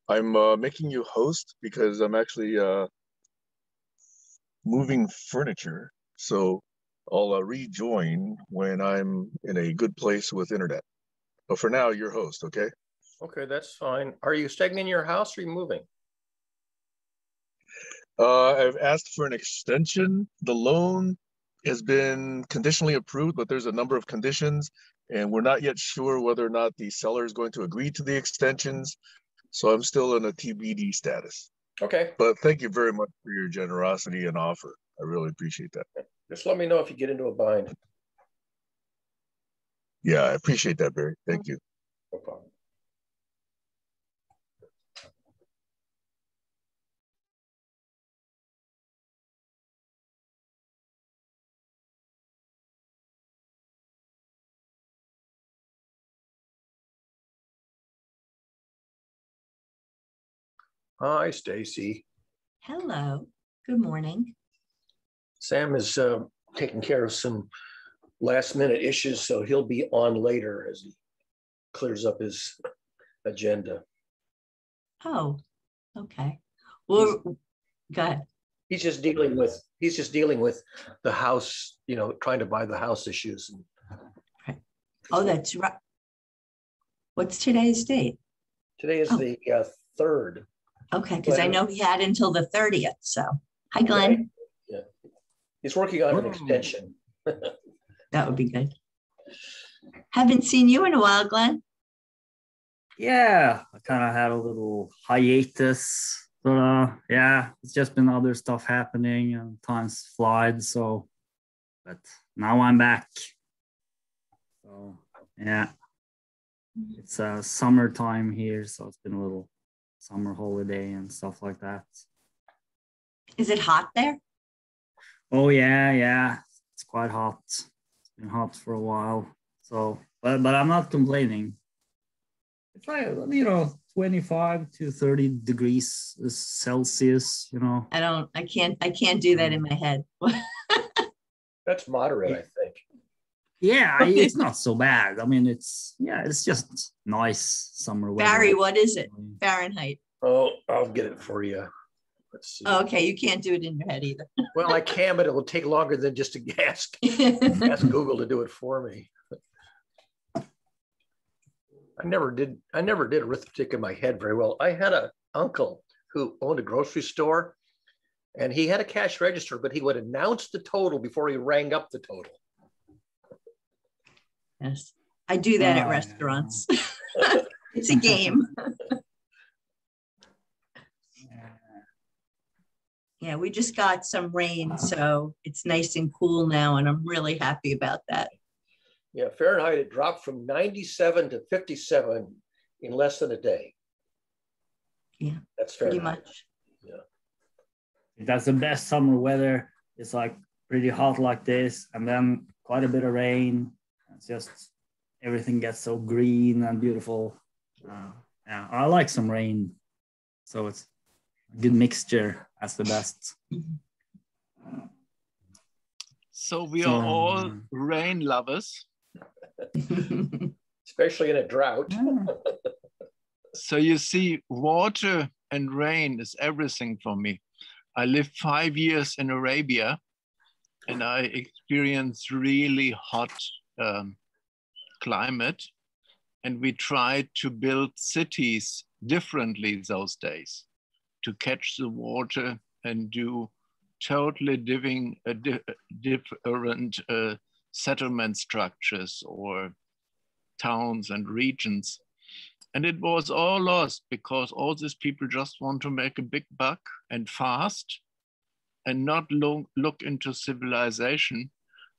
I'm making you host because I'm actually moving furniture. So I'll rejoin when I'm in a good place with internet. But for now, you're host, okay? Okay, that's fine. Are you staying in your house or are you moving? I've asked for an extension. The loan has been conditionally approved, but there's a number of conditions, and we're not yet sure whether or not the seller is going to agree to the extensions. So I'm still in a TBD status. Okay. But thank you very much for your generosity and offer. I really appreciate that. Just let me know if you get into a bind. Yeah, I appreciate that, Barry. Thank you. No problem. Hi, Stacy. Hello. Good morning. Sam is taking care of some last minute issues, so he'll be on later as he clears up his agenda. Oh, okay. Well, go ahead. He's just dealing with the house, trying to buy the house issues. Right. Oh, that's right. What's today's date? Today is the 3rd. Okay, because I know he had until the 30th. So, hi, Glenn. Right. Yeah, he's working on an extension. That would be good. Haven't seen you in a while, Glenn. Yeah, I kind of had a little hiatus, but yeah, it's just been other stuff happening and time's flied. So, but now I'm back. So yeah, it's summertime here, so it's been a little summer holiday and stuff like that. Is it hot there? Oh yeah, it's quite hot. It's been hot for a while. So, but I'm not complaining. It's like 25 to 30 degrees Celsius. I can't do that in my head. That's moderate, I think. Yeah, it's not so bad. I mean, it's just nice summer weather. Barry, what is it? Fahrenheit. Oh, I'll get it for you. Let's see. Oh, okay, you can't do it in your head either. Well, I can, but it will take longer than just to ask Google to do it for me. I never did arithmetic in my head very well. I had an uncle who owned a grocery store, and he had a cash register, but he would announce the total before he rang up the total. Yes, I do that at restaurants. It's a game. Yeah, we just got some rain, so it's nice and cool now, and I'm really happy about that. Yeah, Fahrenheit, it dropped from 97 to 57 in less than a day. Yeah, that's Fahrenheit. Pretty much. Yeah, that's the best summer weather. It's like pretty hot like this, and then quite a bit of rain. It's just everything gets so green and beautiful. Yeah, I like some rain, so it's a good mixture. That's the best. So we are all rain lovers. Especially in a drought. So you see, water and rain is everything for me. I lived 5 years in Arabia, and I experienced really hot climate. And we tried to build cities differently those days to catch the water and do totally different settlement structures or towns and regions. And it was all lost because all these people just want to make a big buck and fast and not look into civilization.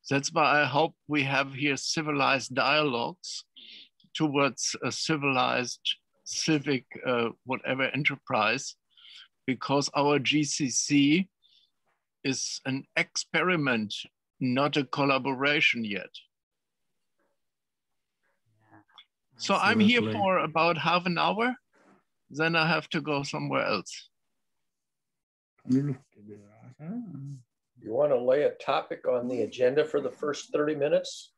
That's why I hope we have here civilized dialogues towards a civilized civic whatever enterprise, because our GCC is an experiment, not a collaboration yet. So I'm here for about half an hour, then I have to go somewhere else. You want to lay a topic on the agenda for the first 30 minutes?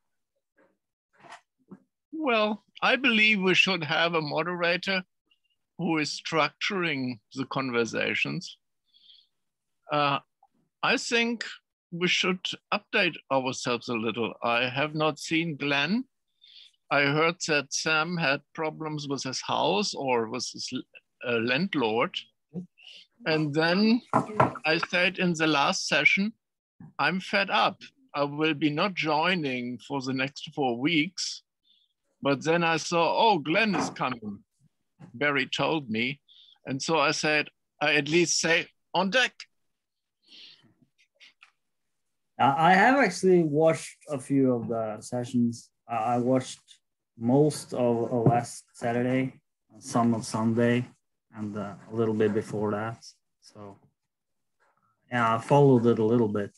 Well, I believe we should have a moderator who is structuring the conversations. I think we should update ourselves a little. I have not seen Glenn. I heard that Sam had problems with his house or with his landlord. And then I said in the last session, I'm fed up. I will be not joining for the next 4 weeks. But then I saw, oh, Glenn is coming. Barry told me. And so I said, I at least say on deck. I have actually watched a few of the sessions. I watched most of last Saturday, some of Sunday, and a little bit before that. So yeah, I followed it a little bit.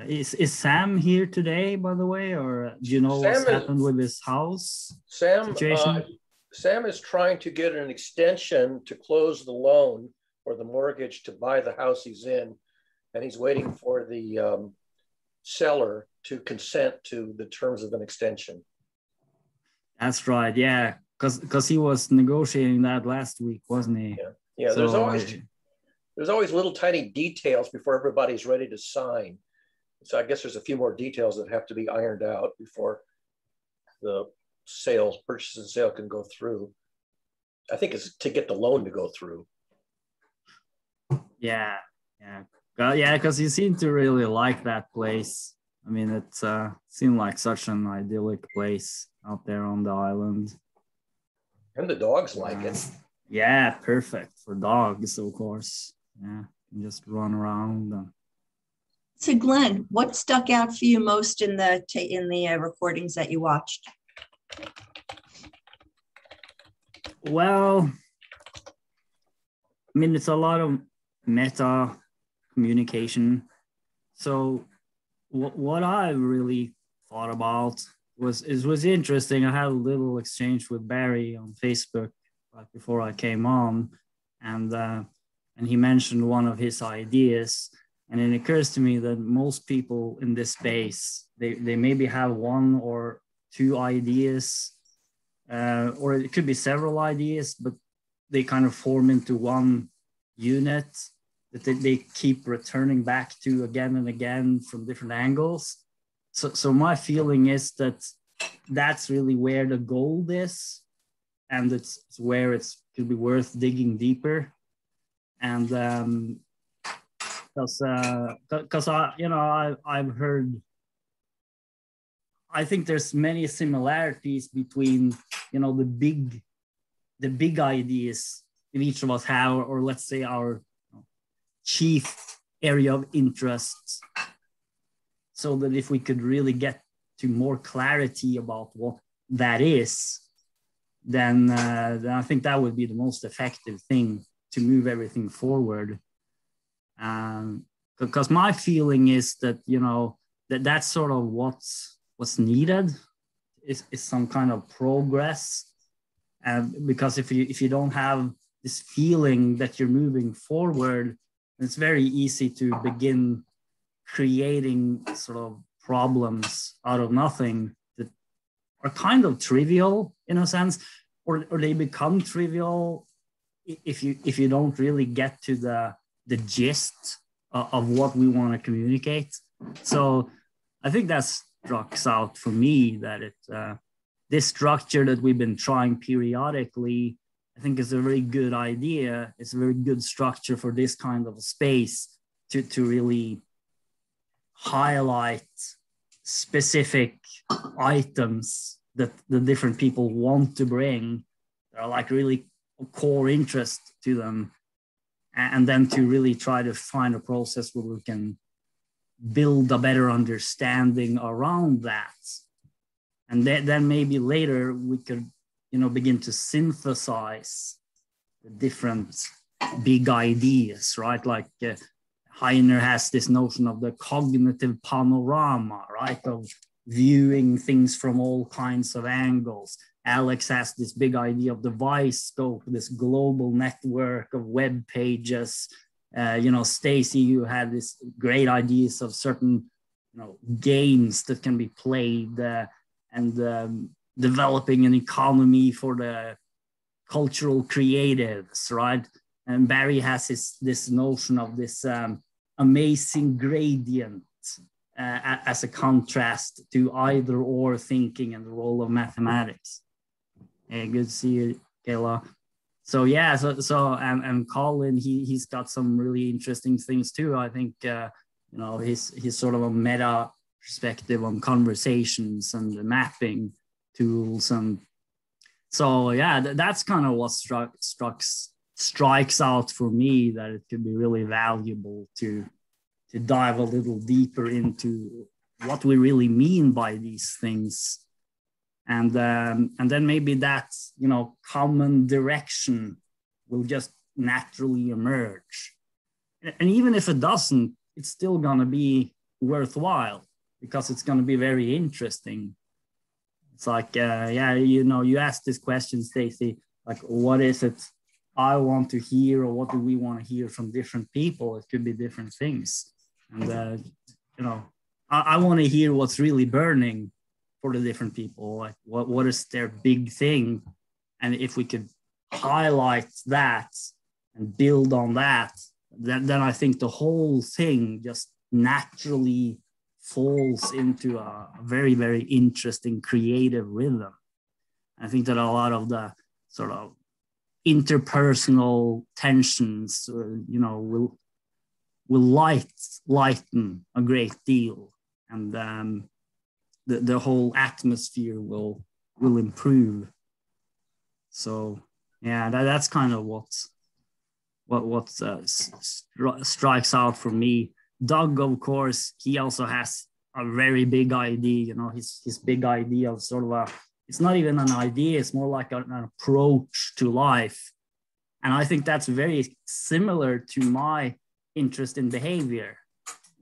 Is Sam here today, by the way, or do you know what's happened with his house situation? Sam is trying to get an extension to close the loan or the mortgage to buy the house he's in, and he's waiting for the seller to consent to the terms of an extension. That's right, yeah, because he was negotiating that last week, wasn't he? Yeah. So, there's always little tiny details before everybody's ready to sign. So I guess there's a few more details that have to be ironed out before the purchase and sale can go through. I think it's to get the loan to go through. Yeah, because he seemed to really like that place. I mean, it seemed like such an idyllic place out there on the island. And the dogs like it. Yeah, perfect for dogs, of course. Yeah, you just run around. So Glenn, what stuck out for you most in the recordings that you watched? Well, I mean, it's a lot of meta communication. So what I really thought about was interesting. I had a little exchange with Barry on Facebook right before I came on, and he mentioned one of his ideas. And it occurs to me that most people in this space, they maybe have one or two ideas, or it could be several ideas, but they kind of form into one unit that they keep returning back to again and again from different angles. So my feeling is that that's really where the gold is, and it's where it could be worth digging deeper. And because I've heard, I think there's many similarities between the big ideas that each of us have, or let's say our chief area of interest, so that if we could really get to more clarity about what that is, then I think that would be the most effective thing to move everything forward. Because my feeling is that that's sort of what's needed is some kind of progress, because if you don't have this feeling that you're moving forward, it's very easy to begin creating sort of problems out of nothing that are kind of trivial in a sense, or they become trivial if you don't really get to the gist of what we want to communicate. So I think that struck out for me that this structure that we've been trying periodically, I think is a very good idea. It's a very good structure for this kind of a space to really highlight specific items that the different people want to bring that are like really of core interest to them. And then to really try to find a process where we can build a better understanding around that. And then maybe later we could, begin to synthesize the different big ideas, right? Like Heiner has this notion of the cognitive panorama, right? Of viewing things from all kinds of angles. Alex has this big idea of the Vice scope, this global network of web pages. Stacy, you had this great ideas of certain, games that can be played and developing an economy for the cultural creatives, right? And Barry has this notion of this amazing gradient as a contrast to either or thinking and the role of mathematics. Hey, good to see you, Kayla. So yeah, and Colin, he's got some really interesting things too. I think he's sort of a meta perspective on conversations and the mapping tools, and so yeah, that's kind of what strikes out for me, that it could be really valuable to dive a little deeper into what we really mean by these things, and then maybe that common direction will just naturally emerge, and even if it doesn't, it's still gonna be worthwhile because it's gonna be very interesting. It's like you asked this question, Stacey, like what is it I want to hear, or what do we want to hear from different people? It could be different things. And, I want to hear what's really burning for the different people. Like what is their big thing? And if we could highlight that and build on that, then I think the whole thing just naturally falls into a very, very interesting creative rhythm. I think that a lot of the sort of interpersonal tensions, will lighten a great deal, and the whole atmosphere will improve. So yeah, that's kind of what strikes out for me. Doug, of course, he also has a very big idea. His big idea of sort of it's not even an idea, it's more like an approach to life. And I think that's very similar to my interest in behavior.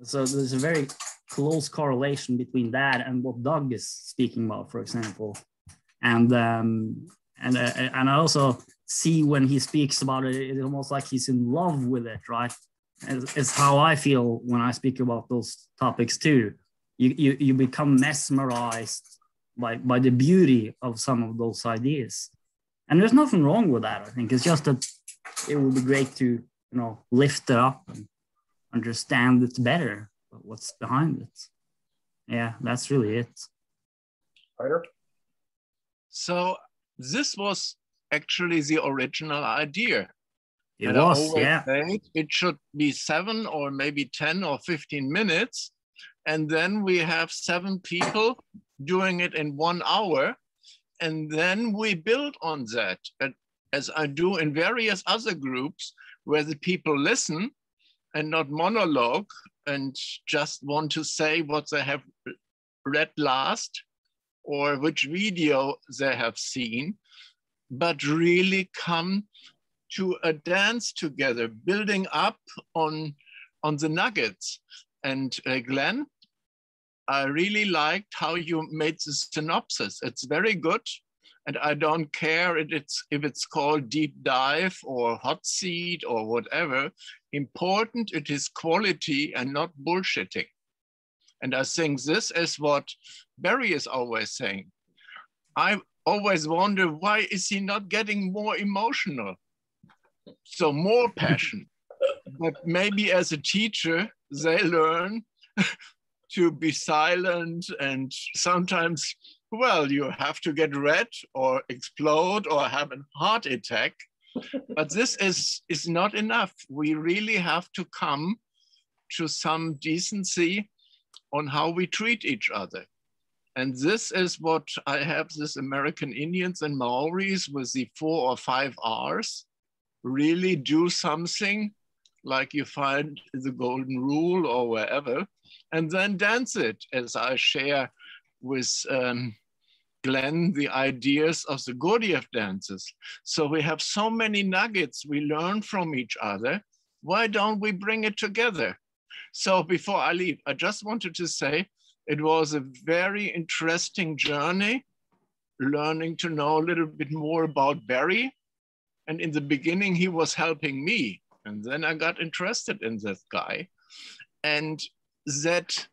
So there's a very close correlation between that and what Doug is speaking about, for example. And I also see when he speaks about it, it's almost like he's in love with it, right? It's how I feel when I speak about those topics too. You become mesmerized by the beauty of some of those ideas. And there's nothing wrong with that. I think it's just that it would be great to, lift it up and understand it better, what's behind it. Yeah, that's really it. Ryder? So this was actually the original idea. It was, yeah. It should be 7 or maybe 10 or 15 minutes. And then we have 7 people doing it in 1 hour. And then we build on that, as I do in various other groups where the people listen and not monologue and just want to say what they have read last or which video they have seen, but really come to a dance together, building up on the nuggets. And Glenn, I really liked how you made the synopsis. It's very good. And I don't care if it's called deep dive or hot seat or whatever. Important, it is quality and not bullshitting. And I think this is what Barry is always saying. I always wonder, why is he not getting more emotional? So more passion. But maybe as a teacher, they learn to be silent, and sometimes, well, you have to get red or explode or have a heart attack. But this is not enough. We really have to come to some decency on how we treat each other. And this is what I have this American Indians and Maoris with the 4 or 5 R's really do something like you find the Golden Rule or wherever, and then dance it, as I share with Glenn the ideas of the Gurdjieff dances. So we have so many nuggets we learn from each other. Why don't we bring it together? So before I leave, I just wanted to say it was a very interesting journey, learning to know a little bit more about Barry. And in the beginning, he was helping me. And then I got interested in this guy. And that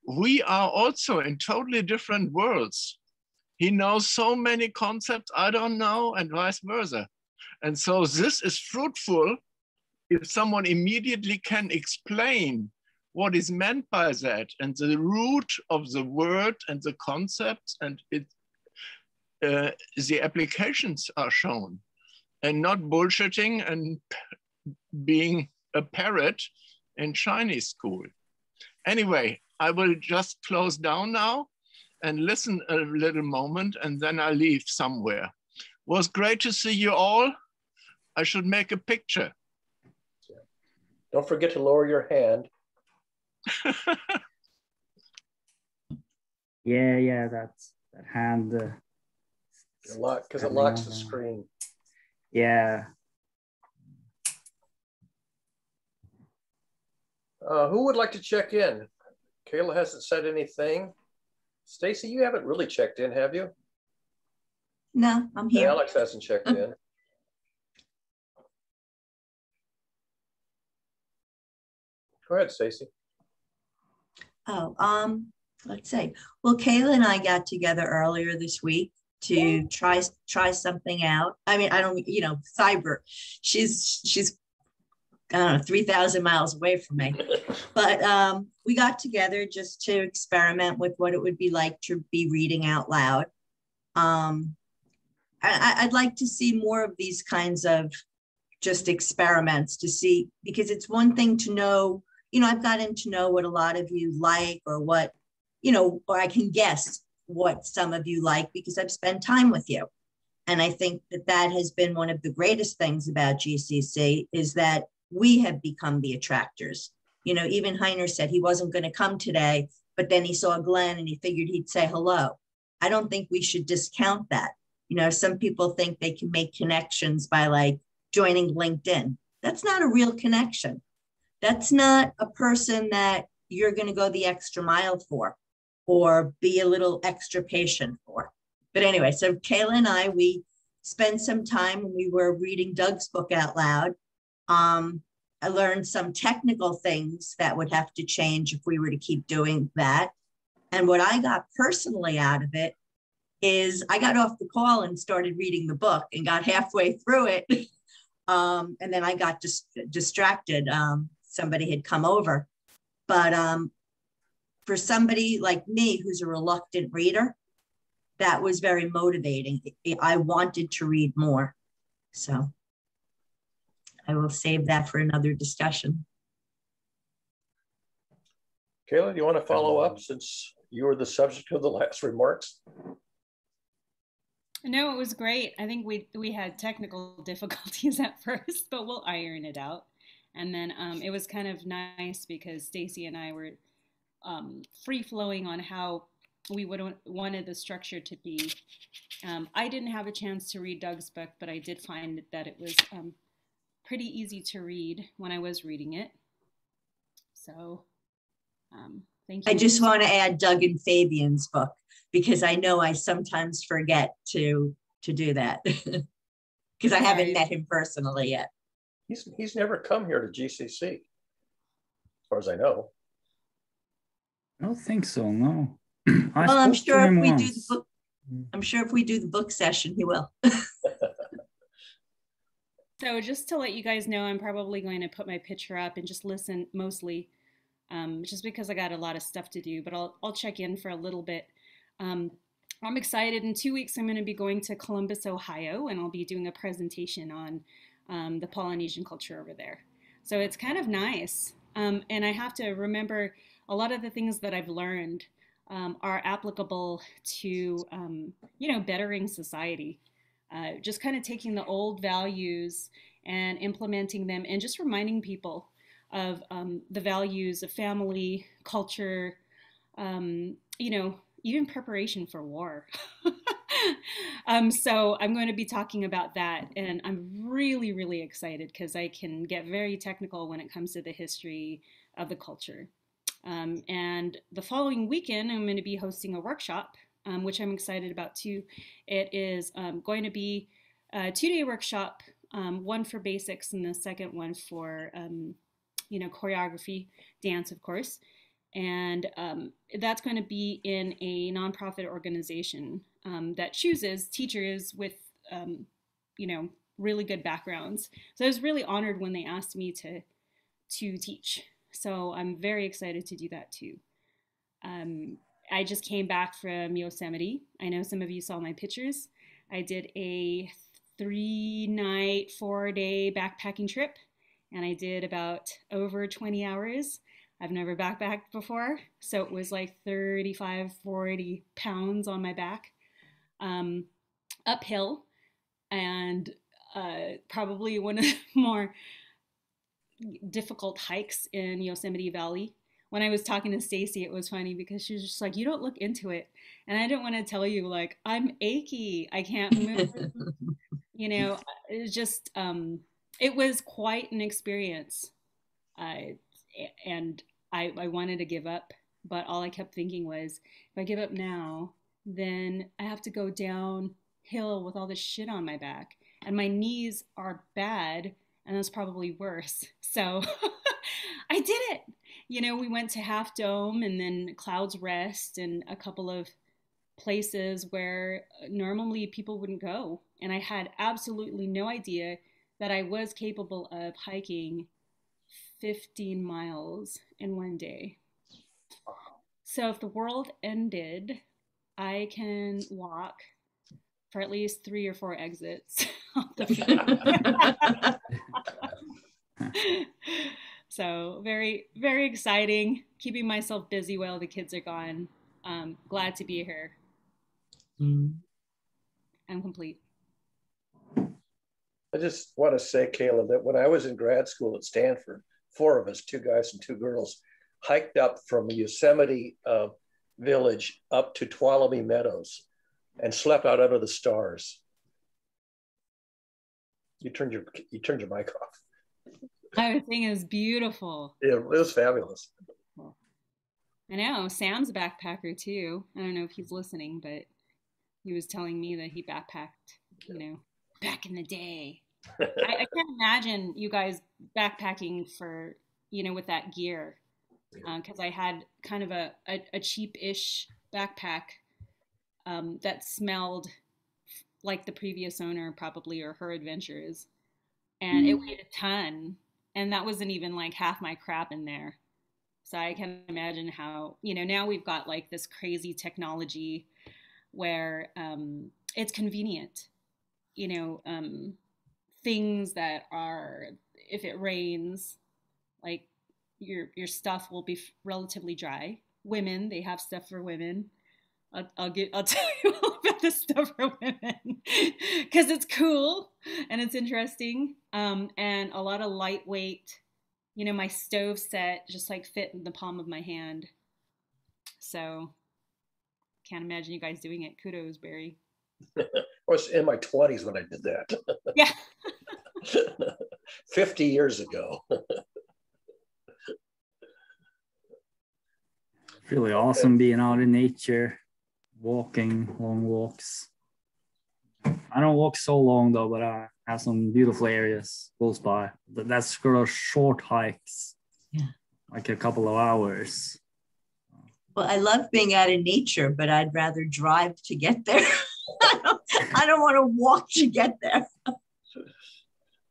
we are also in totally different worlds. He knows so many concepts I don't know, and vice versa. And so this is fruitful if someone immediately can explain what is meant by that and the root of the word and the concepts, and the applications are shown, and not bullshitting and being a parrot in Chinese school. Anyway, I will just close down now and listen a little moment, and then I leave somewhere. It was great to see you all. I should make a picture. Don't forget to lower your hand. Yeah, that hand. Because it locks the screen. Yeah. Who would like to check in? Kayla hasn't said anything. Stacy, you haven't really checked in, have you? No, I'm here. Alex hasn't checked in. Go ahead, Stacy. Oh, let's see. Well, Kayla and I got together earlier this week to try something out. I mean, I don't, cyber. She's I don't know, 3,000 miles away from me. But we got together just to experiment with what it would be like to be reading out loud. I'd like to see more of these kinds of just experiments to see, because it's one thing to know, I've gotten to know what a lot of you like, or what, or I can guess what some of you like because I've spent time with you. And I think that has been one of the greatest things about GCC, is that we have become the attractors. Even Heiner said he wasn't going to come today, but then he saw Glenn and he figured he'd say hello. I don't think we should discount that. Some people think they can make connections by like joining LinkedIn. That's not a real connection. That's not a person that you're going to go the extra mile for, or be a little extra patient for. But anyway, so Kayla and I, we spent some time when we were reading Doug's book out loud. I learned some technical things that would have to change if we were to keep doing that. And what I got personally out of it is I got off the call and started reading the book and got halfway through it. And then I got distracted. Somebody had come over. But for somebody like me, who's a reluctant reader, that was very motivating. I wanted to read more. So I will save that for another discussion. Kayla, do you want to follow up since you were the subject of the last remarks? No, it was great. I think we had technical difficulties at first, but we'll iron it out. And then it was kind of nice because Stacy and I were free flowing on how we wanted the structure to be. I didn't have a chance to read Doug's book, but I did find that it was pretty easy to read when I was reading it. So thank you. I just want to add Doug and Fabian's book, because I know I sometimes forget to do that because I haven't met him personally yet. He's never come here to GCC, as far as I know. I don't think so, no. Well, I'm sure if we do the book, I'm sure if we do the book session, he will. So just to let you guys know, I'm probably going to put my picture up and just listen mostly, just because I got a lot of stuff to do, but I'll check in for a little bit. I'm excited. In 2 weeks, I'm going to be going to Columbus, Ohio, and I'll be doing a presentation on the Polynesian culture over there. So it's kind of nice. And I have to remember a lot of the things that I've learned are applicable to, bettering society. Just kind of taking the old values and implementing them, and just reminding people of the values of family, culture, even preparation for war. So I'm going to be talking about that, and I'm really, really excited because I can get very technical when it comes to the history of the culture. And the following weekend, I'm going to be hosting a workshop, which I'm excited about too. It is going to be a 2-day workshop, one for basics and the second one for, choreography, dance, of course. And that's going to be in a nonprofit organization. that chooses teachers with, you know, really good backgrounds. So I was really honored when they asked me to teach. So I'm very excited to do that too. I just came back from Yosemite. I know some of you saw my pictures. I did a 3-night, 4-day backpacking trip, and I did about over 20 hours. I've never backpacked before, so it was like 35, 40 pounds on my back, uphill, and probably one of the more difficult hikes in Yosemite Valley. When I was talking to Stacy, it was funny because she was just like, "You don't look into it," and I didn't want to tell you like I'm achy, I can't move. You know, it was just it was quite an experience, and I wanted to give up, but all I kept thinking was, if I give up now, then I have to go downhill with all this shit on my back, and my knees are bad, and that's probably worse. So I did it. You know, we went to Half Dome and then Clouds Rest and a couple of places where normally people wouldn't go. And I had absolutely no idea that I was capable of hiking 15 miles in one day. So if the world ended, I can walk for at least 3 or 4 exits. So very, very exciting. Keeping myself busy while the kids are gone. Glad to be here. I'm complete. I just want to say, Kayla, that when I was in grad school at Stanford, 4 of us, 2 guys and 2 girls, hiked up from Yosemite Village up to Tuolumne Meadows and slept out under the stars. You turned your mic off. I was saying it was beautiful. Yeah, it was fabulous. I know. Sam's a backpacker too. I don't know if he's listening, but he was telling me that he backpacked, you know, back in the day. I can't imagine you guys backpacking for, you know, with that gear. Because I had kind of a cheap-ish backpack that smelled like the previous owner probably, or her adventures. And it weighed a ton. And that wasn't even like half my crap in there. So I can imagine how, you know, now we've got like this crazy technology where it's convenient, you know, things that are, if it rains, like your stuff will be relatively dry. Women, they have stuff for women. I'll tell you all about the stuff for women because it's cool and it's interesting. And a lot of lightweight, you know, my stove set just like fit in the palm of my hand. So can't imagine you guys doing it. Kudos, Barry. I was in my 20s when I did that. Yeah. 50 years ago. Really awesome being out in nature, walking long walks. I don't walk so long though, but I have some beautiful areas close by. That's sort of short hikes, like a couple of hours. Well, I love being out in nature, but I'd rather drive to get there. I don't want to walk to get there.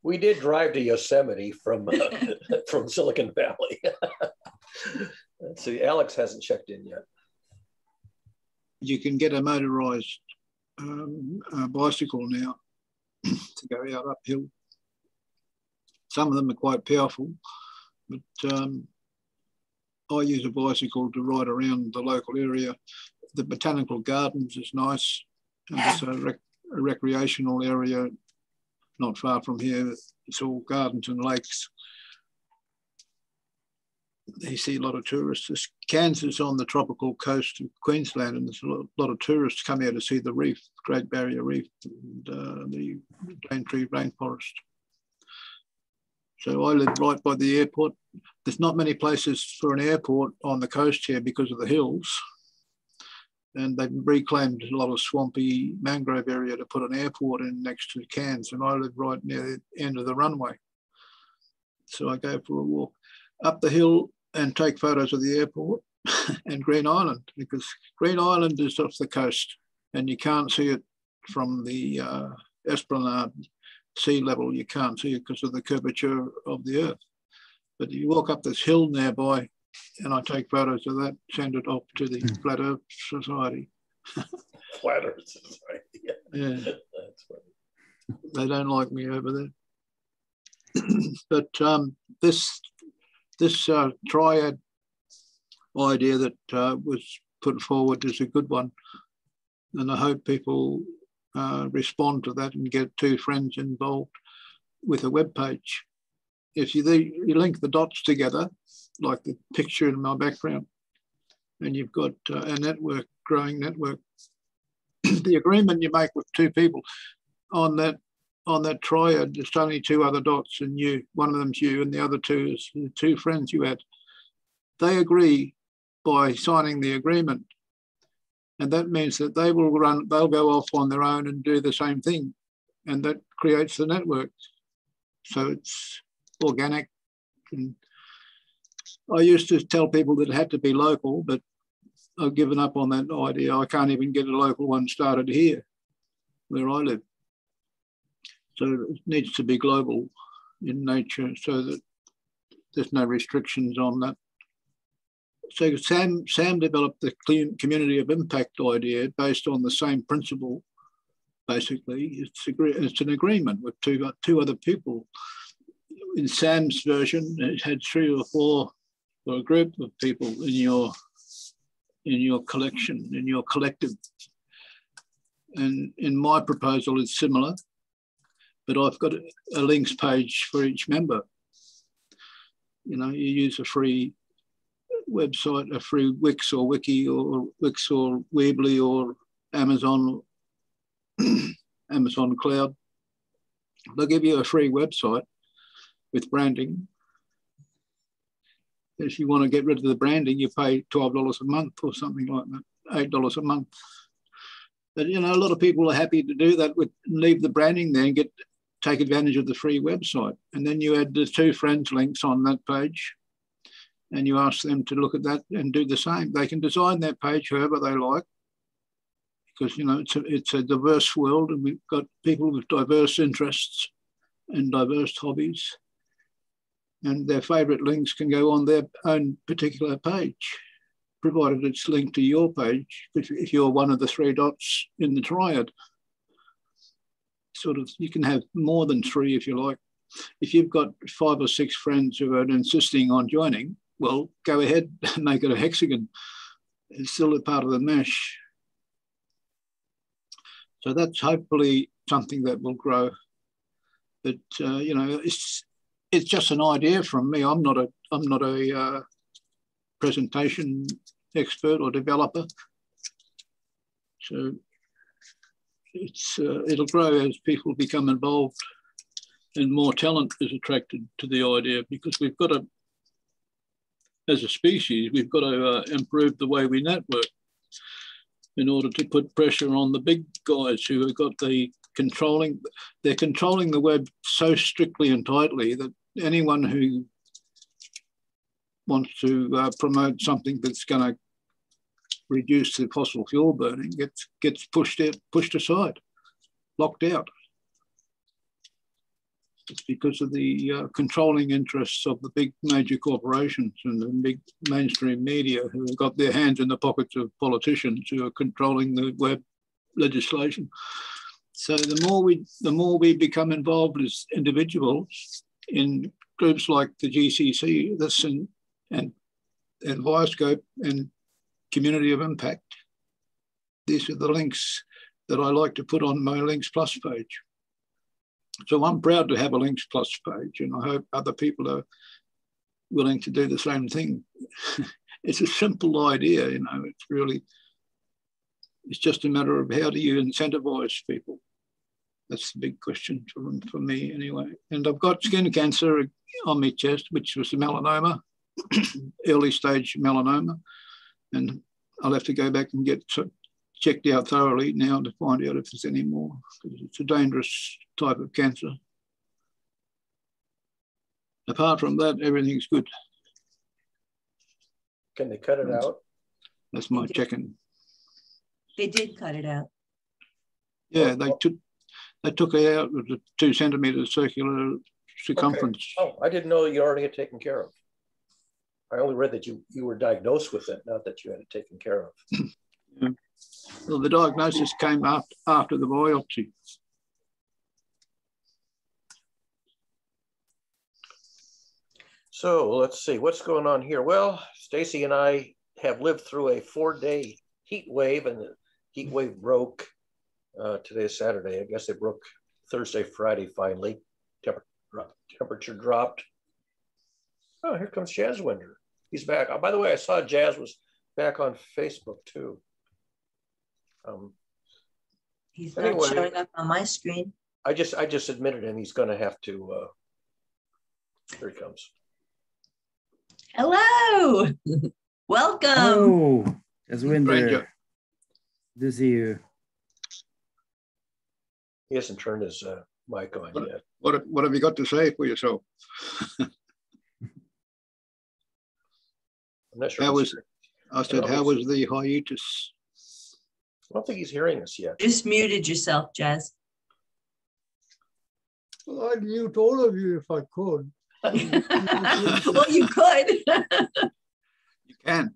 We did drive to Yosemite from Silicon Valley. See, Alex hasn't checked in yet. You can get a motorized bicycle now to go out uphill. Some of them are quite powerful, but I use a bicycle to ride around the local area. The botanical gardens is nice, and there's a recreational area not far from here. It's all gardens and lakes. You see a lot of tourists. There's Kansas on the tropical coast of Queensland, and there's a lot of tourists come here to see the reef, Great Barrier Reef, and the Daintree rainforest. So I live right by the airport. There's not many places for an airport on the coast here because of the hills. And they've reclaimed a lot of swampy mangrove area to put an airport in next to Cairns. And I live right near the end of the runway. So I go for a walk up the hill and take photos of the airport and Green Island, because Green Island is off the coast. and you can't see it from the Esplanade sea level. You can't see it because of the curvature of the Earth. But you walk up this hill nearby, and I take photos of that, send it off to the Flat Earth Society. Flat Earth Society. Yeah. That's funny. They don't like me over there. But this triad idea that was put forward is a good one. And I hope people respond to that and get two friends involved with a web page. If you link the dots together, like the picture in my background, and you've got a network, growing network, the agreement you make with two people on that triad, there's only two other dots, and you, one of them's you, and the other two is the two friends you had. They agree by signing the agreement, and that means that they'll go off on their own and do the same thing, and that creates the network. So it's organic. And I used to tell people that it had to be local, but I've given up on that idea. I can't even get a local one started here where I live. So it needs to be global in nature so that there's no restrictions on that. So Sam developed the community of impact idea based on the same principle. Basically, it's an agreement with two other people. In Sam's version, it had 3 or 4 for a group of people in your collection, in your collective. And in my proposal, it's similar, but I've got a links page for each member. You know, you use a free website, a free Wix or Wiki or Wix or Weebly or Amazon Cloud. They'll give you a free website with branding. If you want to get rid of the branding, you pay $12 a month or something like that, $8 a month. But, you know, a lot of people are happy to do that, leave the branding there and take advantage of the free website. And then you add the 2 friends links on that page, and you ask them to look at that and do the same. They can design their page however they like, because, you know, it's a diverse world, and we've got people with diverse interests and diverse hobbies, and their favourite links can go on their own particular page, provided it's linked to your page, if you're one of the 3 dots in the triad. Sort of, you can have more than 3 if you like. If you've got 5 or 6 friends who are insisting on joining, well, go ahead and make it a hexagon. It's still a part of the mesh. So that's hopefully something that will grow. But you know, it's just an idea from me. I'm not a presentation expert or developer. So it'll grow as people become involved and more talent is attracted to the idea, because we've got to, as a species, we've got to improve the way we network in order to put pressure on the big guys who have got they're controlling the web so strictly and tightly that anyone who wants to promote something that's going to reduce the fossil fuel burning gets pushed aside, locked out. It's because of the controlling interests of the big major corporations and the big mainstream media who have got their hands in the pockets of politicians who are controlling the web legislation. So the more we become involved as individuals in groups like the GCC, this and Bioscope and Community of Impact, these are the links that I like to put on my Links Plus page. So I'm proud to have a Links Plus page, and I hope other people are willing to do the same thing. It's a simple idea, you know, it's just a matter of how do you incentivize people. That's the big question for me anyway. And I've got skin cancer on my chest, which was a melanoma, early stage melanoma. And I'll have to go back and get checked out thoroughly now to find out if there's any more, because it's a dangerous type of cancer. Apart from that, everything's good. Can they cut it out? That's my check-in. They did cut it out. Yeah, they took it out with a 2 centimetre circular circumference. Okay. Oh, I didn't know you already had taken care of. I only read that you were diagnosed with it, not that you had it taken care of. Yeah. Well, the diagnosis came after the biopsy. So let's see what's going on here. Well, Stacy and I have lived through a 4-day heat wave, and the heat wave broke. Today's Saturday. I guess it broke Thursday, Friday. Finally, temperature dropped. Oh, here comes Jazzwinder. He's back. Oh, by the way, I saw Jazz was back on Facebook too. He's not showing up on my screen. I just admitted him. He's going to have to. Here he comes. Hello. Welcome. Oh, Jazzwinder. Good to see you. He hasn't turned his mic on yet. What have you got to say for yourself? I'm not sure. How was the hiatus? I don't think he's hearing us yet. Just muted yourself, Jazz. Well, I'd mute all of you if I could. Well, you could. You can.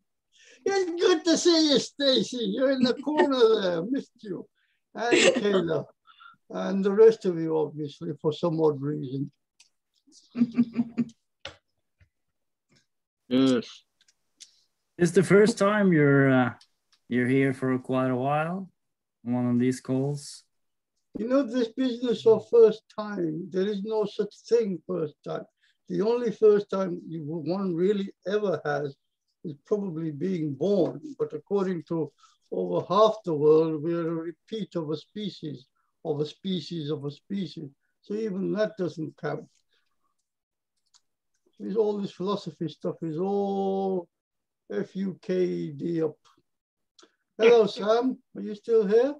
It's good to see you, Stacy. You're in the corner there. Missed you. And Kayla. And the rest of you, obviously, for some odd reason. Yes. It's the first time you're here for quite a while on one of these calls. You know, this business of first time, there is no such thing first time. The only first time one really ever has is probably being born. But according to over half the world, we're a repeat of a species, of a species, of a species. So even that doesn't count. It's all this philosophy stuff is all F-U-K-D up. Hello, Sam. Are you still here?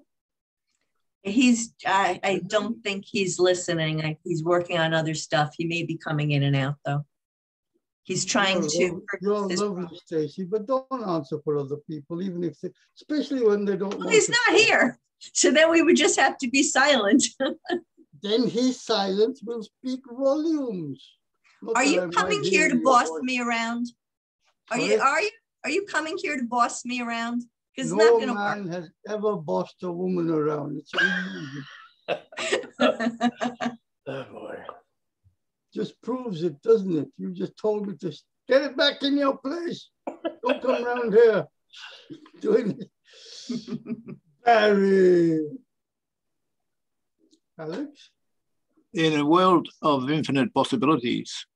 I don't think he's listening. He's working on other stuff. He may be coming in and out, though. He's trying to. You're lovely, Stacy, but don't answer for other people, even if they, especially when they don't. Well, he's not here, so then we would just have to be silent. Then his silence will speak volumes. Are you coming here to boss me around? Are you coming here to boss me around? Because it's not going to work. No man has ever bossed a woman around. It's Oh boy. Just proves it, doesn't it? You just told me to get it back in your place. Don't come around here doing it. Barry. Alex? In a world of infinite possibilities.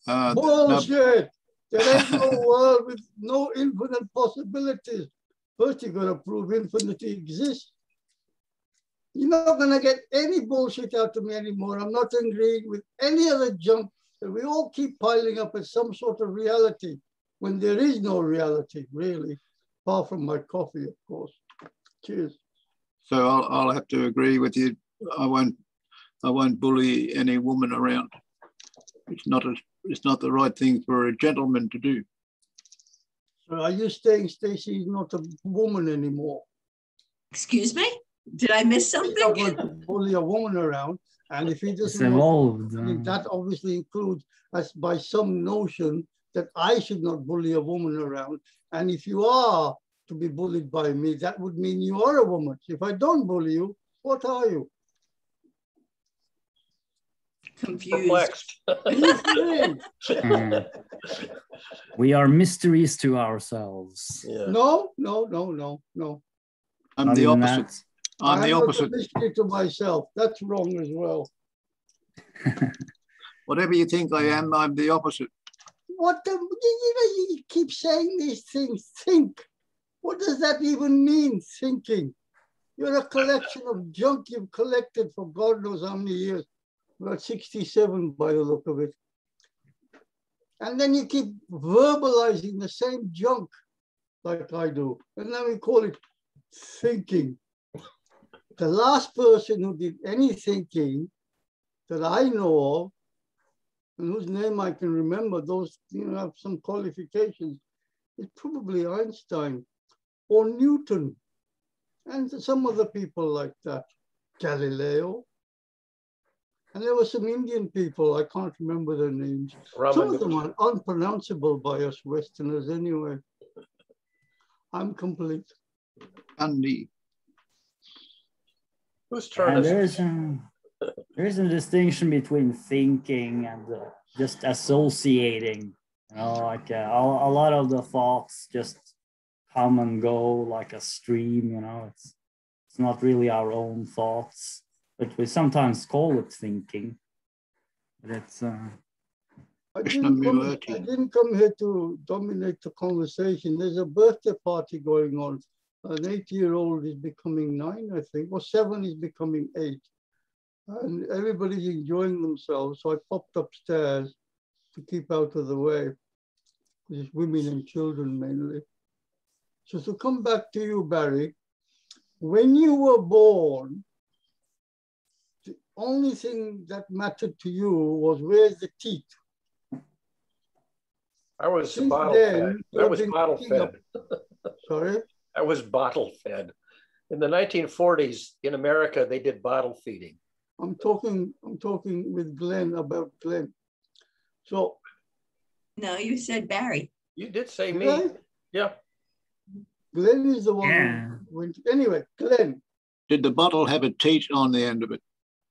Bullshit. There ain't no world with no infinite possibilities. First, you got to prove infinity exists. You're not going to get any bullshit out of me anymore. I'm not agreeing with any other junk that we all keep piling up as some sort of reality when there is no reality, really, apart from my coffee, of course. Cheers. So I'll have to agree with you. I won't bully any woman around. It's not the right thing for a gentleman to do. So are you saying Stacy is not a woman anymore? Excuse me? Did I miss something? He's not going to bully a woman around. And if he doesn't, that obviously includes us by some notion that I should not bully a woman around. And if you are to be bullied by me, that would mean you are a woman. If I don't bully you, what are you? Confused. We are mysteries to ourselves. Yeah. No. I'm the opposite. I'm the opposite. I'm a mystery to myself. That's wrong as well. Whatever you think I am, I'm the opposite. What the, you keep saying these things. Think. What does that even mean, thinking? You're a collection of junk you've collected for God knows how many years. About 67 by the look of it. And then you keep verbalizing the same junk like I do. And then we call it thinking. The last person who did any thinking that I know of, and whose name I can remember, those have some qualifications, is probably Einstein or Newton and some other people like that. Galileo. And there were some Indian people, I can't remember their names. Some of them are unpronounceable by us Westerners anyway. I'm complete. Andy. Whose turn is it? There's a distinction between thinking and just associating. You know, like a lot of the thoughts just come and go like a stream. You know, it's not really our own thoughts, but we sometimes call it thinking. But it's. I didn't come here to dominate the conversation. There's a birthday party going on. An 8-year-old is becoming 9, I think, or 7 is becoming 8. And everybody's enjoying themselves. So I popped upstairs to keep out of the way. It's women and children mainly. So to come back to you, Barry, when you were born, the only thing that mattered to you was where's the teeth. I was bottle fed. I was bottle fed. Sorry? I was bottle fed. In the 1940s in America, they did bottle feeding. I'm talking with Glenn about Glenn. So. No, you said Barry. You did say me. Right? Yeah. Glenn is the one who went. Anyway, Glenn. Did the bottle have a teat on the end of it?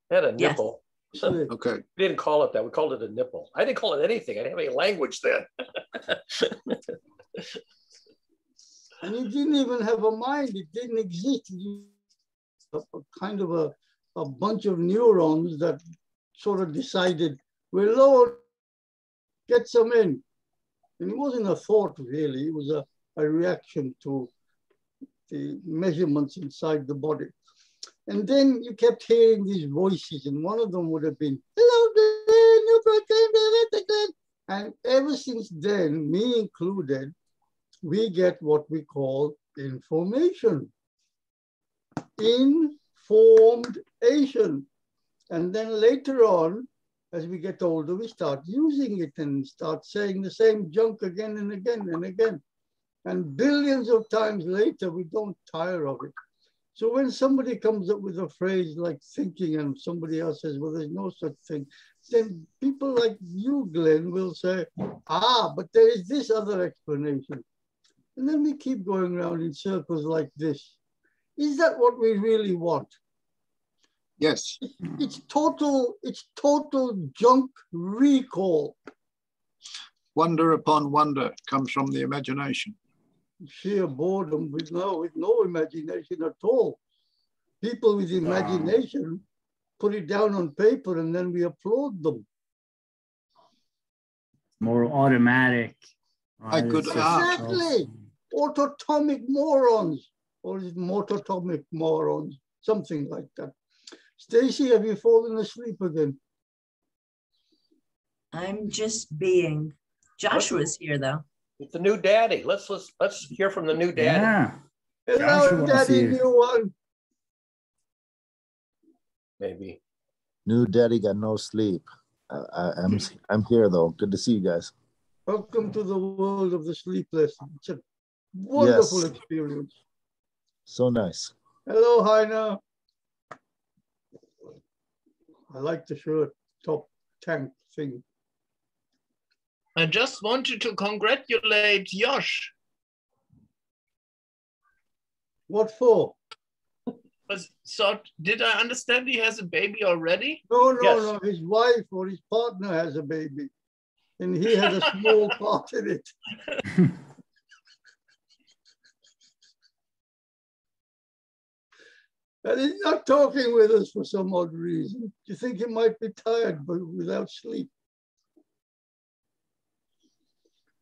It had a nipple. Yes. Okay. We didn't call it that. We called it a nipple. I didn't call it anything. I didn't have any language then. And you didn't even have a mind. It didn't exist. Kind of a bunch of neurons that sort of decided, we're low, get some in. And it wasn't a thought, really. It was a reaction to the measurements inside the body. And then you kept hearing these voices, and one of them would have been, hello, Glenn, you Glenn. And ever since then, me included, we get what we call information. Information. And then later on, as we get older, we start using it and start saying the same junk again and again and again. And billions of times later, we don't tire of it. So when somebody comes up with a phrase like thinking and somebody else says, well, there's no such thing, then people like you, Glenn, will say, but there is this other explanation. And then we keep going around in circles like this. Is that what we really want? Yes. It's total junk recall. Wonder upon wonder comes from the imagination. Sheer boredom with no imagination at all. People with imagination put it down on paper and then we applaud them. More automatic. Right? Exactly. Autotomic morons, or is it mototomic morons? Something like that. Stacy, have you fallen asleep again? I'm just being. Joshua's here though. It's the new daddy. Let's hear from the new daddy. Yeah. Hello, daddy, new one. Maybe. New daddy got no sleep. I'm here though. Good to see you guys. Welcome to the world of the sleepless. It's a wonderful experience. So nice. Hello, Heiner. I like the shirt, top tank thing. I just wanted to congratulate Josh. What for? So did I understand he has a baby already? No. His wife or his partner has a baby. And he had a small part in it. And he's not talking with us for some odd reason. Do you think he might be tired but without sleep?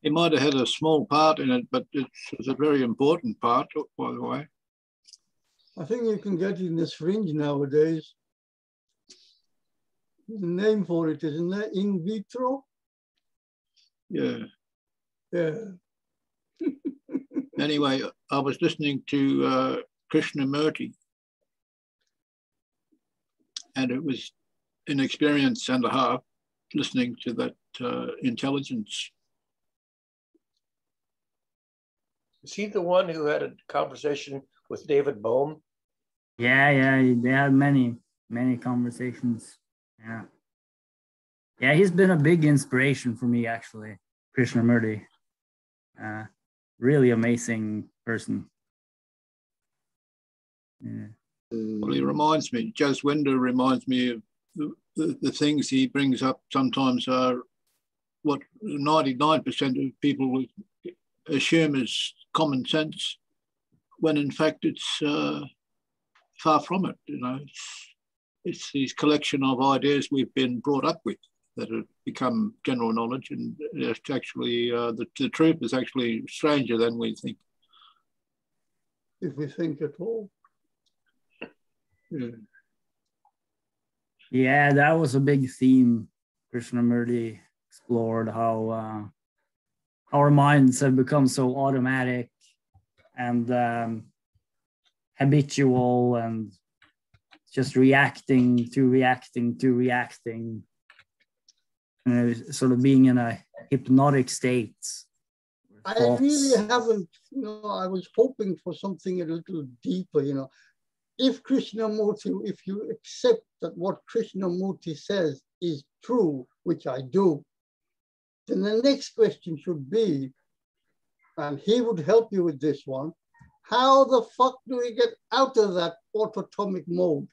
He might have had a small part in it, but it's a very important part, by the way. I think you can get it in the syringe nowadays. There's a name for it, isn't there? In vitro? Yeah. Yeah. Anyway, I was listening to Krishnamurti, and it was an experience and a half listening to that intelligence. Is he the one who had a conversation with David Bohm? Yeah, they had many conversations. Yeah, he's been a big inspiration for me, actually, Krishnamurti. Really amazing person. Yeah. Well, he reminds me, Jaswinder reminds me of the things he brings up sometimes are what 99% of people assume is common sense, when in fact it's far from it. You know, it's these collection of ideas we've been brought up with that have become general knowledge, and it's actually the truth is actually stranger than we think. If we think at all. Yeah, that was a big theme. Krishnamurti explored how our minds have become so automatic and habitual, and just reacting, sort of being in a hypnotic state. I really haven't, I was hoping for something a little deeper, If Krishnamurti, if you accept that what Krishnamurti says is true, which I do, then the next question should be, and he would help you with this one, how the fuck do we get out of that autotomic mode?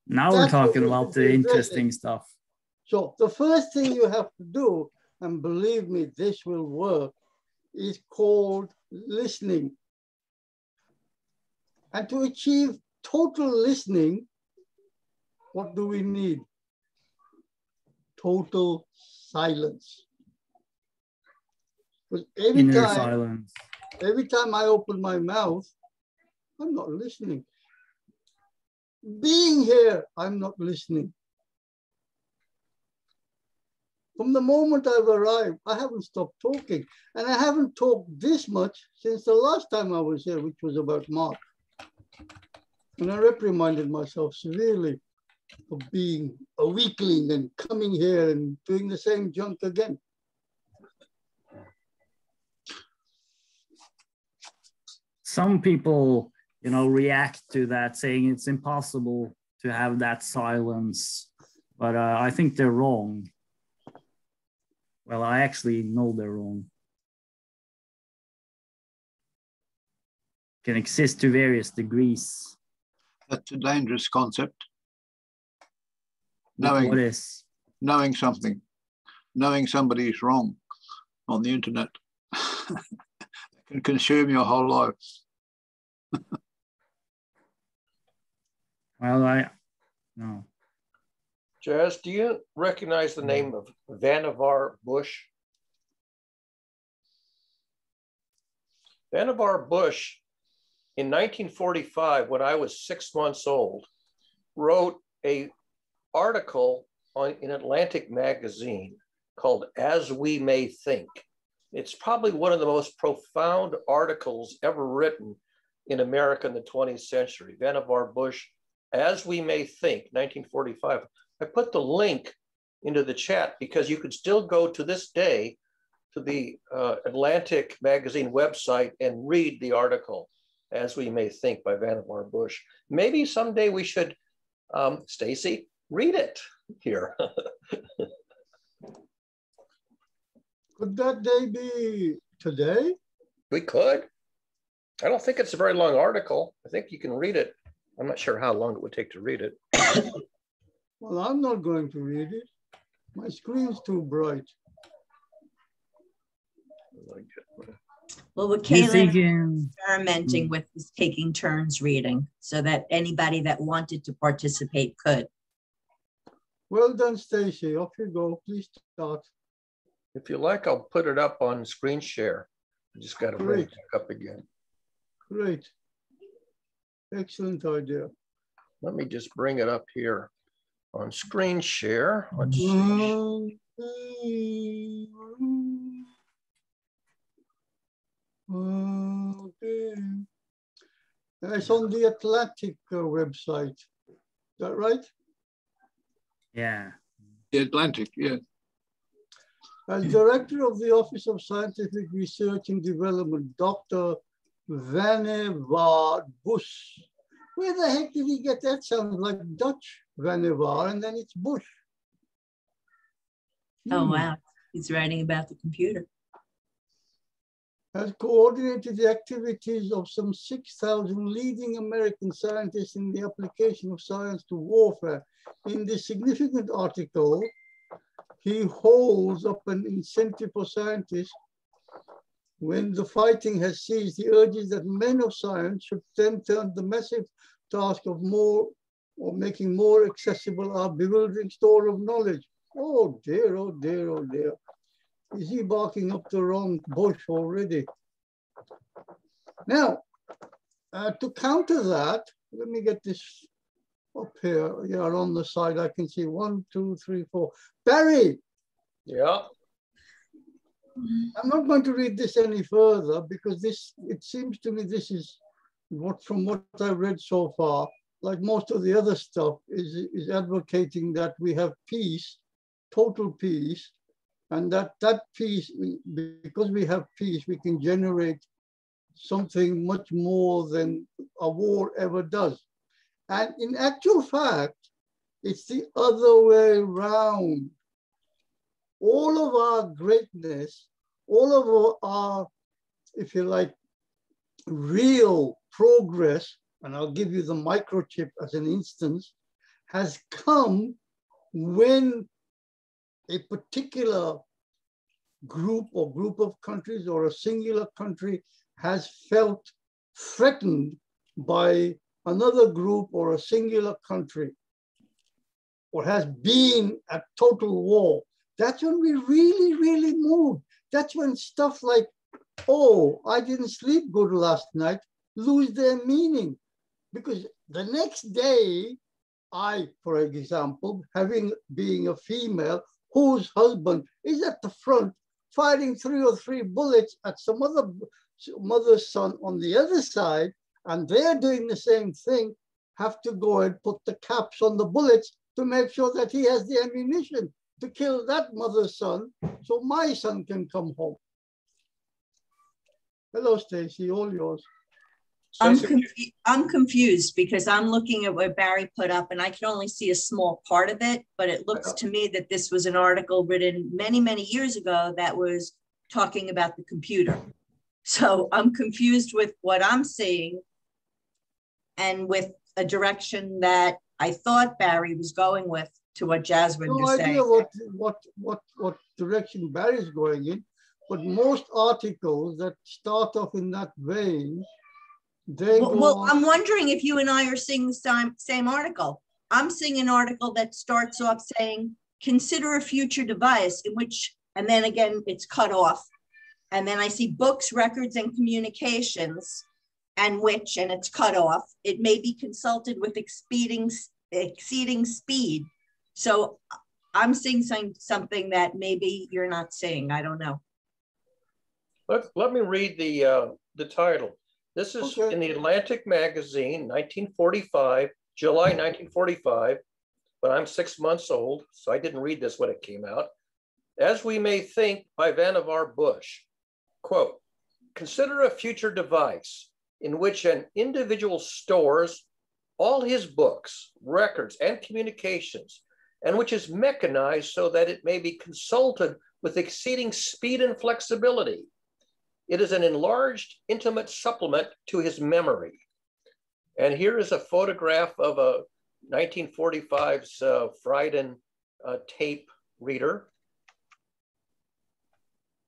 Now we're talking about the interesting stuff. So the first thing you have to do, and believe me, this will work, is called listening. And to achieve total listening, what do we need? Total silence. Because every time I open my mouth, I'm not listening. Being here, I'm not listening. From the moment I've arrived, I haven't stopped talking. And I haven't talked this much since the last time I was here, which was about March. And I reprimanded myself severely for being a weakling and coming here and doing the same junk again. Some people, react to that, saying it's impossible to have that silence. But I think they're wrong. Well, I actually know they're wrong. Can exist to various degrees. That's a dangerous concept. What is? Knowing something, knowing somebody is wrong on the internet. It can consume your whole life. Well, no. Jazz, do you recognize the name of Vannevar Bush? Vannevar Bush, in 1945, when I was 6 months old, wrote an article in Atlantic magazine called As We May Think. It's probably one of the most profound articles ever written in America in the 20th century. Vannevar Bush, As We May Think, 1945. I put the link into the chat because you could still go to this day to the Atlantic magazine website and read the article, As We May Think by Vannevar Bush. Maybe someday we should, Stacy, read it here. Could that day be today? We could. I don't think it's a very long article. I think you can read it. I'm not sure how long it would take to read it. Well, I'm not going to read it. My screen's too bright. Well, what Caleb experimenting with is taking turns reading so that anybody that wanted to participate could. Well done, Stacy. Off you go. Please start. If you like, I'll put it up on screen share. I just got to bring it back up again. Great. Excellent idea. Let me just bring it up here on screen share. Let's see. Okay. And it's on the Atlantic website. Is that right? Yeah. The Atlantic, yeah. As Director of the Office of Scientific Research and Development, Dr. Vannevar Bush. Where the heck did he get that? Sounds like Dutch, Vannevar, and then it's Bush. Oh, wow. He's writing about the computer. Has coordinated the activities of some 6,000 leading American scientists in the application of science to warfare. In this significant article, he holds up an incentive for scientists when the fighting has ceased. He urges that men of science should then turn the massive task of making more accessible our bewildering store of knowledge. Oh dear, oh dear, oh dear. Is he barking up the wrong bush already? Now, to counter that, let me get this up here. Yeah, on the side, I can see 1, 2, 3, 4. Barry! Yeah. I'm not going to read this any further because it seems to me this is from what I've read so far, like most of the other stuff, is advocating that we have peace, total peace, and that peace, because we have peace, we can generate something much more than a war ever does. And in actual fact, it's the other way around. All of our greatness, all of our, if you like, real progress, and I'll give you the microchip as an instance, has come when a particular group of countries or a singular country has felt threatened by another group or a singular country, or has been at total war. That's when we really, really move. That's when stuff like, oh, I didn't sleep good last night, lose their meaning. Because the next day, I, for example, being a female whose husband is at the front firing 3 or 3 bullets at some other mother's son on the other side, and they're doing the same thing, have to go and put the caps on the bullets to make sure that he has the ammunition to kill that mother's son so my son can come home. Hello, Stacy, all yours. I'm confused because I'm looking at what Barry put up and I can only see a small part of it, but it looks to me that this was an article written many, many years ago that was talking about the computer. So I'm confused with what I'm seeing and with a direction that I thought Barry was going with to what Jasmine was saying. No idea what direction Barry's going in, but most articles that start off in that vein, well, I'm wondering if you and I are seeing the same article. I'm seeing an article that starts off saying, consider a future device in which, and then again, it's cut off. And then I see books, records, and communications, and it's cut off. It may be consulted with exceeding speed. So I'm seeing something that maybe you're not seeing. I don't know. Let me read the title. This is in the Atlantic magazine, 1945, July 1945, but I'm 6 months old, so I didn't read this when it came out. As We May Think by Vannevar Bush. Quote, consider a future device in which an individual stores all his books, records, and communications, and which is mechanized so that it may be consulted with exceeding speed and flexibility. It is an enlarged, intimate supplement to his memory. And here is a photograph of a 1945's Friden tape reader.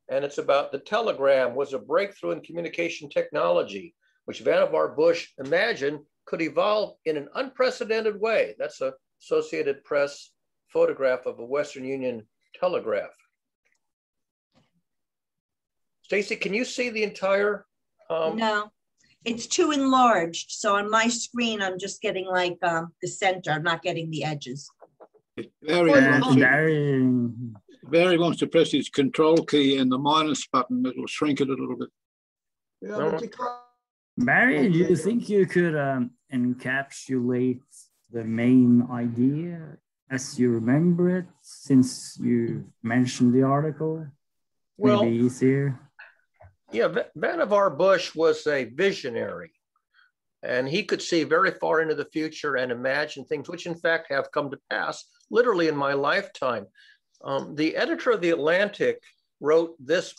And it's about the telegram was a breakthrough in communication technology, which Vannevar Bush imagined could evolve in an unprecedented way. That's an Associated Press photograph of a Western Union telegraph. Stacy, can you see the entire? No, it's too enlarged. So on my screen, I'm just getting like the center. I'm not getting the edges. Barry wants to press his control key and the minus button. It will shrink it a little bit. Yeah, but you can't. Barry, do you think you could encapsulate the main idea as you remember it, since you mentioned the article? Well, maybe easier. Yeah, Vannevar Bush was a visionary, and he could see very far into the future and imagine things which in fact have come to pass literally in my lifetime. The editor of The Atlantic wrote this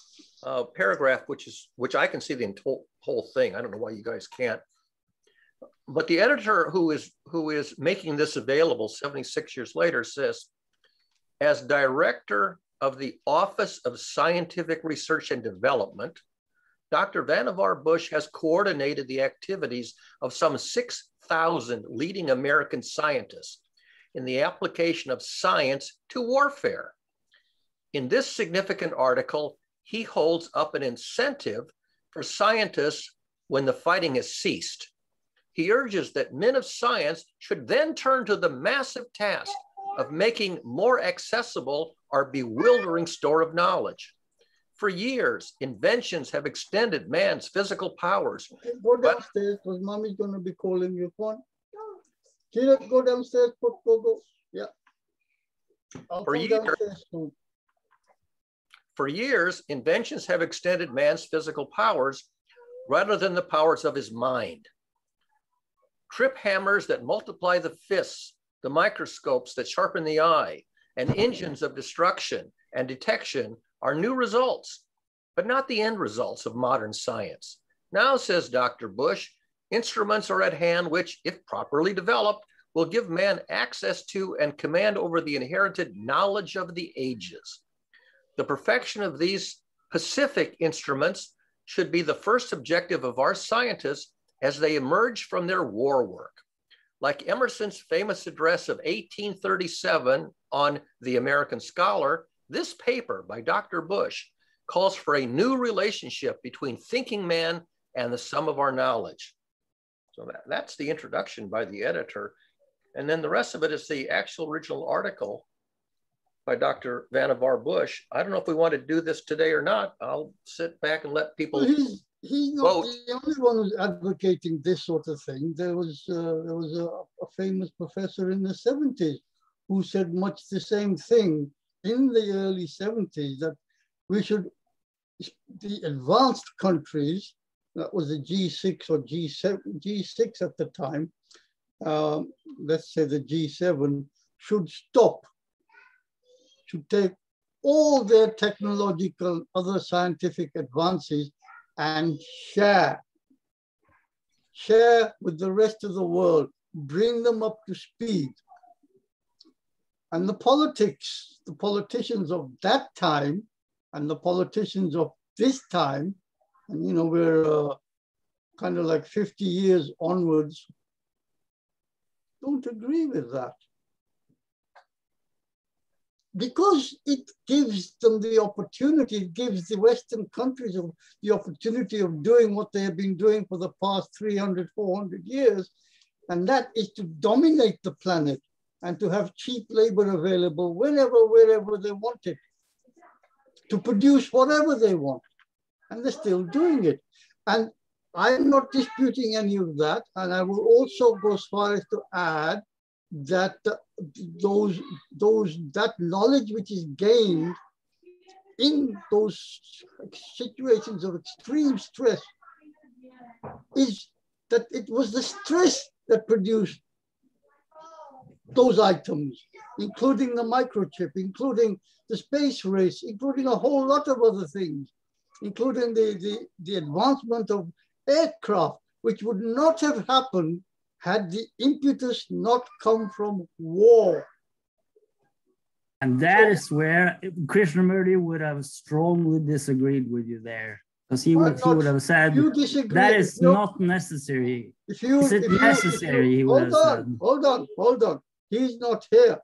paragraph, which I can see the whole thing. I don't know why you guys can't. But the editor who is making this available 76 years later says, as director of the Office of Scientific Research and Development, Dr. Vannevar Bush has coordinated the activities of some 6,000 leading American scientists in the application of science to warfare. In this significant article, he holds up an incentive for scientists when the fighting has ceased. He urges that men of science should then turn to the massive task of making more accessible our bewildering store of knowledge. For years, inventions have extended man's physical powers. Okay, go downstairs because mommy's going to be calling you. Go on. Caleb, go downstairs. Go. Yeah. For years, inventions have extended man's physical powers rather than the powers of his mind. Trip hammers that multiply the fists, the microscopes that sharpen the eye, and engines of destruction and detection are new results, but not the end results of modern science. Now, says Dr. Bush, instruments are at hand which, if properly developed, will give man access to and command over the inherited knowledge of the ages. The perfection of these pacific instruments should be the first objective of our scientists as they emerge from their war work. Like Emerson's famous address of 1837 on The American Scholar, this paper by Dr. Bush calls for a new relationship between thinking man and the sum of our knowledge. So that's the introduction by the editor. And then the rest of it is the actual original article by Dr. Vannevar Bush. I don't know if we want to do this today or not. I'll sit back and let people He's not vote. the only one who's advocating this sort of thing. There was a famous professor in the 70s who said much the same thing in the early 70s, that we should, the advanced countries, that was the G6 or G6 at the time, let's say the G7, should stop, should take all their technological, other scientific advances and share with the rest of the world, bring them up to speed. And the politicians of that time and the politicians of this time, and you know, we're kind of like 50 years onwards, don't agree with that. Because it gives them the opportunity, it gives the Western countries the opportunity of doing what they have been doing for the past 300, 400 years, and that is to dominate the planet and to have cheap labor available whenever, wherever they want it, to produce whatever they want, and they're still doing it. And I'm not disputing any of that, and I will also go as far as to add that that knowledge which is gained in those situations of extreme stress is that it was the stress that produced those items, including the microchip, including the space race, including a whole lot of other things, including the advancement of aircraft, which would not have happened had the impetus not come from war. And that is where Krishnamurti would have strongly disagreed with you there. Because he would have said, that is not necessary. Is it necessary, he would have said. Hold on. He's not here.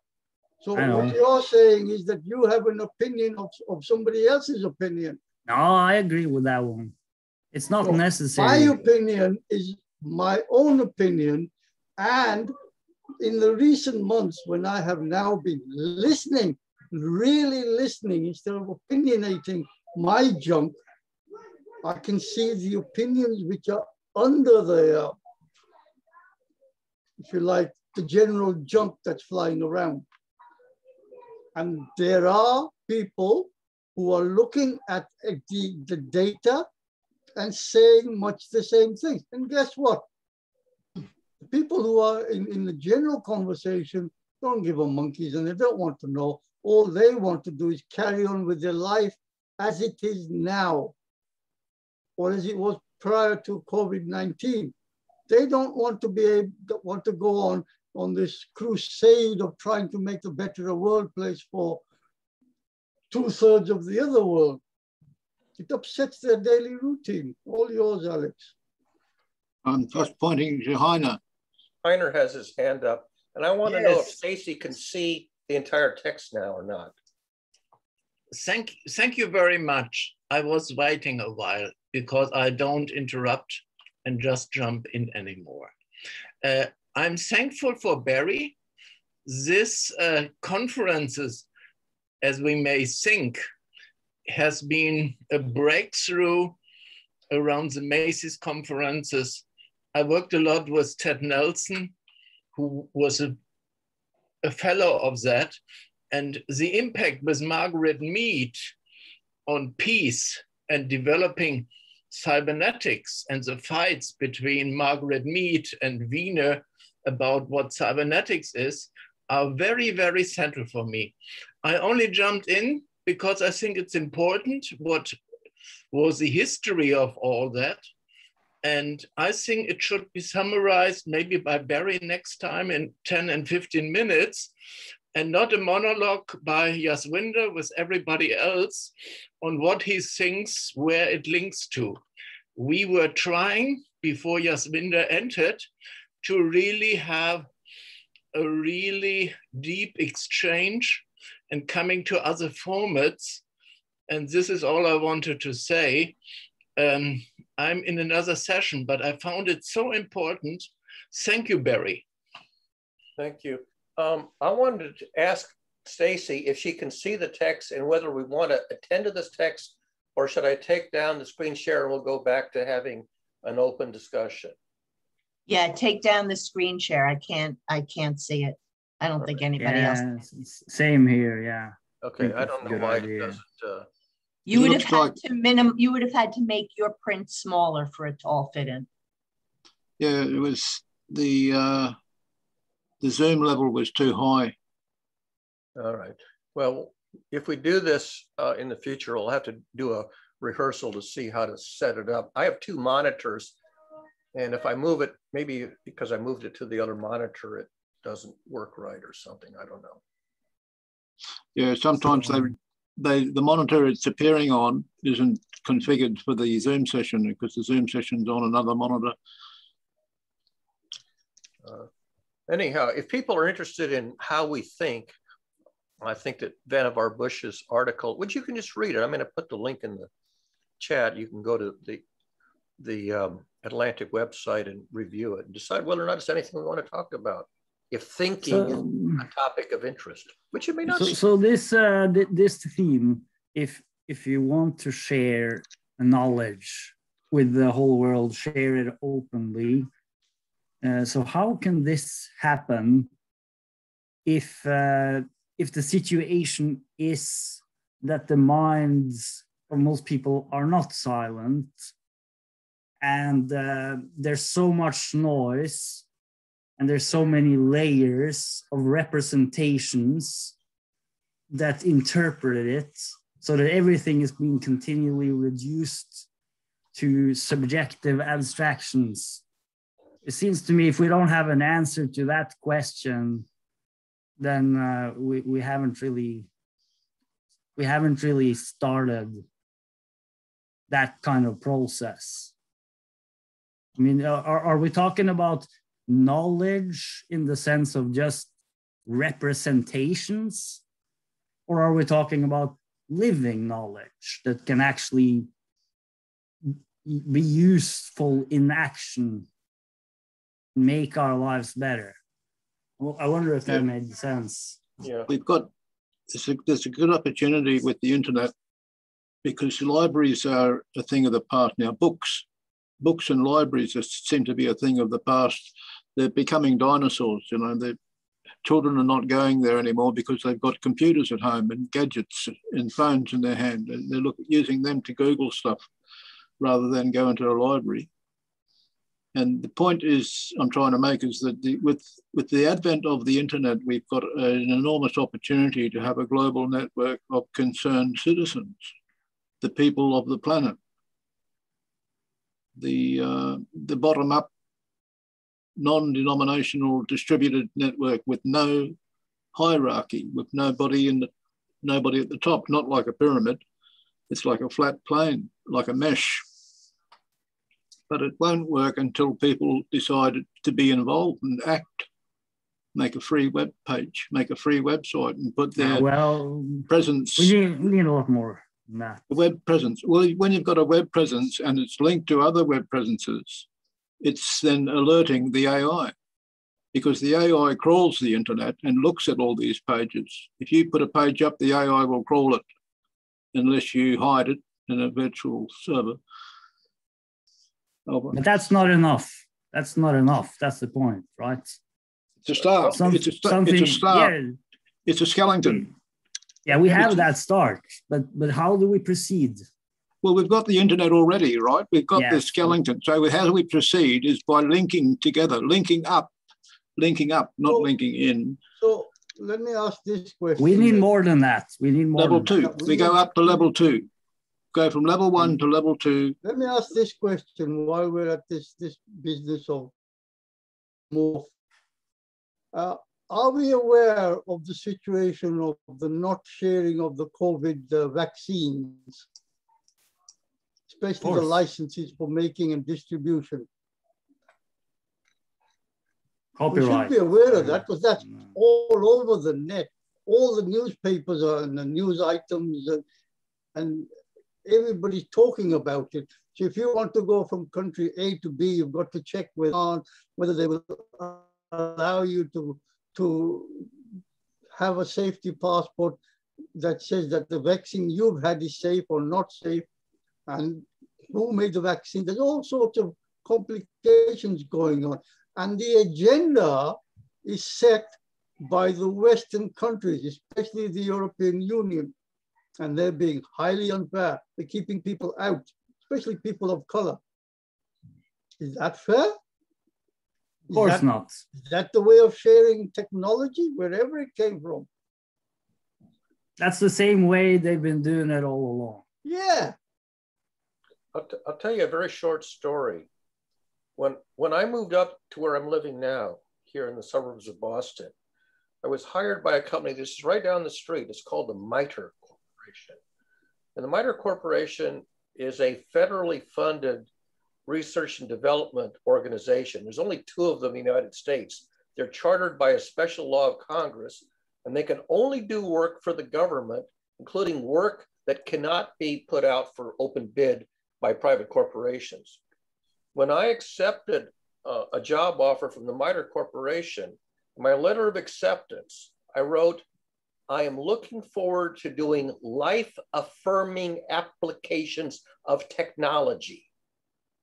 So what you're saying is that you have an opinion of somebody else's opinion. No, I agree with that one. It's not necessary. My opinion is my own opinion, and in the recent months when I have now been listening, really listening instead of opinionating my junk, I can see the opinions which are under the, if you like, the general junk that's flying around. And there are people who are looking at the data and saying much the same things. And guess what? The people who are in the general conversation don't give a monkeys and they don't want to know. All they want to do is carry on with their life as it is now, or as it was prior to COVID-19. They don't want to want to go on this crusade of trying to make a better world place for 2/3 of the other world. It upsets their daily routine. All yours, Alex. I'm just pointing to Heiner. Heiner has his hand up, and I want to know if Yes. Stacy can see the entire text now or not. Thank you very much. I was waiting a while because I don't interrupt and just jump in anymore. I'm thankful for Barry. This conferences, as we may think, has been a breakthrough around the Macy's conferences. I worked a lot with Ted Nelson, who was a fellow of that. And the impact with Margaret Mead on peace and developing cybernetics and the fights between Margaret Mead and Wiener about what cybernetics is are very, very central for me. I only jumped in because I think it's important what was the history of all that. And I think it should be summarized maybe by Barry next time in 10 and 15 minutes, and not a monologue by Jaswinder with everybody else on what he thinks, where it links to. We were trying, before Jaswinder entered, to really have a really deep exchange and coming to other formats. And this is all I wanted to say. I'm in another session, but I found it so important. Thank you, Barry. Thank you. I wanted to ask Stacy if she can see the text and whether we want to attend to this text, or should I take down the screen share and we'll go back to having an open discussion? Yeah, take down the screen share. I can't see it. I don't think anybody else. Same here. Yeah. Okay, I don't know why it doesn't. You would have had to You would have had to make your print smaller for it to all fit in. Yeah, it was the Zoom level was too high. All right. Well, if we do this in the future, we'll have to do a rehearsal to see how to set it up. I have two monitors, and if I move it, maybe because I moved it to the other monitor, it doesn't work right or something. I don't know. Yeah, sometimes the monitor it's appearing on isn't configured for the Zoom session because the Zoom session's on another monitor. Anyhow, if people are interested in how we think, I think that Vannevar Bush's article, which you can just read it. I'm going to put the link in the chat. You can go to the Atlantic website and review it and decide whether or not it's anything we want to talk about. If thinking is a topic of interest, which it may not. So this theme, if you want to share knowledge with the whole world, share it openly. So how can this happen if the situation is that the minds of most people are not silent, and there's so much noise, and there's so many layers of representations that interpret it, so that everything is being continually reduced to subjective abstractions? It seems to me if we don't have an answer to that question, then we haven't really started that kind of process. I mean, are we talking about knowledge in the sense of just representations, or are we talking about living knowledge that can actually be useful in action, make our lives better? Well, I wonder if that made sense. Yeah, we've got there's a good opportunity with the internet because libraries are a thing of the past now. Books and libraries seem to be a thing of the past. They're becoming dinosaurs. You know, the children are not going there anymore because they've got computers at home and gadgets and phones in their hand, and they're using them to Google stuff. rather than go into a library. And the point I'm trying to make is that with the advent of the internet, we've got an enormous opportunity to have a global network of concerned citizens, the people of the planet. The bottom-up, non-denominational distributed network with no hierarchy, with nobody at the top, not like a pyramid. It's like a flat plane, like a mesh. But it won't work until people decide to be involved and act. Make a free web page, make a free website, and put their presence. We need a lot more than that. Web presence. Well, when you've got a web presence and it's linked to other web presences, it's then alerting the AI, because the AI crawls the internet and looks at all these pages. If you put a page up, the AI will crawl it, unless you hide it in a virtual server. But that's not enough. That's not enough. That's the point, right? It's a start. It's a start. Yeah. It's a skeleton. Yeah, we have that start, but how do we proceed? Well, we've got the internet already, right? We've got the skeleton. So how do we proceed is by linking together, linking up, not linking in. So let me ask this question. We need more than that. We need more. Level 2. We go up to level 2. Go from level 1 to level 2. Let me ask this question while we're at this business of more. Are we aware of the situation of the not sharing of the COVID vaccines, especially the licenses for making and distribution? Copyright. We should be aware of that, because that's all over the net. All the newspapers are and the news items, and everybody's talking about it. So if you want to go from country A to B, you've got to check whether they will allow you to have a safety passport that says that the vaccine you've had is safe or not safe, and who made the vaccine. There's all sorts of complications going on. And the agenda is set by the Western countries, especially the European Union. And they're being highly unfair. They're keeping people out, especially people of color. Is that fair? Of course not. Is that the way of sharing technology, wherever it came from? That's the same way they've been doing it all along. Yeah. I'll tell you a very short story. When I moved up to where I'm living now, here in the suburbs of Boston, I was hired by a company. This is right down the street. It's called the MITRE Corporation. And the MITRE Corporation is a federally funded research and development organization. There's only 2 of them in the United States. They're chartered by a special law of Congress, and they can only do work for the government, including work that cannot be put out for open bid by private corporations. When I accepted a job offer from the MITRE Corporation, in my letter of acceptance, I wrote, I am looking forward to doing life-affirming applications of technology.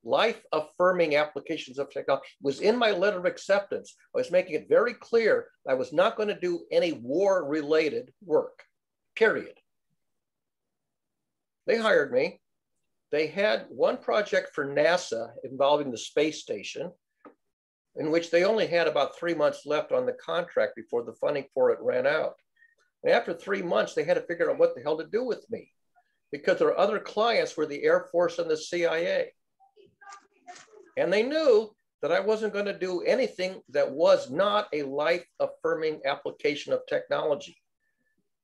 Life-affirming applications of technology was in my letter of acceptance. I was making it very clear I was not going to do any war-related work, period. They hired me. They had one project for NASA involving the space station, in which they only had about 3 months left on the contract before the funding for it ran out. And after 3 months, they had to figure out what the hell to do with me, because their other clients were the Air Force and the CIA. And they knew that I wasn't going to do anything that was not a life-affirming application of technology.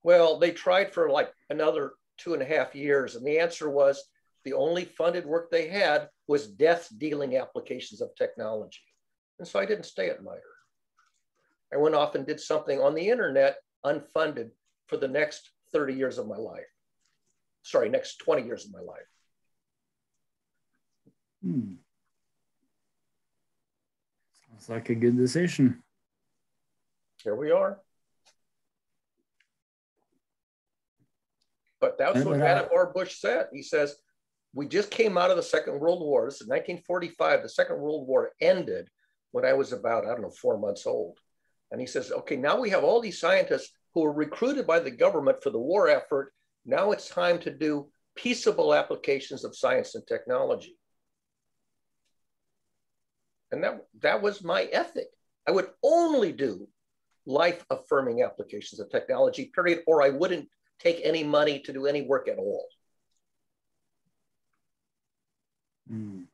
Well, they tried for like another 2.5 years, and the answer was the only funded work they had was death-dealing applications of technology. And so I didn't stay at MITRE. I went off and did something on the internet unfunded for the next 30 years of my life. Sorry, next 20 years of my life. Sounds like a good decision. Here we are. But that's what Vannevar Bush said. He says, we just came out of the Second World War. This is 1945. The Second World War ended when I was about, 4 months old. And he says, okay, now we have all these scientists who were recruited by the government for the war effort. Now it's time to do peaceable applications of science and technology. And that was my ethic. I would only do life-affirming applications of technology, period, or I wouldn't take any money to do any work at all. Mm.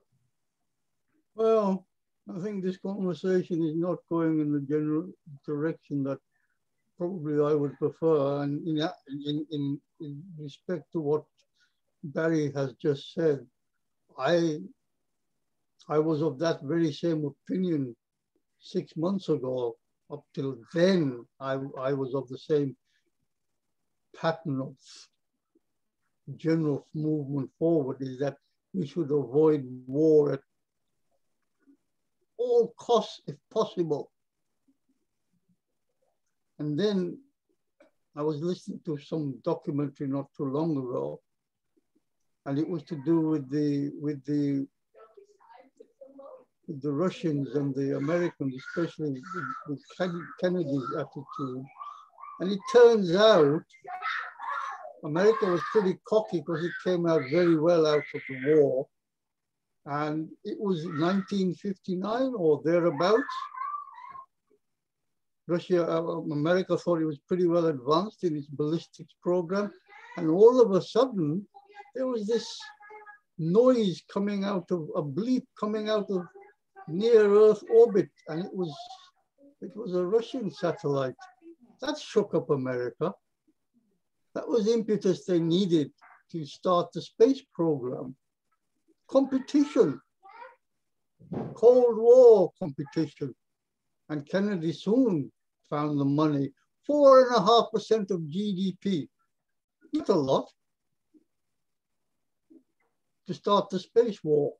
Well, I think this conversation is not going in the general direction that probably I would prefer. And in respect to what Barry has just said, I was of that very same opinion 6 months ago. Up till then, I was of the same pattern of general movement forward, is that we should avoid war at all costs if possible. And then I was listening to some documentary not too long ago, and it was to do with the Russians and the Americans, especially with Kennedy's attitude. And it turns out America was pretty cocky because it came out very well out of the war. And it was 1959 or thereabouts. America thought it was pretty well advanced in its ballistics program. And all of a sudden, there was this noise coming out of, a bleep coming out of near Earth orbit. And it was a Russian satellite. That shook up America. That was the impetus they needed to start the space program. Competition, Cold War competition. And Kennedy soon found the money, 4.5% of GDP, not a lot, to start the space war.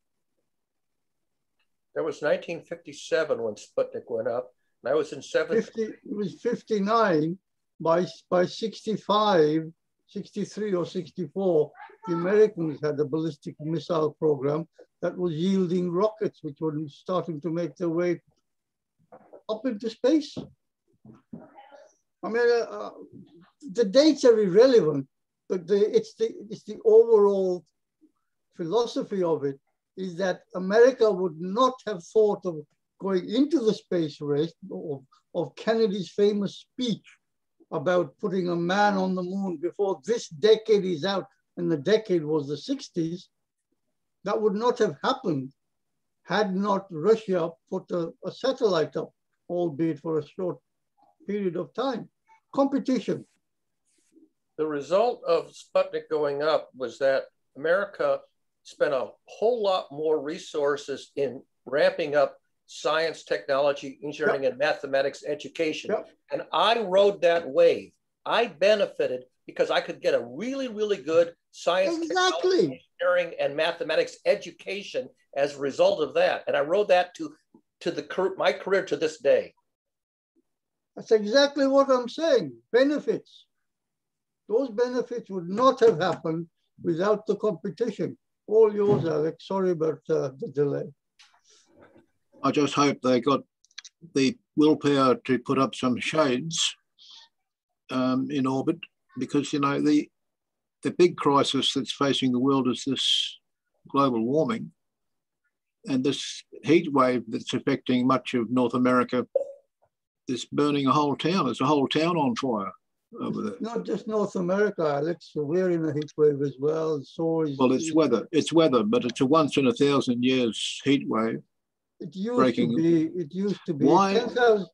That was 1957 when Sputnik went up. And I was in 70. It was 59. By 65, 63 or 64, the Americans had a ballistic missile program that was yielding rockets, which were starting to make their way up into space. I mean, the dates are irrelevant, but it's the overall philosophy of it is that America would not have thought of going into the space race of Kennedy's famous speech about putting a man on the moon before this decade is out, and the decade was the 60s. That would not have happened had not Russia put a satellite up, albeit for a short period of time. Competition. The result of Sputnik going up was that America spent a whole lot more resources in ramping up science, technology, engineering, Yep. and mathematics education. Yep. And I rode that wave. I benefited because I could get a really, really good science, technology, engineering, and mathematics education as a result of that. And I rode that to my career to this day. That's exactly what I'm saying. Benefits. Those benefits would not have happened without the competition. All yours, Alex. Sorry about the delay. I just hope they got the willpower to put up some shades in orbit, because, you know, the big crisis that's facing the world is this global warming and this heat wave that's affecting much of North America is burning a whole town. There's a whole town on fire over there. Not just North America, Alex. So we're in a heat wave as well. So is, well, it's weather. It's weather, but it's a once in 1,000 years heat wave. It used to be. Why? 10,000.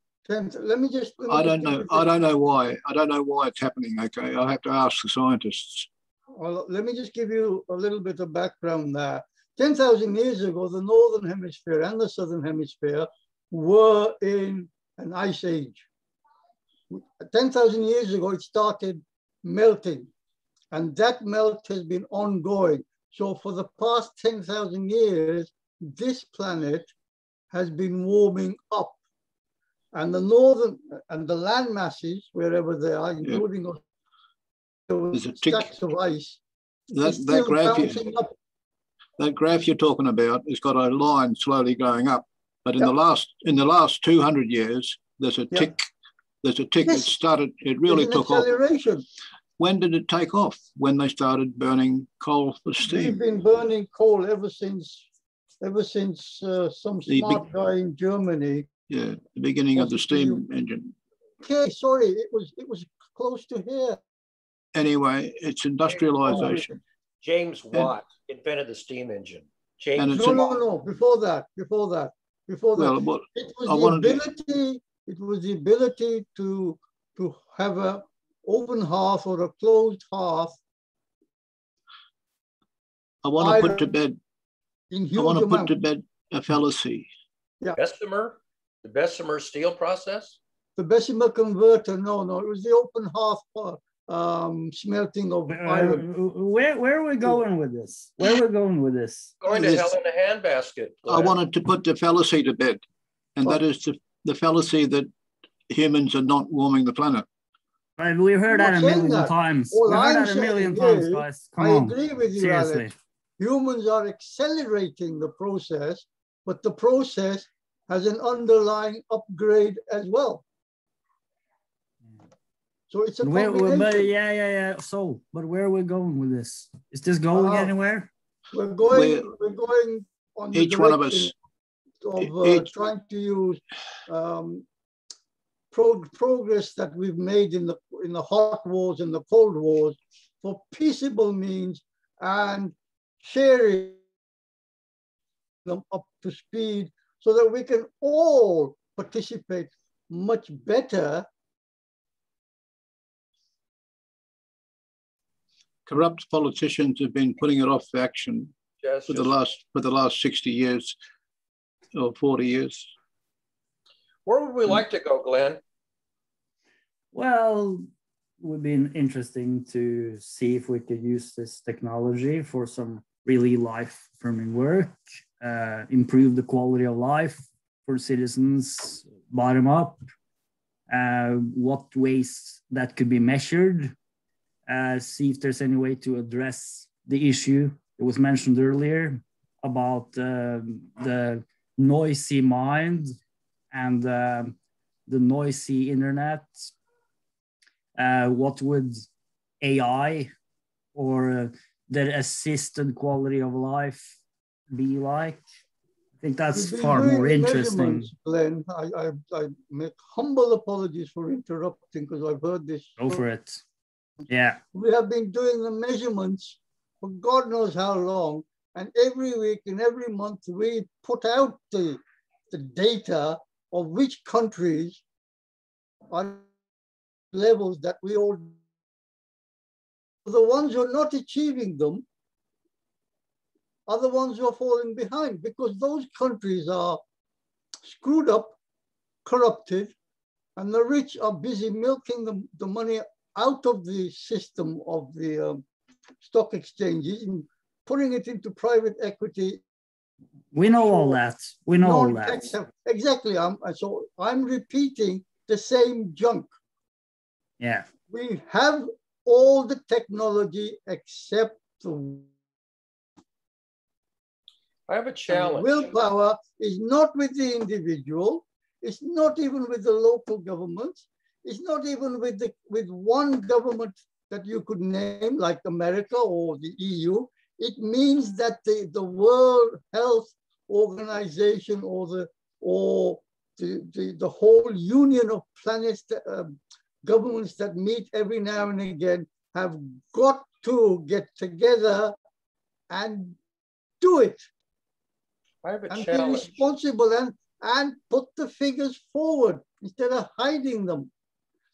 Let me just. I don't know. I don't know why. I don't know why it's happening. Okay, I'll have to ask the scientists. Well, let me just give you a little bit of background there. 10,000 years ago, the Northern Hemisphere and the Southern Hemisphere were in an ice age. 10,000 years ago, it started melting, and that melt has been ongoing. So for the past 10,000 years, this planet has been warming up, and the northern and the land masses, wherever they are, including stacks of ice, that graph you're talking about has got a line slowly going up, but in the last 200 years, there's a tick. There's a tick. Yes. It really took off. when did it take off? When they started burning coal for steam? We've been burning coal ever since some smart guy in Germany. Yeah, the beginning of the steam engine. Okay, sorry, it was close to here. Anyway, it's industrialization. James Watt invented the steam engine. No, before that. Well, it was the ability to have a open hearth or a closed hearth. I want to put to bed. I want to put to bed a fallacy. Yeah. The Bessemer steel process? The Bessemer converter, no, it was the open hearth smelting of iron. Where are we going with this? Going to hell in a handbasket. I wanted to put the fallacy to bed, and that is the fallacy that humans are not warming the planet. We've heard that a million times. We've heard that a million times, guys. Come on. I agree with you, seriously. Alex. Humans are accelerating the process, but the process has an underlying upgrade as well. So it's a yeah. So, but where are we going with this? Is this going anywhere? We're going on the each one of us of trying to use progress that we've made in the hot wars and the cold wars for peaceable means and sharing them up to speed so that we can all participate much better. Corrupt politicians have been putting it off action for the last 60 years or 40 years. Where would we like to go, Glenn? Well, it would be interesting to see if we could use this technology for some really life-affirming work, improve the quality of life for citizens, bottom up, what ways that could be measured, see if there's any way to address the issue that was mentioned earlier about the noisy mind and the noisy internet. What would AI or the assisted quality of life be like? I think that's far more interesting. Glenn, I make humble apologies for interrupting because I've heard this. Go for it. Yeah. We have been doing the measurements for God knows how long, and every week and every month we put out the data of which countries are levels that we all, the ones who are not achieving them are the ones who are falling behind, because those countries are screwed up, corrupted, and the rich are busy milking the money out of the system of the stock exchanges and putting it into private equity. We know all that. We know all that. Exactly. So I'm repeating the same junk. Yeah. We have all the technology except the I have a challenge. Willpower is not with the individual. It's not even with the local governments. It's not even with one government that you could name, like America or the EU. It means that the World Health Organization or the whole union of planets, governments that meet every now and again have got to get together and do it. I have a and challenge. Be responsible and put the figures forward instead of hiding them.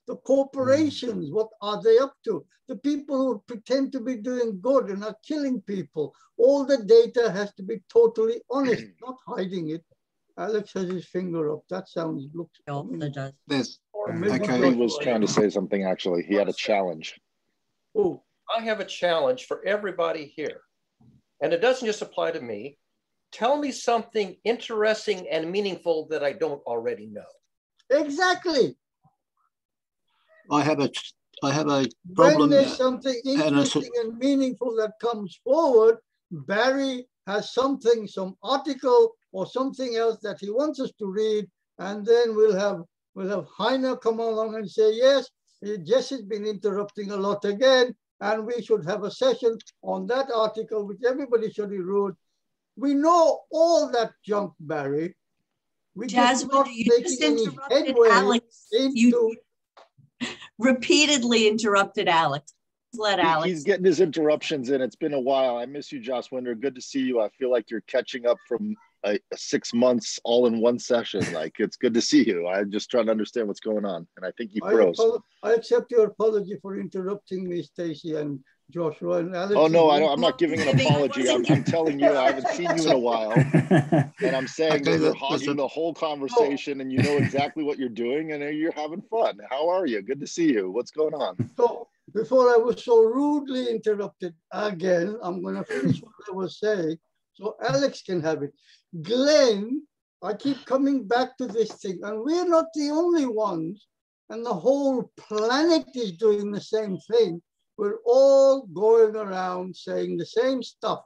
The corporations, what are they up to? The people who pretend to be doing good and are killing people. All the data has to be totally honest, not hiding it. Alex has his finger up. That looks. This. Okay, he was trying to say something actually. He had a challenge. Oh. I have a challenge for everybody here. And it doesn't just apply to me. Tell me something interesting and meaningful that I don't already know. Exactly. I have a problem. When there's something interesting and meaningful that comes forward, Barry has some article or something else that he wants us to read, and then we'll have Heiner come along and say, yes, Jess has been interrupting a lot again, and we should have a session on that article, which everybody should read. We know all that junk, Barry. We just not making any headway Alex. into. You repeatedly interrupted Alex. Let Alex. He's getting his interruptions in. It's been a while. I miss you, Josh Winder. Good to see you. I feel like you're catching up from 6 months all in one session. Like, it's good to see you. I'm just trying to understand what's going on. And I think you froze. I accept your apology for interrupting me, Stacey and Joshua and Alex. Oh, no, I'm not giving an apology. I'm telling you, I haven't seen you in a while. And I'm saying that you're hogging the whole conversation and you know exactly what you're doing and you're having fun. How are you? Good to see you. What's going on? So, before I was so rudely interrupted again, I'm going to finish what I was saying so Alex can have it. Glenn, I keep coming back to this thing, and we're not the only ones, and the whole planet is doing the same thing. We're all going around saying the same stuff.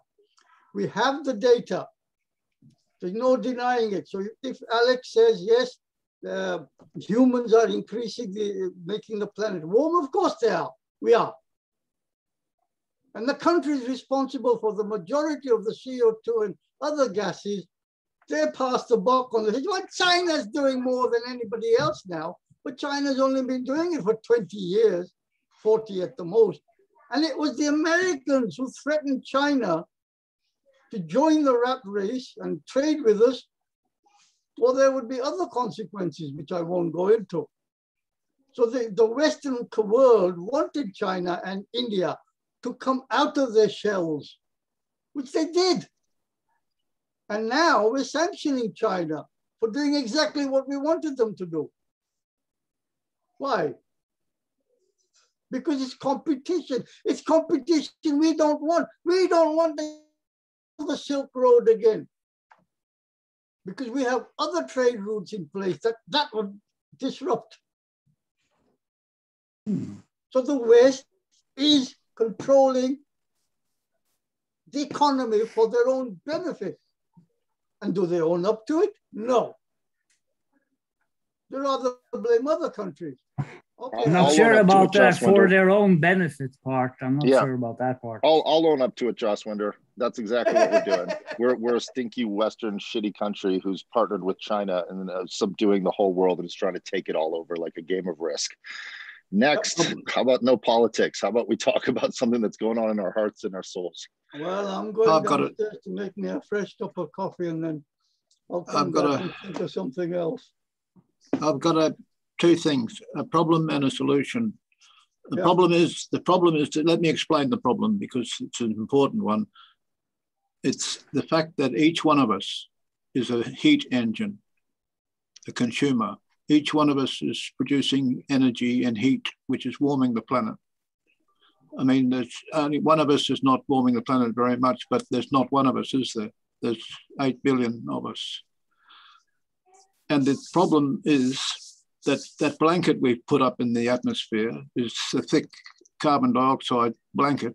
We have the data. There's no denying it. So if Alex says, yes, humans are making the planet warm, of course they are. We are. And the countries responsible for the majority of the CO2 and other gases, they're past the buck on this. Well, China's doing more than anybody else now, but China's only been doing it for 20 years, 40 at the most. And it was the Americans who threatened China to join the rat race and trade with us, or there would be other consequences, which I won't go into. So the Western world wanted China and India to come out of their shells, which they did. And now we're sanctioning China for doing exactly what we wanted them to do. Why? Because it's competition. It's competition we don't want. We don't want the Silk Road again. Because we have other trade routes in place that would disrupt. So the West is controlling the economy for their own benefit. And do they own up to it? No. They rather blame other countries. Okay. I'm not sure about that for their own benefit part. I'm not sure about that part. I'll own up to it, Josh Winder. That's exactly what we're doing. We're a stinky Western shitty country who's partnered with China and subduing the whole world and is trying to take it all over like a game of Risk. Next, how about no politics? How about we talk about something that's going on in our hearts and our souls? Well, I'm going downstairs to make me a fresh cup of coffee and then I'll come back and think of something else. I've got two things, a problem and a solution. The problem is, let me explain the problem because it's an important one. It's the fact that each one of us is a heat engine, a consumer. Each one of us is producing energy and heat, which is warming the planet. I mean, there's only one of us is not warming the planet very much, but there's not one of us, is there? There's 8 billion of us. And the problem is that that blanket we've put up in the atmosphere is a thick carbon dioxide blanket.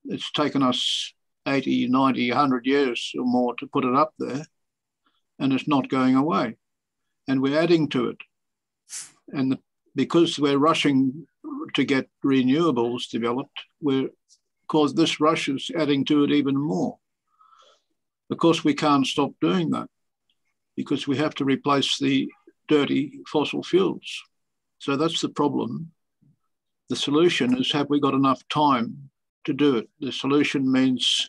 It's taken us 80, 90, 100 years or more to put it up there, and it's not going away. And we're adding to it. And because we're rushing to get renewables developed, because this rush is adding to it even more. Of course, we can't stop doing that because we have to replace the dirty fossil fuels. So that's the problem. The solution is, have we got enough time to do it? The solution means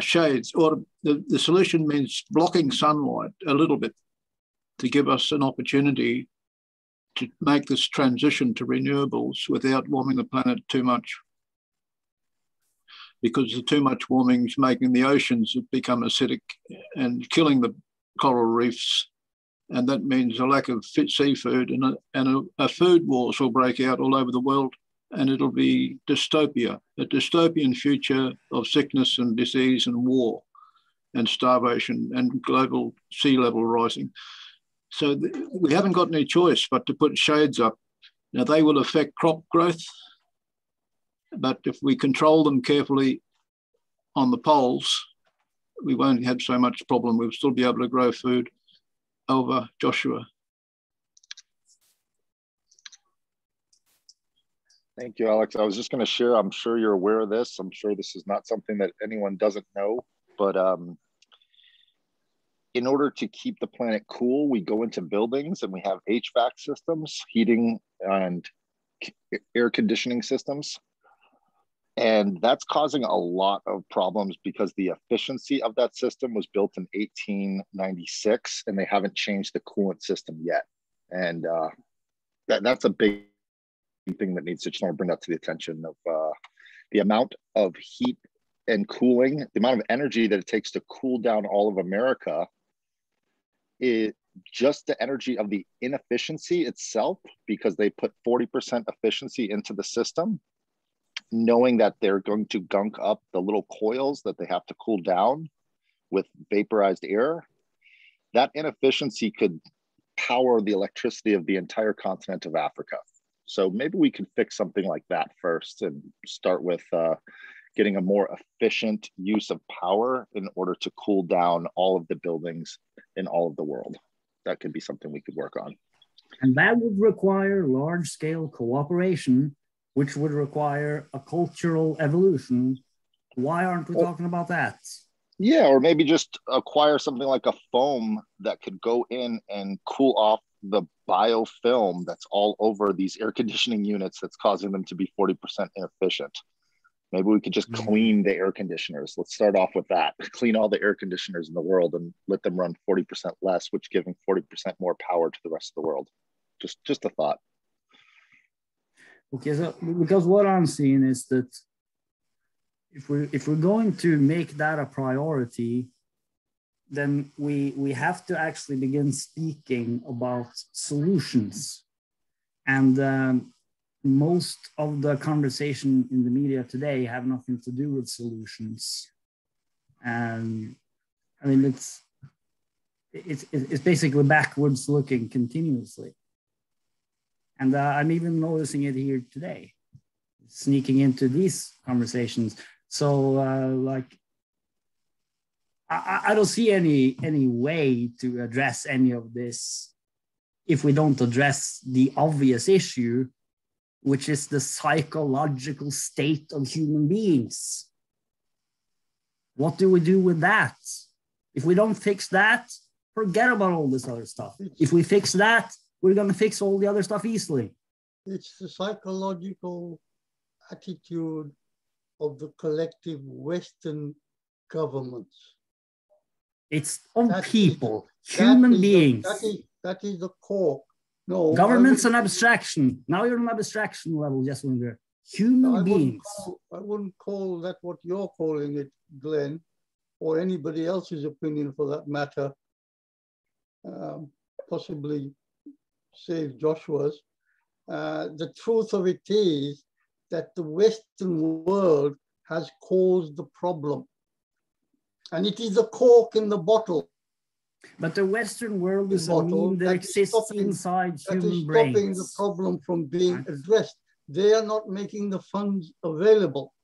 shades, or the solution means blocking sunlight a little bit to give us an opportunity to make this transition to renewables without warming the planet too much. Because the too much warming is making the oceans become acidic and killing the coral reefs. And that means a lack of seafood, and a food wars will break out all over the world, and it'll be dystopia, a dystopian future of sickness and disease and war and starvation and global sea level rising. So we haven't got any choice but to put shades up. Now, they will affect crop growth, but if we control them carefully on the poles, we won't have so much problem. We'll still be able to grow food. Over, Joshua. Thank you, Alex. I was just going to share, I'm sure you're aware of this. I'm sure this is not something that anyone doesn't know, but in order to keep the planet cool, we go into buildings and we have HVAC systems, heating and air conditioning systems. And that's causing a lot of problems because the efficiency of that system was built in 1896 and they haven't changed the coolant system yet. And that's a big thing that needs to, just want to bring that to the attention of the amount of heat and cooling, the amount of energy that it takes to cool down all of America. Is just the energy of the inefficiency itself, because they put 40% efficiency into the system, knowing that they're going to gunk up the little coils that they have to cool down with vaporized air. That inefficiency could power the electricity of the entire continent of Africa. So maybe we can fix something like that first and start with getting a more efficient use of power in order to cool down all of the buildings in all of the world. That could be something we could work on. And that would require large-scale cooperation, which would require a cultural evolution. Why aren't we talking about that? Yeah, or maybe just acquire something like a foam that could go in and cool off the biofilm that's all over these air conditioning units that's causing them to be 40% inefficient. Maybe we could just clean the air conditioners. Let's start off with that. Clean all the air conditioners in the world and let them run 40% less, which giving 40% more power to the rest of the world. Just a thought. Okay, so because what I'm seeing is that if we're going to make that a priority, then we have to actually begin speaking about solutions. And most of the conversation in the media today have nothing to do with solutions. And I mean, it's basically backwards looking continuously. And I'm even noticing it here today, sneaking into these conversations. So like, I don't see any way to address any of this if we don't address the obvious issue, which is the psychological state of human beings. What do we do with that? If we don't fix that, forget about all this other stuff. If we fix that, we're going to fix all the other stuff easily. It's the psychological attitude of the collective Western governments. It's on people, human beings. That is the core. No, government's an abstraction. Now you're on an abstraction level, just wonder. Human beings. I wouldn't call that what you're calling it, Glenn, or anybody else's opinion for that matter. Possibly save Joshua's. The truth of it is that the Western world has caused the problem. And it is a cork in the bottle. But the Western world is a mean that exists inside human brains. That is stopping the problem from being addressed. They are not making the funds available.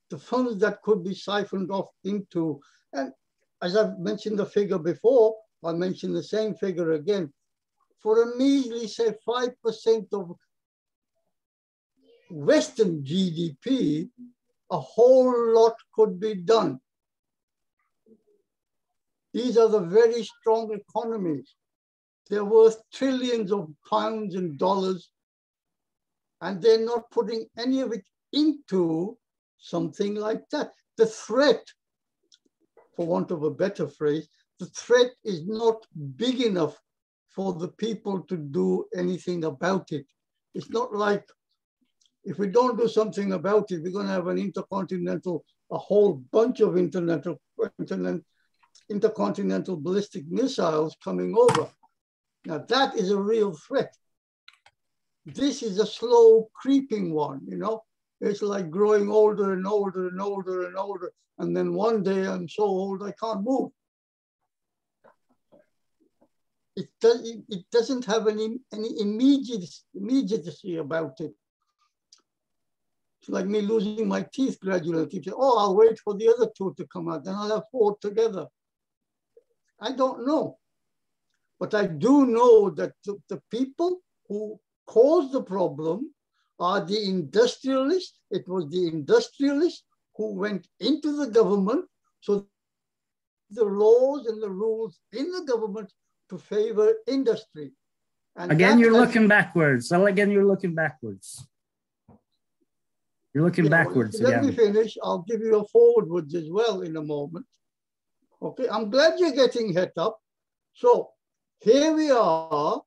The funds that could be siphoned off into, and as I've mentioned the figure before, I'll mention the same figure again. For a measly, say, 5% of Western GDP, a whole lot could be done. These are the very strong economies. They're worth trillions of pounds and dollars, and they're not putting any of it into something like that. The threat, for want of a better phrase, the threat is not big enough for the people to do anything about it. It's not like if we don't do something about it, we're going to have an intercontinental, a whole bunch of intercontinental ballistic missiles coming over. Now that is a real threat. This is a slow creeping one, you know? It's like growing older and older and older and older. And then one day I'm so old I can't move. It doesn't have any immediacy about it. It's like me losing my teeth gradually. I keep saying, oh, I'll wait for the other two to come out, then I'll have 4 together. I don't know. But I do know that the people who cause the problem are the industrialists. It was the industrialists who went into the government, so the laws and the rules in the government to favor industry. And again, you're looking backwards. So again, you're looking backwards. You're looking backwards let again. me finish. I'll give you a forwardwards as well in a moment. Okay, I'm glad you're getting het up. So here we are,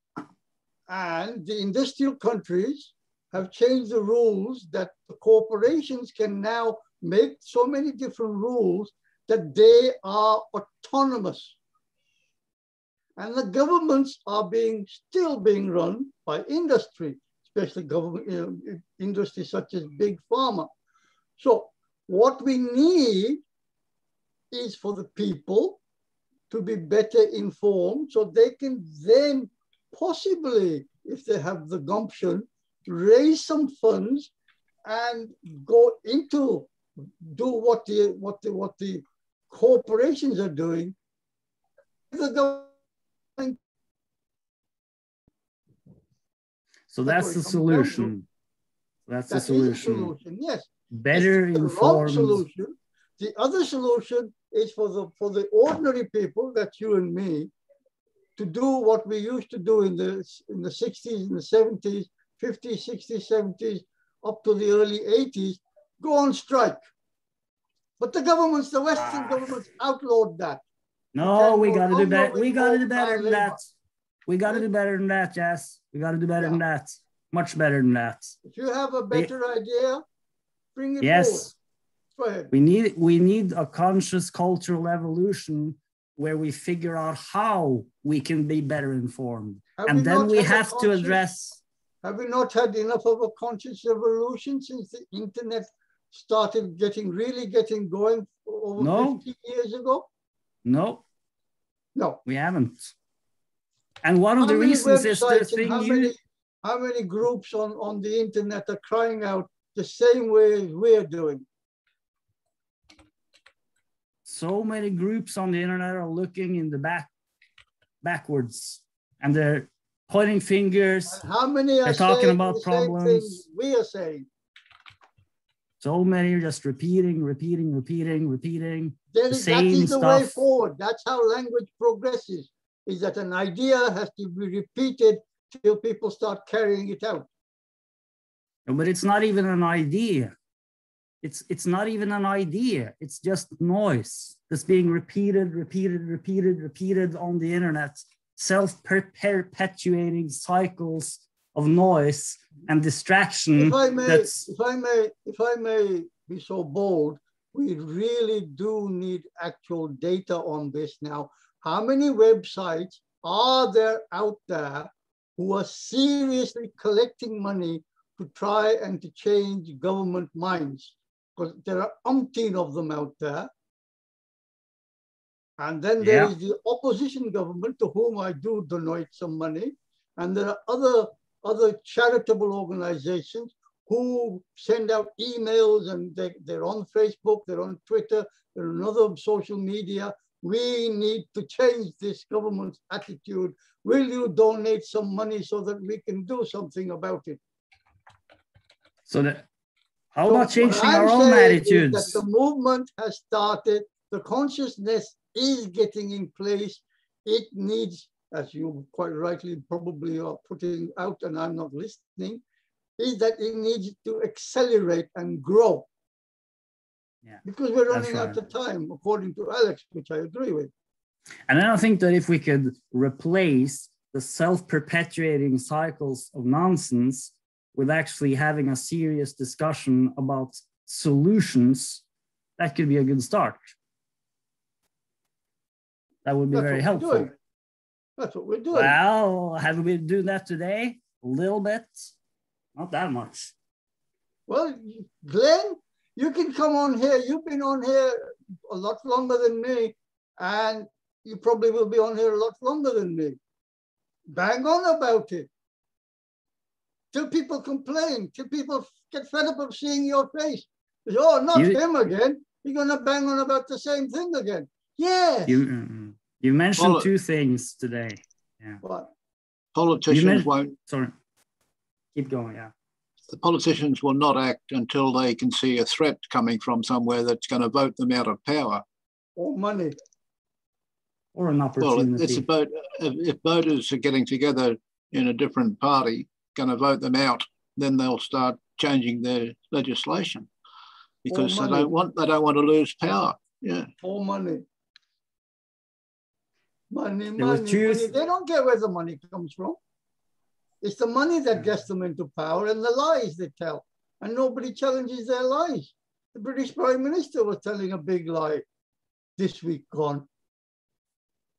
and the industrial countries have changed the rules that the corporations can now make so many different rules that they are autonomous. And the governments are still being run by industry, especially government industry such as big pharma. So what we need is for the people to be better informed so they can then possibly, if they have the gumption, raise some funds and go into do what the corporations are doing. So that's the solution. That's the solution. Yes. Better informed. Solution. The other solution is for the ordinary people, that's you and me, to do what we used to do in the 60s and the 70s, 50s, 60s, 70s, up to the early 80s, go on strike. But the governments, the Western governments outlawed that. No, we got to do better. We got to do better than that. We got to do better than that, Jess. We got to do better than that. Much better than that. If you have a better idea, bring it forward. Go ahead. We need a conscious cultural evolution where we figure out how we can be better informed. And then we have to address. Have we not had enough of a conscious evolution since the internet started really getting going over 50 years ago? No. No. We haven't. And one of the reasons is the thing how many groups on the internet are crying out the same way as we're doing? So many groups on the internet are looking in the backwards, and they're pointing fingers. And how many are talking about the problems? Same thing we are saying. So many are just repeating. That is the way forward. That's how language progresses, is that an idea has to be repeated till people start carrying it out. But it's not even an idea. It's not even an idea. It's just noise that's being repeated on the internet, self-perpetuating cycles of noise and distraction. If I may be so bold, we really do need actual data on this now. How many websites are there out there who are seriously collecting money to try and to change government minds? Because there are umpteen of them out there. And then there is the opposition government to whom I do donate some money. And there are other charitable organizations who send out emails, and they're on Facebook, they're on Twitter, they're on other social media. We need to change this government's attitude. Will you donate some money so that we can do something about it? How about changing our own attitudes? That the movement has started, the consciousness is getting in place. It needs, as you quite rightly probably are putting out and I'm not listening, is that it needs to accelerate and grow. Yeah, because we're running out of time, according to Alex, which I agree with. And I don't think that if we could replace the self-perpetuating cycles of nonsense with actually having a serious discussion about solutions, that could be a good start. That would be very helpful. That's what we're doing. Well, have we been doing that today? A little bit, not that much. Well, Glenn, you can come on here. You've been on here a lot longer than me, and you probably will be on here a lot longer than me. Bang on about it. Till people complain, till people get fed up of seeing your face. Oh, not him again. You're going to bang on about the same thing again. Yes. You mentioned two things today. Yeah. What? Politicians won't. Sorry. Keep going, yeah. the politicians will not act until they can see a threat coming from somewhere that's going to vote them out of power. Or money. Or an opportunity. Well, it's about if voters are getting together in a different party, going to vote them out, then they'll start changing their legislation because they don't want to lose power. Yeah. Or money. Money. They don't care where the money comes from. It's the money that gets them into power and the lies they tell. And nobody challenges their lies. The British Prime Minister was telling a big lie this week gone.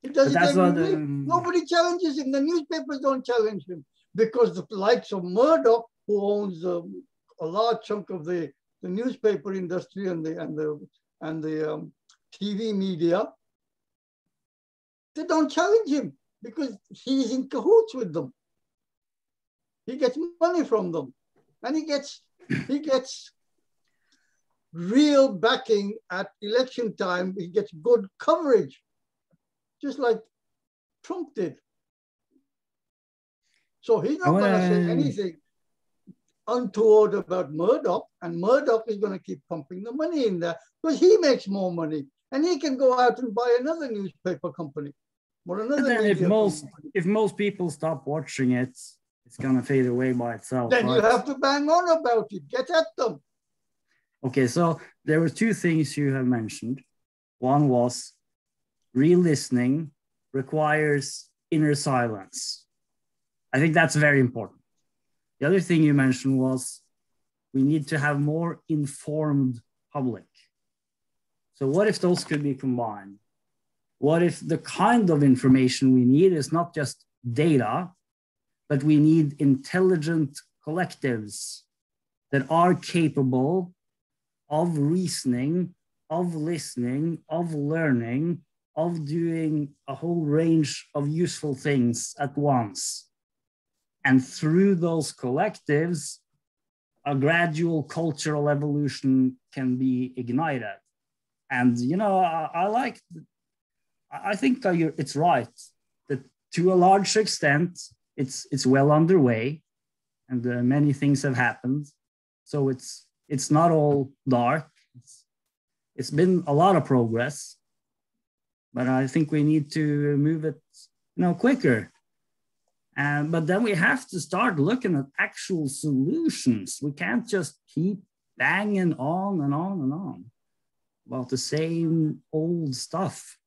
He does it every week. Nobody challenges him. The newspapers don't challenge him because the likes of Murdoch, who owns a large chunk of the newspaper industry and the TV media, they don't challenge him because he's in cahoots with them. He gets money from them, and he gets real backing at election time. He gets good coverage, just like Trump did. So he's not going to say anything untoward about Murdoch, and Murdoch is going to keep pumping the money in there because he makes more money, and he can go out and buy another newspaper company or another. But then if most people stop watching it, it's going to fade away by itself. Then right? you have to bang on about it. Get at them. Okay, so there were two things you have mentioned. One was real listening requires inner silence. I think that's very important. The other thing you mentioned was we need to have more informed public. So what if those could be combined? What if the kind of information we need is not just data, but we need intelligent collectives that are capable of reasoning, of listening, of learning, of doing a whole range of useful things at once. And through those collectives, a gradual cultural evolution can be ignited. And, you know, I think it's right that to a large extent, it's well underway and many things have happened. So it's not all dark. It's been a lot of progress, but I think we need to move it, quicker. But then we have to start looking at actual solutions. We can't just keep banging on and on and on about the same old stuff.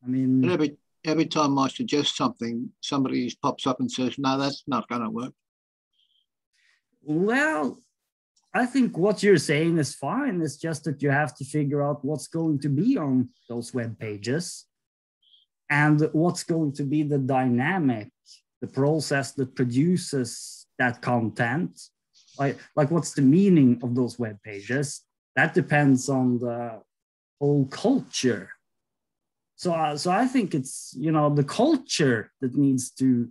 I mean, every time I suggest something, somebody pops up and says, no, that's not going to work. Well, I think what you're saying is fine. It's just that you have to figure out what's going to be on those web pages and what's going to be the dynamic, the process that produces that content. Like what's the meaning of those web pages? That depends on the whole culture. So I think it's, the culture that needs to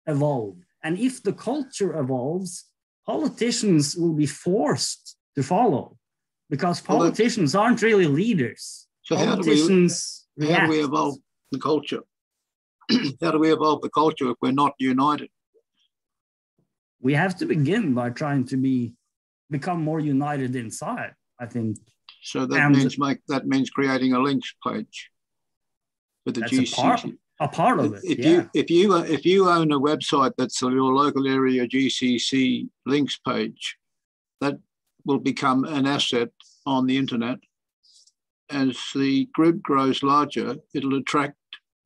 evolve. And if the culture evolves, politicians will be forced to follow because politicians aren't really leaders. So how do we evolve the culture? How do we evolve the culture if we're not united? We have to begin by trying to become more united inside, I think. So that means creating a links page for the GCC. A part of it. If you own a website that's your local area GCC links page, that will become an asset on the internet. As the group grows larger, it'll attract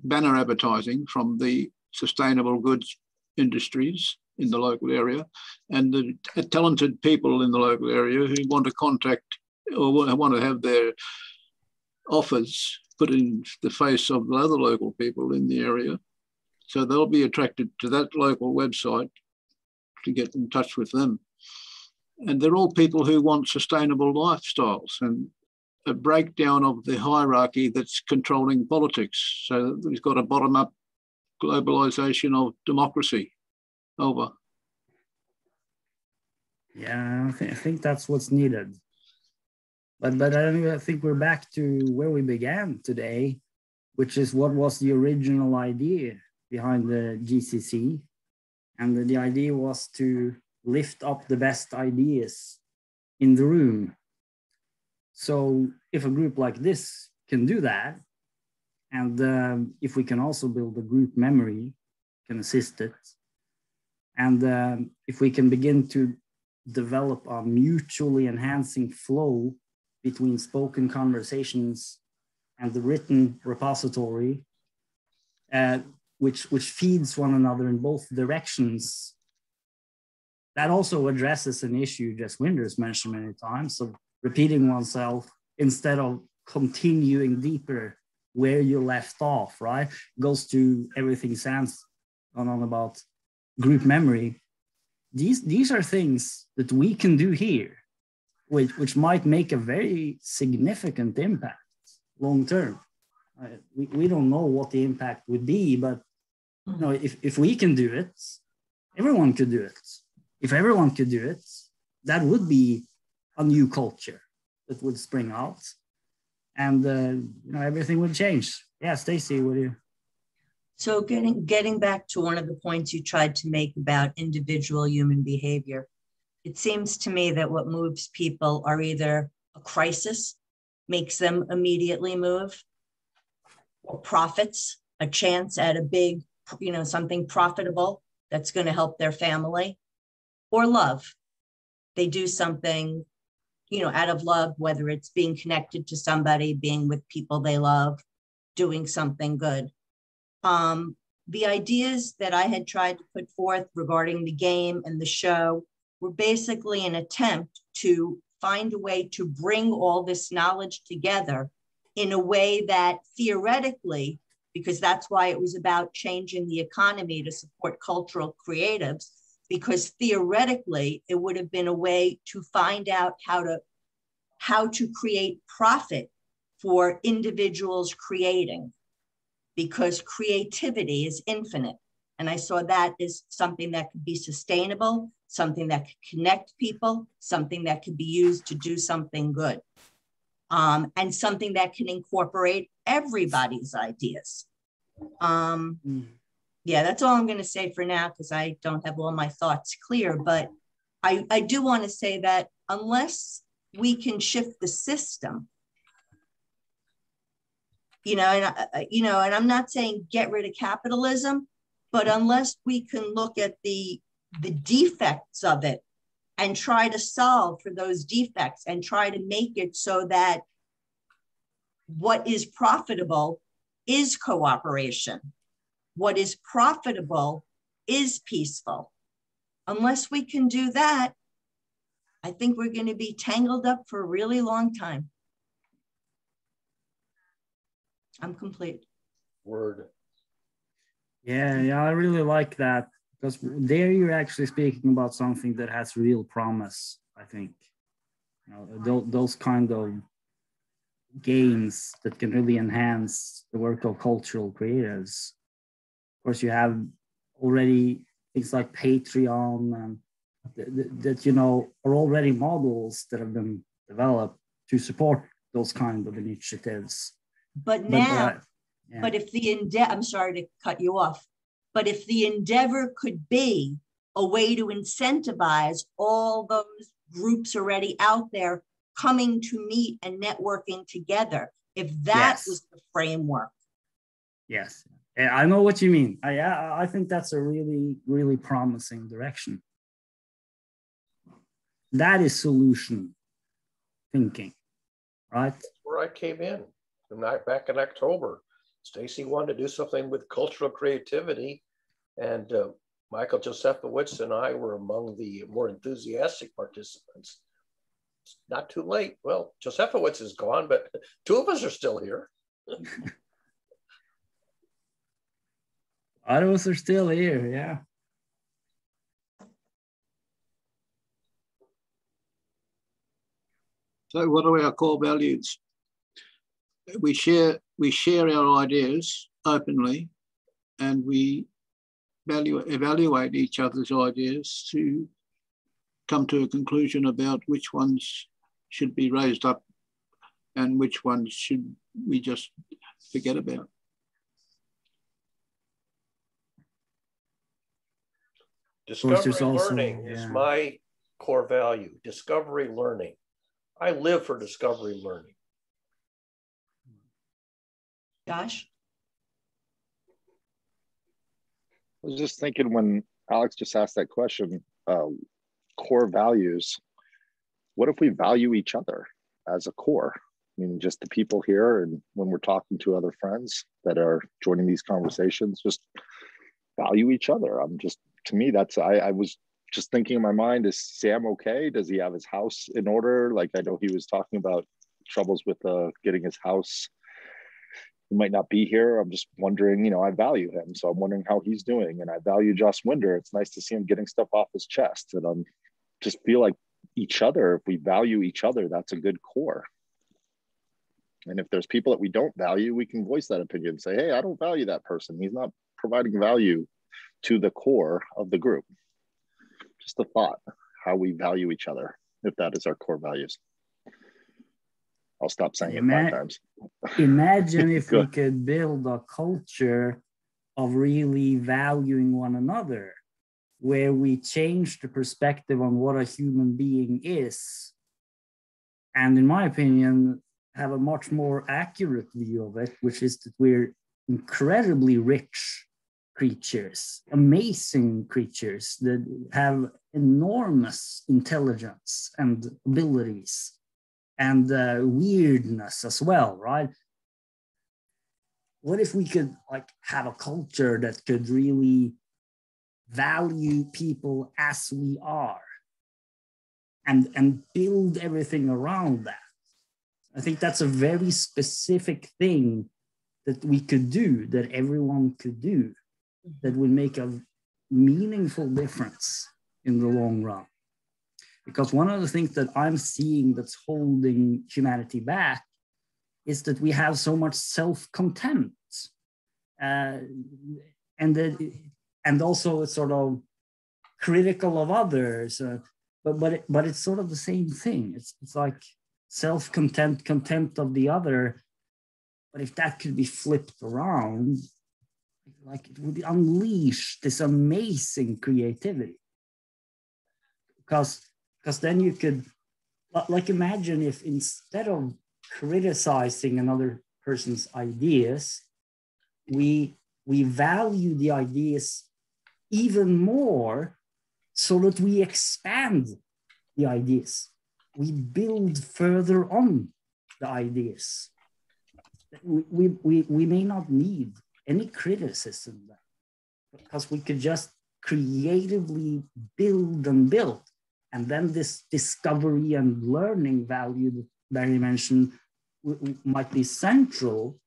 banner advertising from the sustainable goods industries in the local area, and the talented people in the local area who want to contact or want to have their offers put in the face of the other local people in the area. So they'll be attracted to that local website to get in touch with them. And they're all people who want sustainable lifestyles and a breakdown of the hierarchy that's controlling politics. So we've got a bottom-up globalization of democracy. Over. Yeah, I think that's what's needed. But I think we're back to where we began today, which is what was the original idea behind the GCC. And the idea was to lift up the best ideas in the room. So if a group like this can do that, and if we can also build a group memory, can assist it, and if we can begin to develop a mutually enhancing flow between spoken conversations and the written repository, which feeds one another in both directions, that also addresses an issue Jess Winders mentioned many times of repeating oneself instead of continuing deeper where you left off, right? Goes to everything Sam's gone on about group memory. These are things that we can do here, which might make a very significant impact long term. We don't know what the impact would be, but you know, if we can do it, everyone could do it. If everyone could do it, that would be a new culture that would spring out, and you know, everything would change. Yeah, Stacy, what do you? So getting back to one of the points you tried to make about individual human behavior, it seems to me that what moves people are either a crisis, makes them immediately move, or profits, a chance at a big, you know, something profitable that's going to help their family, or love. They do something, you know, out of love, whether it's being connected to somebody, being with people they love, doing something good. The ideas that I had tried to put forth regarding the game and the show were basically an attempt to find a way to bring all this knowledge together in a way that theoretically, because that's why it was about changing the economy to support cultural creatives, because theoretically it would have been a way to find out how to create profit for individuals creating, because creativity is infinite. And I saw that as something that could be sustainable, something that could connect people, something that could be used to do something good, and something that can incorporate everybody's ideas. Yeah, that's all I'm going to say for now, because I don't have all my thoughts clear. But I do want to say that unless we can shift the system, and I'm not saying get rid of capitalism, but unless we can look at the defects of it and try to solve for those defects and try to make it so that what is profitable is cooperation. What is profitable is peaceful. Unless we can do that, I think we're going to be tangled up for a really long time. I'm complete. Word. Yeah, I really like that, because there you're actually speaking about something that has real promise, I think. Those kind of games that can really enhance the work of cultural creators. Of course, you have already things like Patreon and that are already models that have been developed to support those kind of initiatives. But if I'm sorry to cut you off, but if the endeavor could be a way to incentivize all those groups already out there coming to meet and networking together, if that was the framework. Yes, I know what you mean. I think that's a really, really promising direction. That is solution thinking, right? That's where I came in. Back in October, Stacy wanted to do something with cultural creativity, and Michael Josefowicz and I were among the more enthusiastic participants. It's not too late. Well, Josefowicz is gone, but two of us are still here. A lot of us are still here, yeah. So what are our core values? We share our ideas openly, and we evaluate each other's ideas to come to a conclusion about which ones should be raised up and which ones should we just forget about. Discovery also, learning is my core value. Discovery learning. I live for discovery learning. Josh? I was just thinking when Alex just asked that question, core values, what if we value each other as a core? I mean, just the people here, and when we're talking to other friends that are joining these conversations, just value each other. To me, I was just thinking in my mind, is Sam okay? Does he have his house in order? Like, I know he was talking about troubles with getting his house. He might not be here. I'm just wondering, I value him. So I'm wondering how he's doing. And I value Josh Winder. It's nice to see him getting stuff off his chest. And I'm just feel like each other, if we value each other, that's a good core. And if there's people that we don't value, we can voice that opinion and say, hey, I don't value that person. He's not providing value to the core of the group. Just a thought, how we value each other, if that is our core values. I'll stop saying it 5 times. Imagine if we could build a culture of really valuing one another, where we change the perspective on what a human being is. And in my opinion, have a much more accurate view of it, which is that we're incredibly rich creatures, amazing creatures that have enormous intelligence and abilities and weirdness as well, right? What if we could have a culture that could really value people as we are and build everything around that? I think that's a very specific thing that we could do, that everyone could do, that would make a meaningful difference in the long run. Because one of the things that I'm seeing that's holding humanity back is that we have so much self-contempt, and also it's sort of critical of others, but it's sort of the same thing. It's like self-contempt, contempt of the other. But if that could be flipped around, it would unleash this amazing creativity. Because then you could, imagine if instead of criticizing another person's ideas, we value the ideas even more, so that we expand the ideas. We build further on the ideas. We may not need any criticism, because we could just creatively build and build. And then this discovery and learning value that Barry mentioned might be central,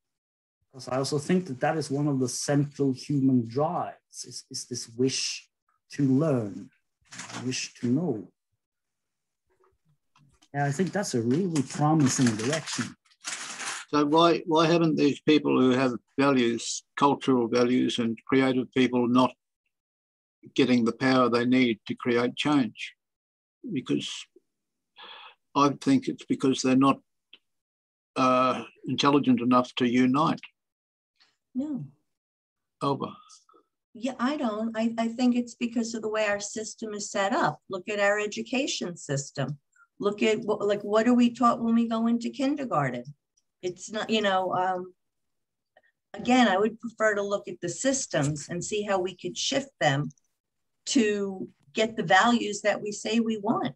because I also think that is one of the central human drives, is this wish to learn, wish to know. And I think that's a really promising direction. So why haven't these people who have values, cultural values and creative people, not getting the power they need to create change? Because I think it's because they're not intelligent enough to unite. No. Over. Yeah, I don't. I think it's because of the way our system is set up. Look at our education system. Look at what are we taught when we go into kindergarten? It's not, again, I would prefer to look at the systems and see how we could shift them to get the values that we say we want.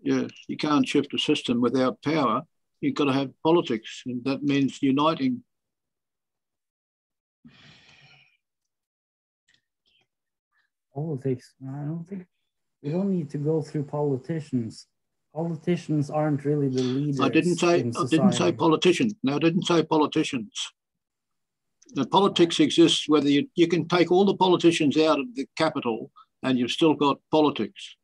Yeah, you can't shift a system without power. You've got to have politics, and that means uniting. Politics, I don't think, we don't need to go through politicians. Politicians aren't really the leaders. I didn't say politicians. No, I didn't say politicians. The politics exists whether you can take all the politicians out of the capital and you've still got politics.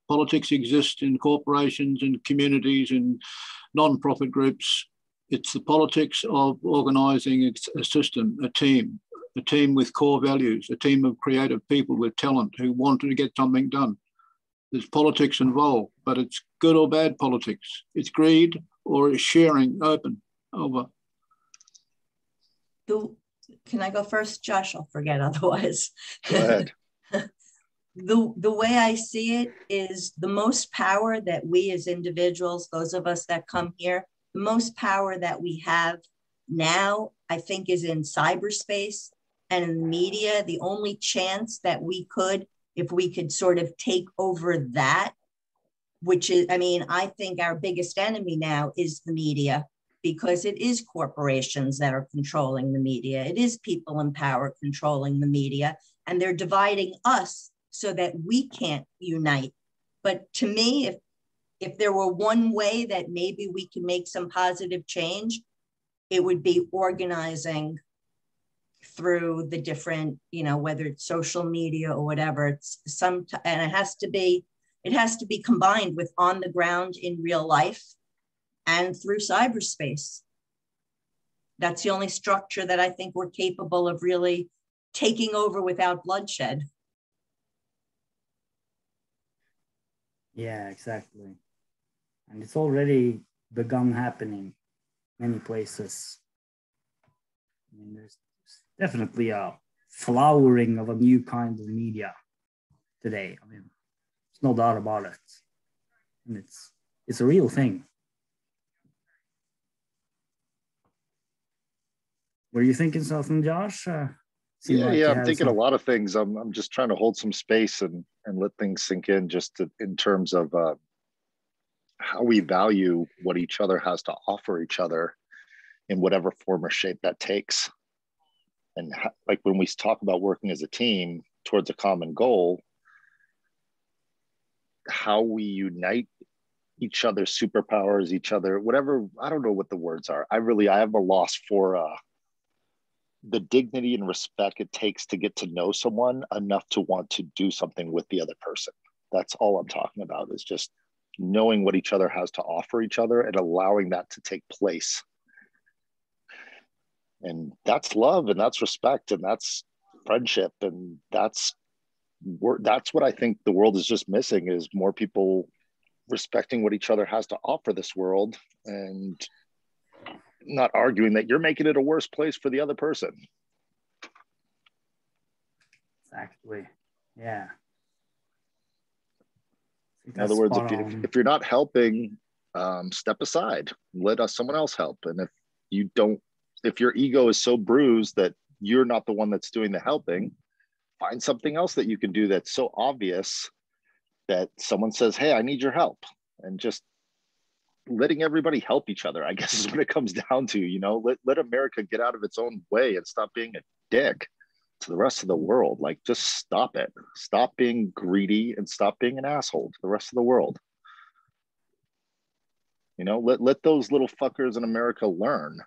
Politics exists in corporations and communities and non-profit groups. It's the politics of organising a system, a team with core values, a team of creative people with talent who want to get something done. There's politics involved, but it's good or bad politics. It's greed or it's sharing open. Over. Can I go first, Josh? I'll forget otherwise. Go ahead. the way I see it is the most power that we as individuals, those of us that come here, the most power that we have now, I think, is in cyberspace and in the media. The only chance that we could, if we could sort of take over that, which is, I mean, I think our biggest enemy now is the media, because it is corporations that are controlling the media. It is people in power controlling the media, and they're dividing us so that we can't unite. But to me, if there were one way that maybe we can make some positive change, it would be organizing through the different, you know, whether it's social media or whatever. It's some, and it has to be combined with on the ground in real life and through cyberspace. That's the only structure that I think we're capable of really taking over without bloodshed. Yeah, exactly. And it's already begun happening many places. I mean, there's definitely a flowering of a new kind of media today. I mean, there's no doubt about it. And it's a real thing. Were you thinking something, Josh? I'm thinking a lot of things. I'm just trying to hold some space and let things sink in, in terms of how we value what each other has to offer each other in whatever form or shape that takes. And like when we talk about working as a team towards a common goal, how we unite each other's superpowers, each other, whatever, I don't know what the words are. I have a loss for the dignity and respect it takes to get to know someone enough to want to do something with the other person. That's all I'm talking about, is just knowing what each other has to offer each other and allowing that to take place. And that's love, and that's respect, and that's friendship, and that's what I think the world is just missing, is more people respecting what each other has to offer this world and not arguing that you're making it a worse place for the other person. Exactly. Yeah. In other words, if you're not helping, step aside, let someone else help. And if your ego is so bruised that you're not the one that's doing the helping, find something else that you can do that's so obvious that someone says, hey, I need your help. And just letting everybody help each other, I guess, is what it comes down to. You know, let America get out of its own way and stop being a dick to the rest of the world. Like, just stop it. Stop being greedy and stop being an asshole to the rest of the world. You know, let those little fuckers in America learn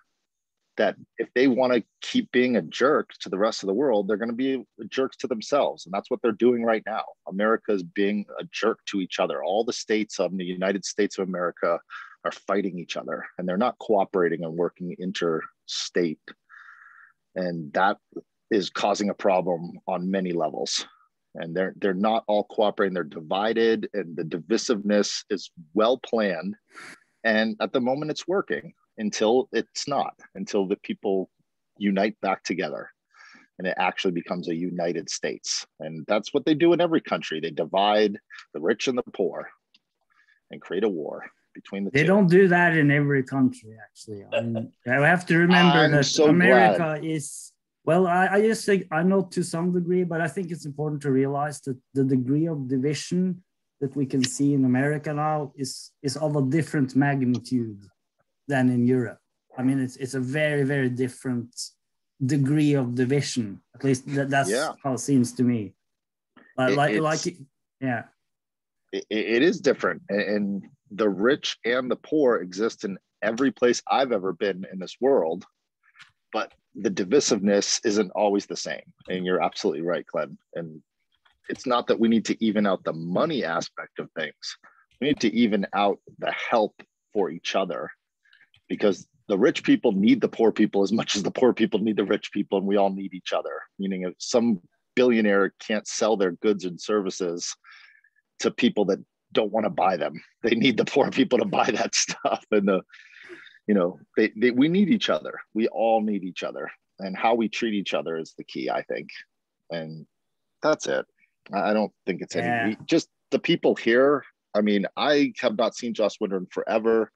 that if they want to keep being a jerk to the rest of the world, they're going to be jerks to themselves. And that's what they're doing right now. America is being a jerk to each other. All the states of the United States of America are fighting each other, and they're not cooperating and working interstate. And that is causing a problem on many levels. And they're not all cooperating. They're divided, and the divisiveness is well planned. And at the moment it's working, until it's not, until the people unite back together and it actually becomes a United States. And that's what they do in every country. They divide the rich and the poor and create a war between the two. They don't do that in every country, actually. I mean, I have to remember that America is, well, I just think, I know to some degree, but I think it's important to realize that the degree of division that we can see in America now is of a different magnitude than in Europe. I mean, it's a very, very different degree of division. At least that's how it seems to me. Yeah. It is different. And the rich and the poor exist in every place I've ever been in this world, but the divisiveness isn't always the same. And you're absolutely right, Glenn. And it's not that we need to even out the money aspect of things. We need to even out the help for each other, because the rich people need the poor people as much as the poor people need the rich people, and we all need each other. Meaning, if some billionaire can't sell their goods and services to people that don't want to buy them, they need the poor people to buy that stuff. And we need each other. We all need each other, and how we treat each other is the key, I think. And that's it. I don't think it's Yeah. any, just the people here. I mean, I have not seen Joss Winder in forever.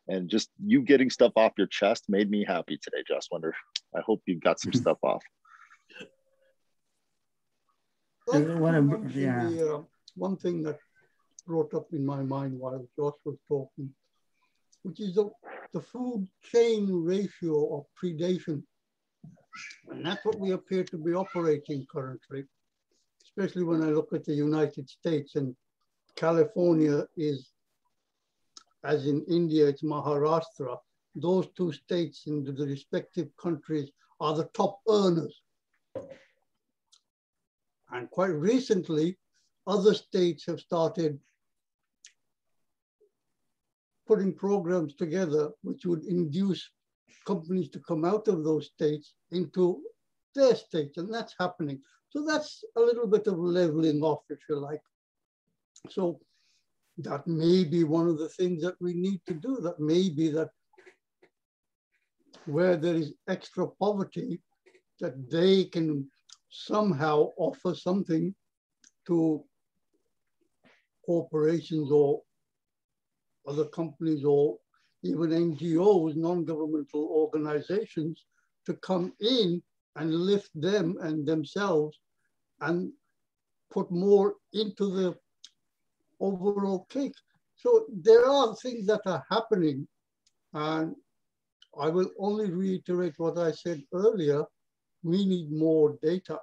And just you getting stuff off your chest made me happy today, Joss Winder. I hope you got some stuff off. One thing that brought up in my mind while Josh was talking, which is the food chain ratio of predation. And that's what we appear to be operating currently, especially when I look at the United States, and California is, as in India, it's Maharashtra. Those two states in the respective countries are the top earners. And quite recently, other states have started putting programs together which would induce companies to come out of those states into their states, and that's happening. So that's a little bit of leveling off, if you like. So that may be one of the things that we need to do. That may be that where there is extra poverty, that they can somehow offer something to corporations or other companies or even NGOs, non-governmental organizations, to come in and lift them and themselves and put more into the overall cake. So there are things that are happening, and I will only reiterate what I said earlier. We need more data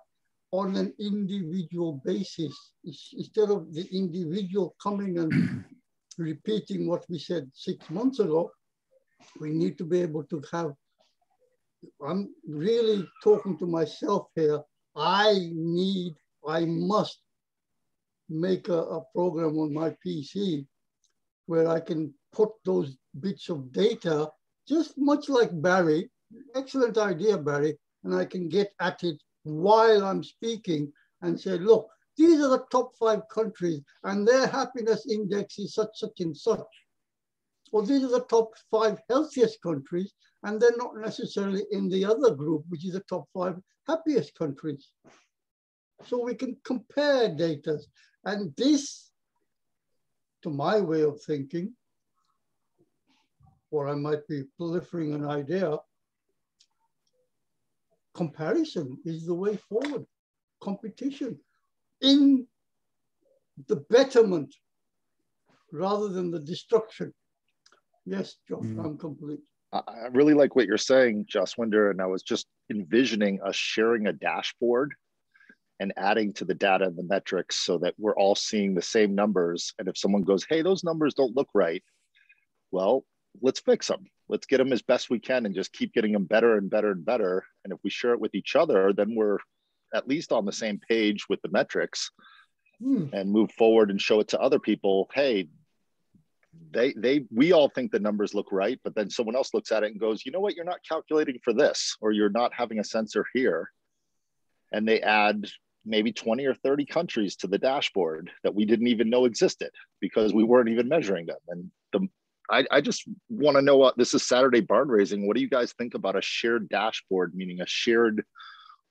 on an individual basis. Instead of the individual coming and repeating what we said 6 months ago, we need to be able to have, I'm really talking to myself here, I must make a program on my PC where I can put those bits of data, just much like Barry, excellent idea, Barry, and I can get at it while I'm speaking and say, look, these are the top 5 countries and their happiness index is such and such. Or these are the top 5 healthiest countries and they're not necessarily in the other group, which is the top 5 happiest countries. So we can compare data. And this, to my way of thinking, or I might be proliferating an idea, comparison is the way forward. Competition in the betterment rather than the destruction. Yes, Josh, I'm complete. I really like what you're saying, Joss Winder, and I was just envisioning us sharing a dashboard and adding to the data and the metrics so that we're all seeing the same numbers. And if someone goes, hey, those numbers don't look right, well, let's fix them. Let's get them as best we can and just keep getting them better and better and better. And if we share it with each other, then we're at least on the same page with the metrics and move forward and show it to other people. Hey, we all think the numbers look right, but then someone else looks at it and goes, you know what, you're not calculating for this, or you're not having a sensor here. And they add maybe 20 or 30 countries to the dashboard that we didn't even know existed because we weren't even measuring them. And I just want to know what this is. Saturday barn raising. What do you guys think about a shared dashboard, meaning a shared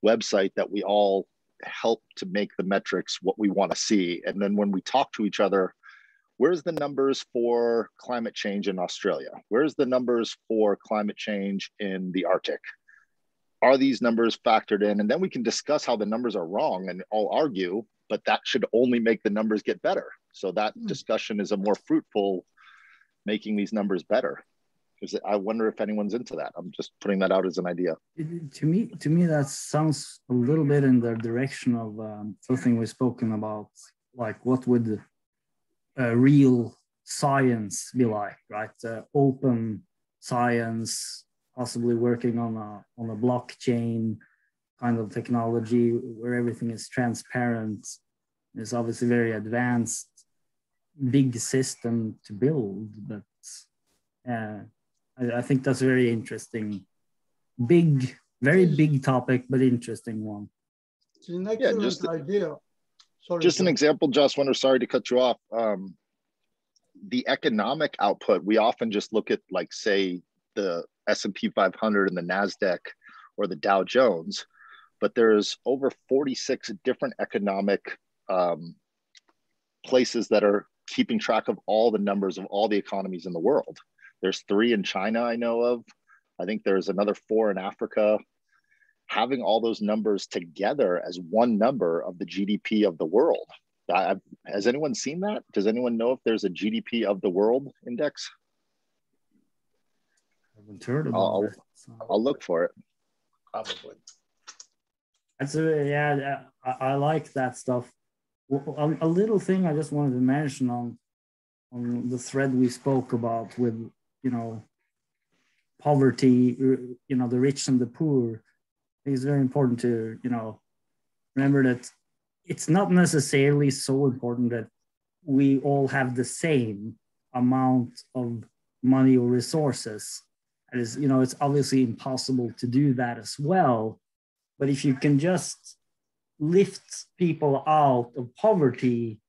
website that we all help to make the metrics what we want to see? And then when we talk to each other, where's the numbers for climate change in Australia? Where's the numbers for climate change in the Arctic? Are these numbers factored in? And then we can discuss how the numbers are wrong and all argue, but that should only make the numbers get better. So that discussion is a more fruitful making these numbers better. Because I wonder if anyone's into that. I'm just putting that out as an idea. To me, that sounds a little bit in the direction of something we've spoken about, like what would real science be like, right? Open science, possibly working on a blockchain kind of technology where everything is transparent. It's obviously very advanced, big system to build, but I think that's very interesting. Big, very big topic, but interesting one. It's an excellent idea. Sorry, just an example, Joss Winder, sorry to cut you off. The economic output, we often just look at, like, say, the S&P 500 and the NASDAQ or the Dow Jones, but there's over 46 different economic places that are keeping track of all the numbers of all the economies in the world. There's 3 in China I know of. I think there's another 4 in Africa. Having all those numbers together as one number of the GDP of the world. Has anyone seen that? Does anyone know if there's a GDP of the world index? I haven't heard about it. So. I'll look for it. Probably. That's yeah, I like that stuff. A little thing I just wanted to mention on the thread we spoke about with, you know, poverty, you know, the rich and the poor. It's very important to, you know, remember that it's not necessarily so important that we all have the same amount of money or resources. It is, you know, it's obviously impossible to do that as well. But if you can just lift people out of poverty,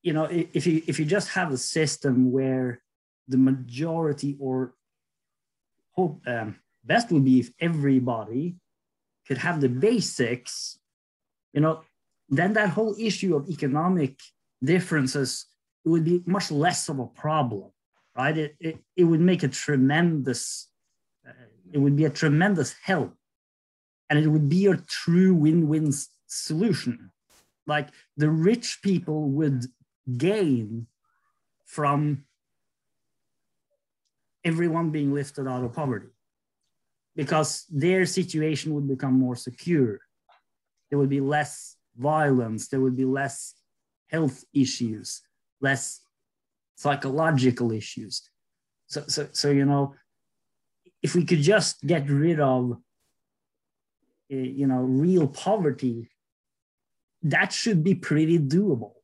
you know, if you just have a system where the majority or best would be if everybody could have the basics, you know, then that whole issue of economic differences would be much less of a problem, right? It would make a tremendous, it would be a tremendous help. And it would be a true win-win solution. Like the rich people would gain from everyone being lifted out of poverty because their situation would become more secure. There would be less violence, there would be less health issues, less psychological issues. So you know, if we could just get rid of, you know, real poverty, that should be pretty doable.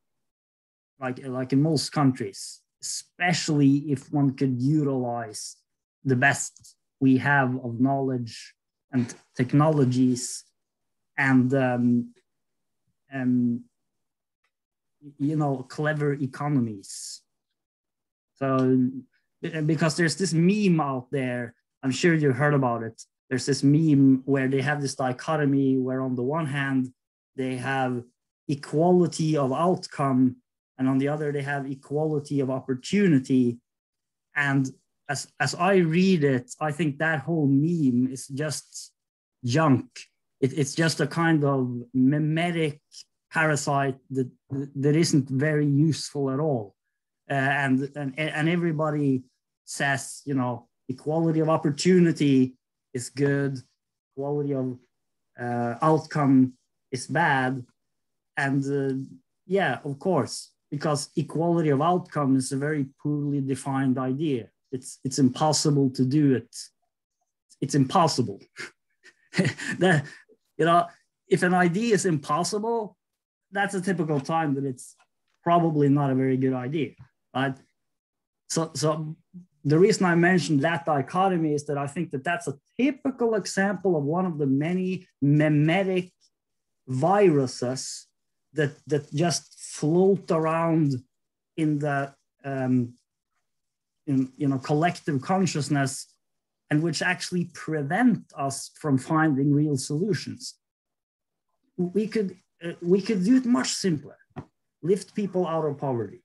Like in most countries, especially if one could utilize the best we have of knowledge and technologies and you know, clever economies. So because there's this meme out there, I'm sure you heard about it. There's this meme where they have this dichotomy where on the one hand, they have equality of outcome, and on the other, they have equality of opportunity. And as I read it, I think that whole meme is just junk. It's just a kind of mimetic parasite that isn't very useful at all. And everybody says, you know, equality of opportunity is good, quality of outcome is bad. And yeah, of course, because equality of outcome is a very poorly defined idea. It's impossible to do it. It's impossible. That, you know, if an idea is impossible, that's a typical time that it's probably not a very good idea, right? So the reason I mentioned that dichotomy is that I think that that's a typical example of one of the many mimetic viruses that just float around in the in, you know, collective consciousness, and which actually prevent us from finding real solutions. We could do it much simpler. Lift people out of poverty.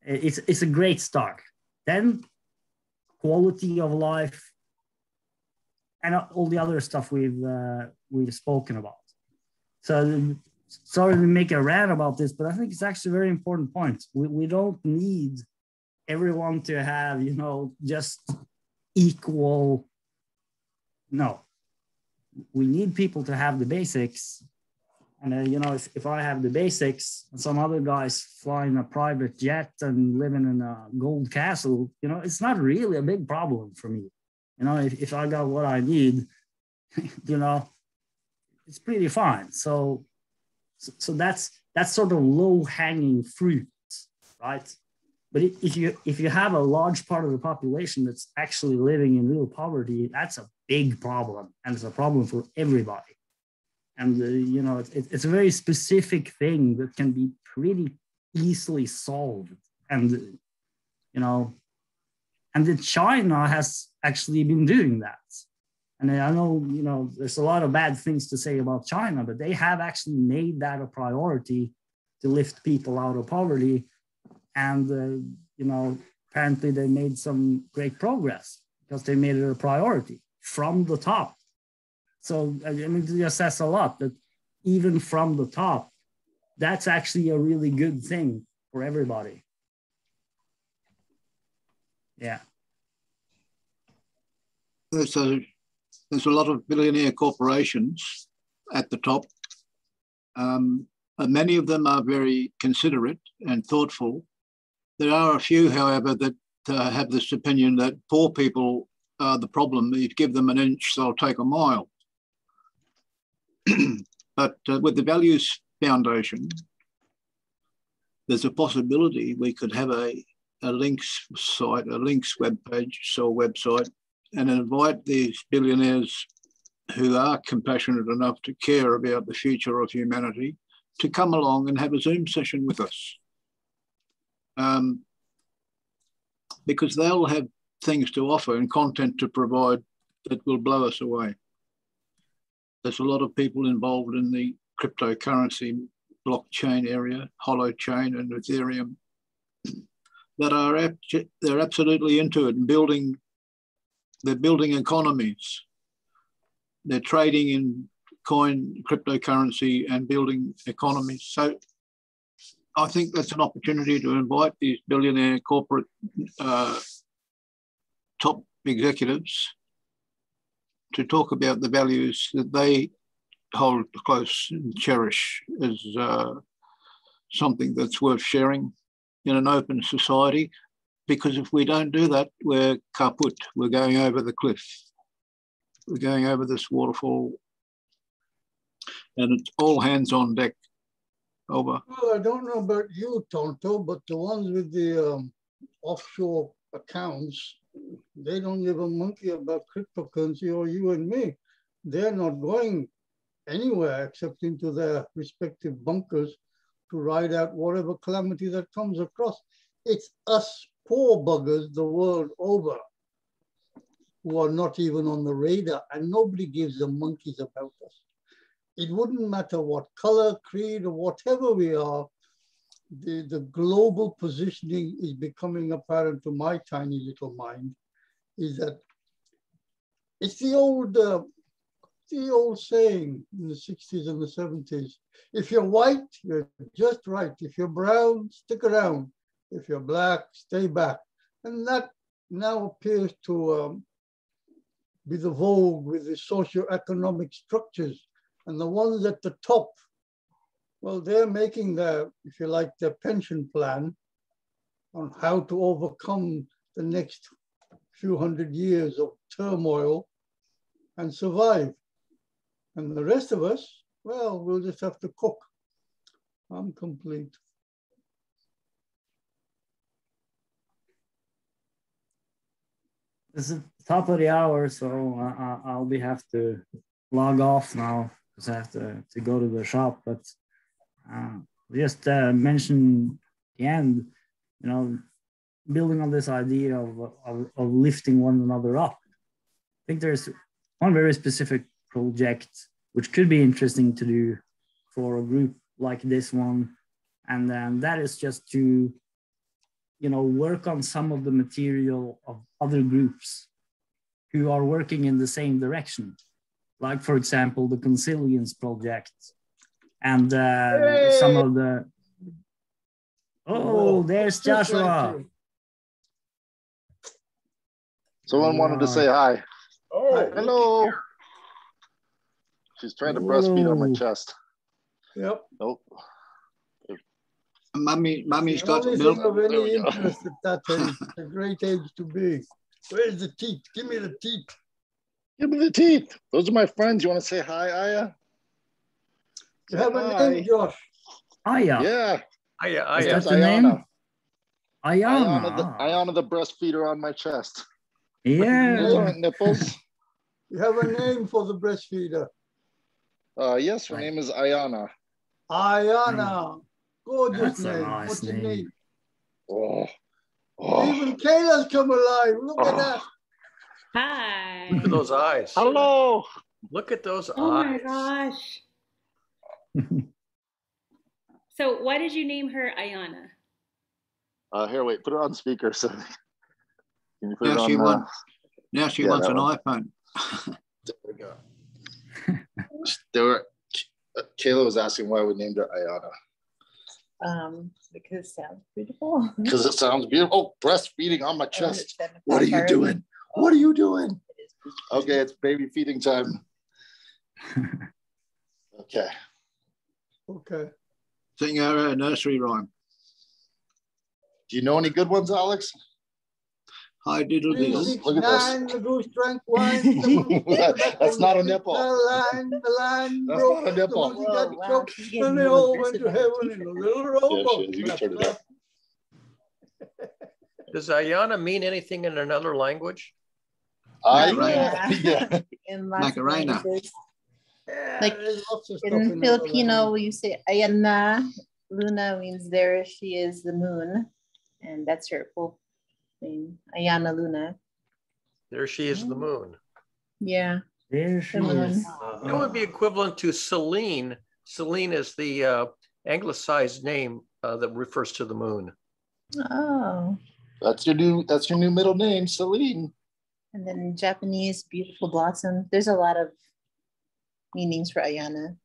It's a great start. Then quality of life and all the other stuff we've spoken about. So sorry to make a rant about this, but I think it's actually a very important point. We don't need everyone to have, you know, just equal. No, we need people to have the basics. And you know, if I have the basics and some other guys flying a private jet and living in a gold castle, you know, it's not really a big problem for me. You know, if I got what I need, you know, it's pretty fine. So that's sort of low-hanging fruit, right? But if you have a large part of the population that's actually living in real poverty, that's a big problem, and it's a problem for everybody. And you know, it's a very specific thing that can be pretty easily solved. And you know, and China has actually been doing that. And I know, you know, there's a lot of bad things to say about China, but they have actually made that a priority to lift people out of poverty. And, you know, apparently they made some great progress because they made it a priority from the top. So, I mean, it just says a lot that even from the top, that's actually a really good thing for everybody. Yeah. There's a lot of billionaire corporations at the top. And many of them are very considerate and thoughtful. There are a few, however, that have this opinion that poor people are the problem. You give them an inch, they'll take a mile. But with the Values Foundation, there's a possibility we could have a links site, a links webpage, so website, and invite these billionaires who are compassionate enough to care about the future of humanity to come along and have a Zoom session with us. Because they'll have things to offer and content to provide that will blow us away. There's a lot of people involved in the cryptocurrency blockchain area, holochain and Ethereum, that are they're absolutely into it and they're building economies. They're trading in cryptocurrency and building economies. So I think that's an opportunity to invite these billionaire corporate top executives to talk about the values that they hold close and cherish as something that's worth sharing in an open society. Because if we don't do that, we're kaput. We're going over the cliff. We're going over this waterfall. And it's all hands on deck. Over. Well, I don't know about you, Tonto, but the ones with the offshore accounts, they don't give a monkey about cryptocurrency or you and me. They're not going anywhere except into their respective bunkers to ride out whatever calamity that comes across. It's us poor buggers the world over who are not even on the radar, and nobody gives a monkeys about us. It wouldn't matter what color, creed, or whatever we are, the global positioning is becoming apparent to my tiny little mind, is that it's the old saying in the 60s and the 70s, if you're white, you're just right. If you're brown, stick around. If you're black, stay back. And that now appears to be the vogue with the socioeconomic structures. And the ones at the top, well, they're making their, if you like, their pension plan on how to overcome the next few hundred years of turmoil and survive. And the rest of us, well, we'll just have to cook. I'm complete. This is the top of the hour, so I'll have to log off now because I have to go to the shop. But just mention the end, you know, building on this idea of lifting one another up. I think there's one very specific project which could be interesting to do for a group like this one, and then that is just to, you know, work on some of the material of other groups who are working in the same direction. Like, for example, the Consilience project and some of the... Oh, there's Joshua. Someone wanted to say hi. Oh, hello. She's trying to breastfeed on my chest. Yep. Nope. Mummy's got milk. Of any interest at that age, a great age to be. Where's the teeth? Give me the teeth. Give me the teeth. Those are my friends. You want to say hi, Aya? You have a name, Josh? Aya. Yeah. Aya. Is that the name? Ayana, the breastfeeder on my chest. Yeah. Those aren't nipples. You have a name for the breastfeeder? Yes, her name is Ayana. Ayana. Gorgeous That's a name. nice What's your name. name? Oh. Even Kayla's come alive. Look at that. Hi. Look at those eyes. Hello. Look at those Oh my eyes. gosh. So why did you name her Ayana? Here, wait, put her on speaker. So can you put Now it she on? wants. Now she wants an one. iPhone. There we go. Kayla was asking why we named her Ayana. Because it sounds beautiful. Because it sounds beautiful. Oh, breastfeeding on my chest. What are you doing? What are you doing? Okay, it's baby feeding time. Okay. Okay. Sing her a nursery rhyme. Do you know any good ones, Alex? Hi, diddle Three, diddle. six, Look at this. nine, the goose drank wine. The monkey came back That's from not the a nipple. The line That's broke. not a The nipple. monkey got Wow, choked, she's getting and they real all went aggressive to on heaven in a little rowboat. Yeah, you can turn it up. Does Ayana mean anything in another language? Yeah. In lots of Macarena. languages. Yeah, Like, there's lots of stuff In other Filipino, languages. you say Ayana. Luna means there she is, the moon. And that's her full name, Ayana Luna. There she is, the moon. Yeah. There she The moon. is. That would be equivalent to Celine. Celine is the anglicized name that refers to the moon. Oh. That's your new middle name, Celine. And then in Japanese, beautiful blossom. There's a lot of meanings for Ayana.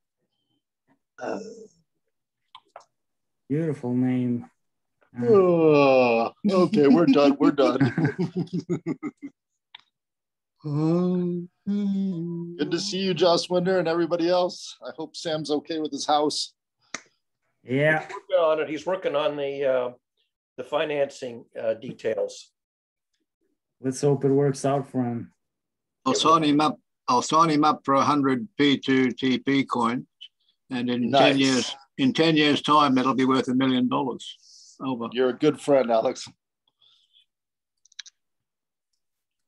Beautiful name. Oh, okay, we're done. We're done. Good to see you, Joss Winder, and everybody else. I hope Sam's okay with his house. Yeah. He's working on it. He's working on the financing details. Let's hope it works out for him. I'll sign him up. I'll sign him up for 100 P2TP coins, and in Nice. 10 years' time, it'll be worth $1 million. Over. You're a good friend, Alex.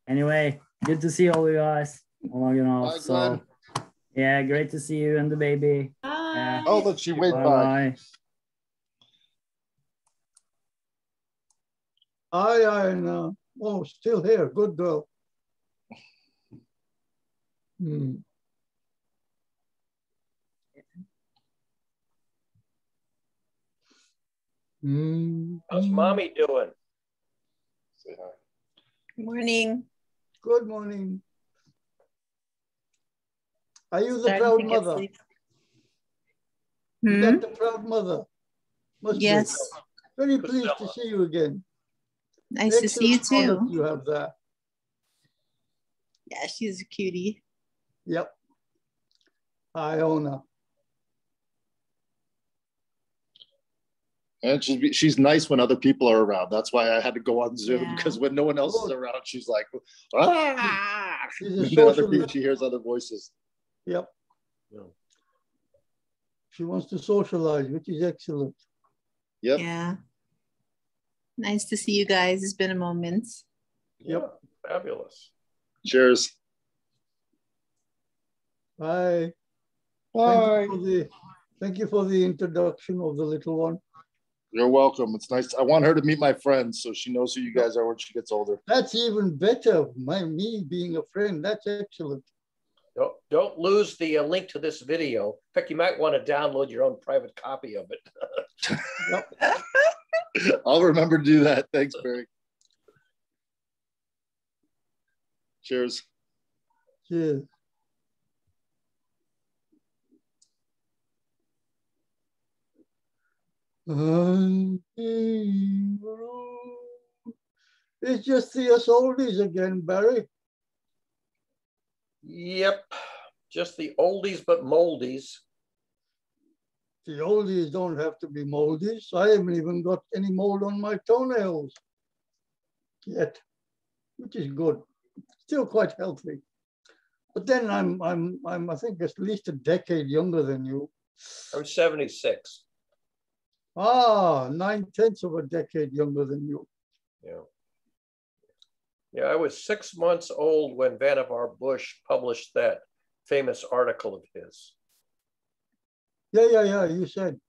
Anyway, good to see all you guys. Logging off. Bye, So Glenn. yeah, great to see you and the baby. Yeah. Oh, look, she waved Bye. I know. Oh, still here. Good girl. How's mommy doing? Say hi. Good morning. Good morning. Are you the Starting proud to get mother? sleep. Is that the proud mother? Must be. Yes. Very pleased to see you again. Nice to see you Excellent too. product you have there. Yeah, she's a cutie. Yep. Iona. And she's nice when other people are around. That's why I had to go on Zoom, because when no one else is around, she's like, ah! She's a And then other social. people, she hears other voices. Yep. Yeah. She wants to socialize, which is excellent. Yep. Yeah. Nice to see you guys. It's been a moment. Yep. Fabulous. Cheers. Bye. Bye. Thank you for the introduction of the little one. You're welcome. It's nice. I want her to meet my friends so she knows who you guys are when she gets older. That's even better. Me being a friend. That's excellent. Don't lose the link to this video. In fact, you might want to download your own private copy of it. Yep. I'll remember to do that. Thanks, Barry. Cheers. Cheers. It's just the us oldies again, Barry. Yep. Just the oldies but moldies. The oldies don't have to be moldies. I haven't even got any mold on my toenails yet, which is good. Still quite healthy. But then I'm I think at least a decade younger than you. I'm 76. Ah, 9/10 of a decade younger than you. Yeah. Yeah, I was 6 months old when Vannevar Bush published that famous article of his. Yeah, you said.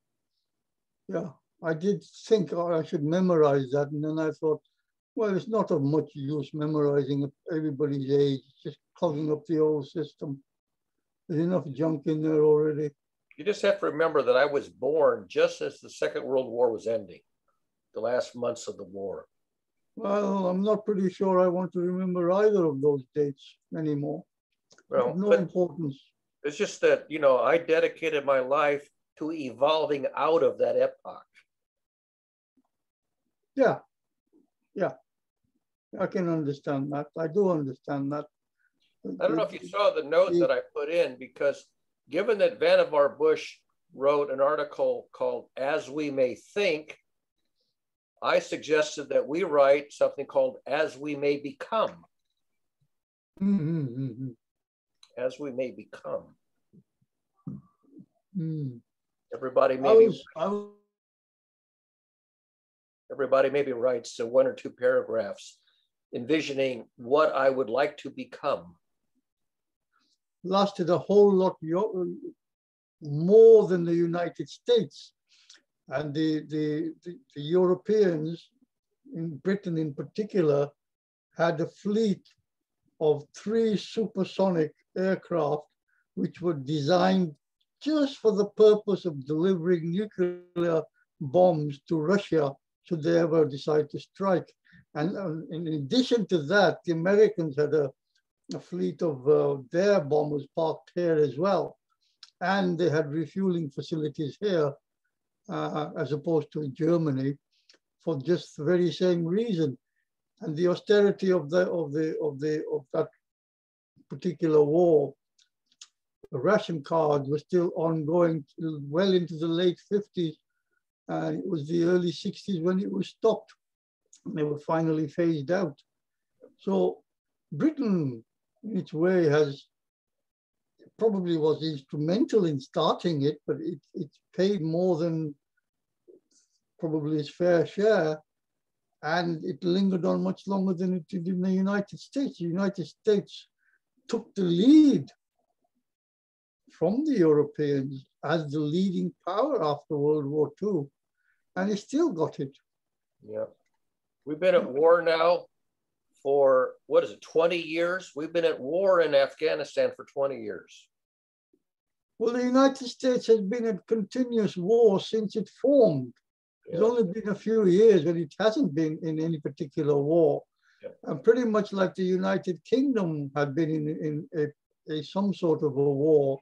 Yeah, I did think I should memorize that. And then I thought, Well, it's not of much use memorizing everybody's age, just clogging up the old system. There's enough junk in there already. You just have to remember that I was born just as the Second World War was ending, the last months of the war. Well, I'm not pretty sure I want to remember either of those dates anymore. Well, no importance. It's just that, you know, I dedicated my life to evolving out of that epoch. Yeah, yeah, I can understand that. I do understand that. I don't know if you saw the note that I put in, because given that Vannevar Bush wrote an article called As We May Think, I suggested that we write something called As We May Become. As we may become. Everybody maybe writes 1 or 2 paragraphs envisioning what I would like to become. Lasted a whole lot more than the United States. And the Europeans, in Britain in particular, had a fleet of 3 supersonic aircraft which were designed just for the purpose of delivering nuclear bombs to Russia should they ever decide to strike. And in addition to that, the Americans had a fleet of their bombers parked here as well. And they had refueling facilities here as opposed to Germany for just the very same reason. And the austerity of that particular war, the ration cards were still ongoing well into the late 50s. And it was the early 60s when it was stopped. And they were finally phased out. So Britain, in its way, probably was instrumental in starting it, but it paid more than probably its fair share. And it lingered on much longer than it did in the United States. The United States took the lead from the Europeans as the leading power after World War II, and it still got it. Yeah. We've been at war now for, 20 years? We've been at war in Afghanistan for 20 years. Well, the United States has been at continuous war since it formed. It's only been a few years when it hasn't been in any particular war. And pretty much like the United Kingdom had been in some sort of a war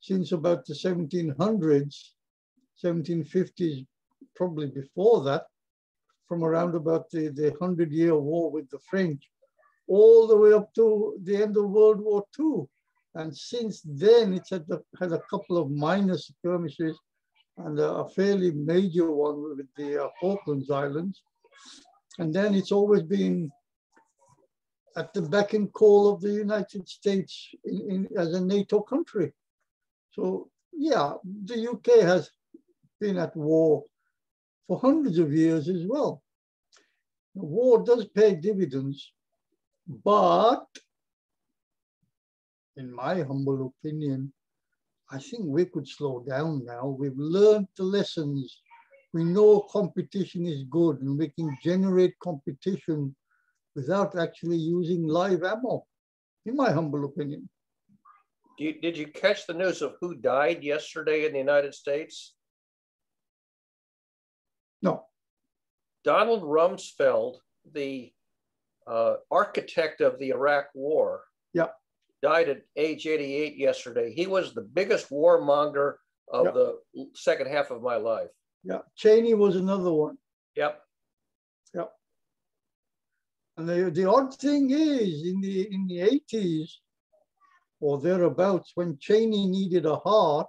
since about the 1700s, 1750s, probably before that, from around about the 100-year war with the French, all the way up to the end of World War II. And since then, it's had a couple of minor skirmishes and a fairly major one with the Falklands Islands. And then it's always been at the beck and call of the United States as a NATO country. So yeah, the UK has been at war for hundreds of years as well. The war does pay dividends, but in my humble opinion, I think we could slow down now. We've learned the lessons. We know competition is good and we can generate competition without actually using live ammo, in my humble opinion. Did you catch the news of who died yesterday in the United States? No. Donald Rumsfeld, the architect of the Iraq War, died at age 88 yesterday. He was the biggest warmonger of the second half of my life. Yeah, Cheney was another one. Yep. And the odd thing is, in the 80s or thereabouts, when Cheney needed a heart,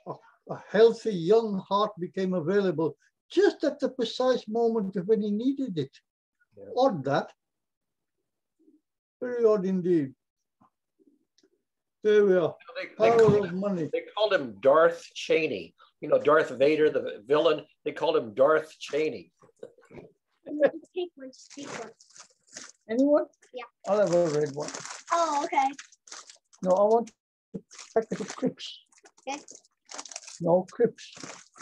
a healthy young heart became available just at the precise moment when he needed it. Yeah. Odd that. Very odd indeed. There we are. Power of money. They called him Darth Cheney. You know, Darth Vader, the villain, they called him Darth Cheney. Take one. Anyone? Yeah. I'll have a red one. Oh, okay. No, I want a packet of crisps. Okay. No, crisps.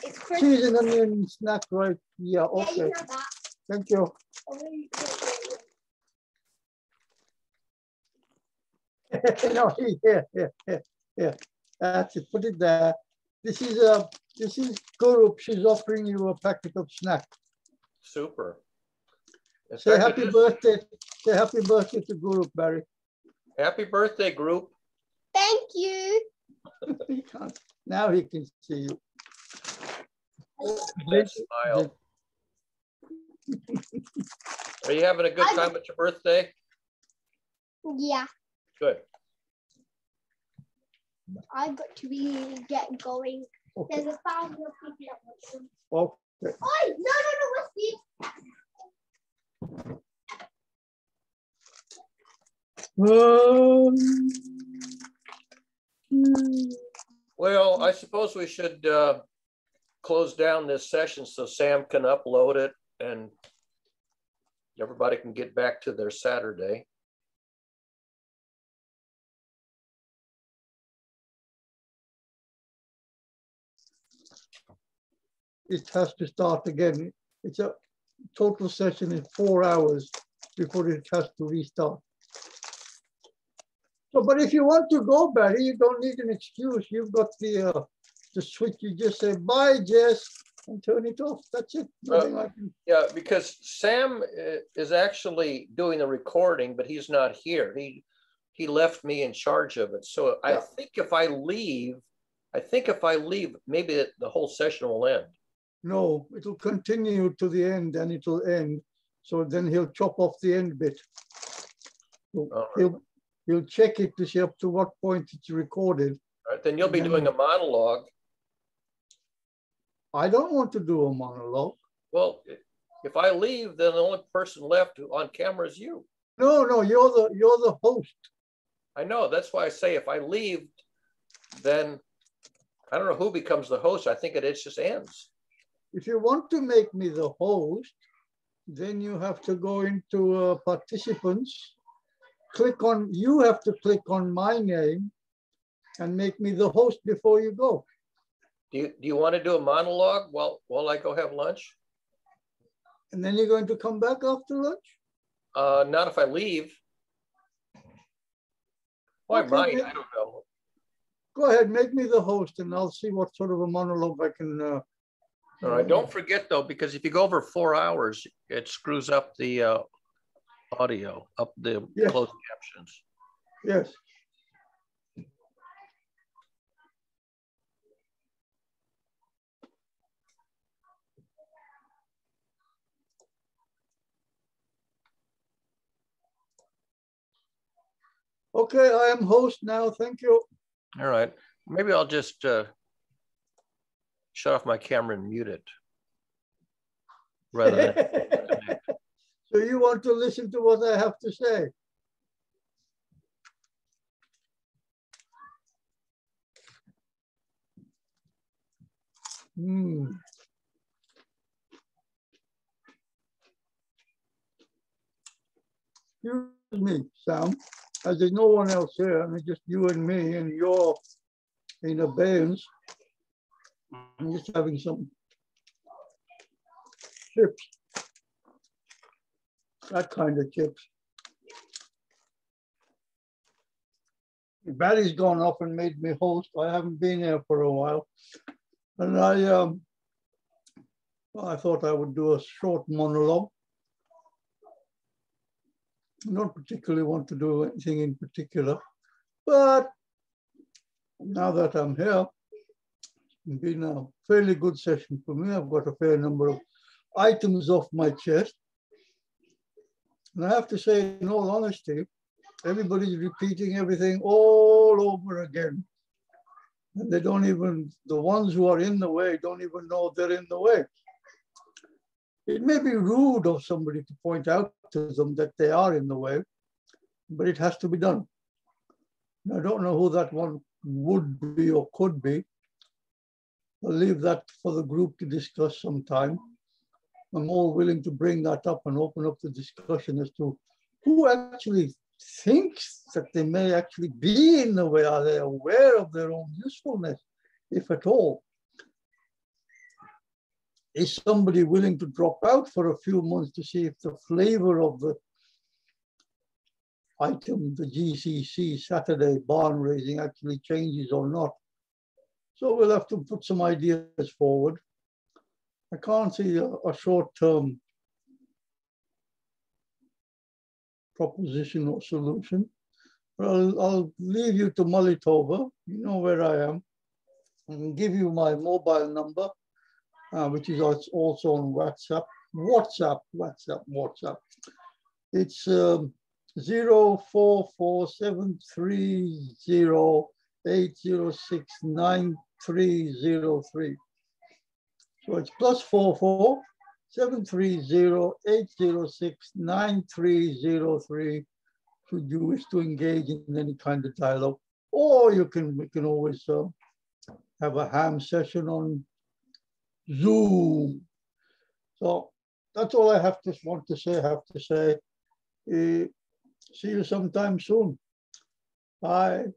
It's crisps. Cheese and onion snack, right? Yeah, okay. Yeah, you have that. Thank you. No, yeah. That's it. Put it there. This is Guru. She's offering you a packet of snack. Super. Say happy birthday. Say happy birthday to Guru, Barry. Happy birthday, group. Thank you. Now he can see you. That smile. Are you having a good time at your birthday? Yeah. Good. I've got to get going. Okay. There's 1,000 people at once. Okay. Oi, no, Whiskey. Well, I suppose we should close down this session so Sam can upload it and everybody can get back to their Saturday. It has to start again. It's a total session in 4 hours before it has to restart. So, but if you want to go, Barry, you don't need an excuse. You've got the switch. You just say, bye, Jess, and turn it off. That's it. Yeah, because Sam is actually doing the recording, but he's not here. He left me in charge of it. So yeah. I think if I leave, maybe the whole session will end. No, it'll continue to the end and it'll end. So then he'll chop off the end bit. So he'll check it to see up to what point it's recorded. All right, then you'll be doing a monologue. I don't want to do a monologue. Well, if I leave, then the only person left on camera is you. No, you're the host. I know. That's why I say if I leave, then I don't know who becomes the host. I think it just ends. If you want to make me the host, then you have to go into participants. You have to click on my name and make me the host before you go. Do you want to do a monologue while I go have lunch? And then you're going to come back after lunch? Not if I leave. Well, okay, I might, I don't know. Go ahead, make me the host and I'll see what sort of a monologue I can... All right, don't forget though, because if you go over 4 hours, it screws up the audio, up the closed captions. Yes. Okay, I am host now. Thank you. All right. Maybe I'll just shut off my camera and mute it. Rather than So you want to listen to what I have to say? Excuse me, Sam, as there's no one else here, and it's just you and me, and you're in abeyance. I'm just having some chips, that kind of chips. Barry's gone off and made me host. I haven't been here for a while. And I thought I would do a short monologue. I don't particularly want to do anything in particular, but now that I'm here, it's been a fairly good session for me. I've got a fair number of items off my chest. And I have to say, in all honesty, everybody's repeating everything all over again. And they don't even, the ones who are in the way don't even know they're in the way. It may be rude of somebody to point out to them that they are in the way, but it has to be done. I don't know who that one would be or could be. I'll leave that for the group to discuss sometime. I'm more willing to bring that up and open up the discussion as to who actually thinks that they may actually be in the way. Are they aware of their own usefulness, if at all? is somebody willing to drop out for a few months to see if the flavor of the item, the GCC Saturday barn raising, actually changes or not? So we'll have to put some ideas forward. I can't see a short-term proposition or solution. But I'll leave you to mull it over. You know where I am. I can give you my mobile number, which is also on WhatsApp. WhatsApp. It's 044730806933. So it's +44 730-806-9303 should you wish to engage in any kind of dialogue. Or we can always have a ham session on Zoom. So that's all I have to say. See you sometime soon. Bye.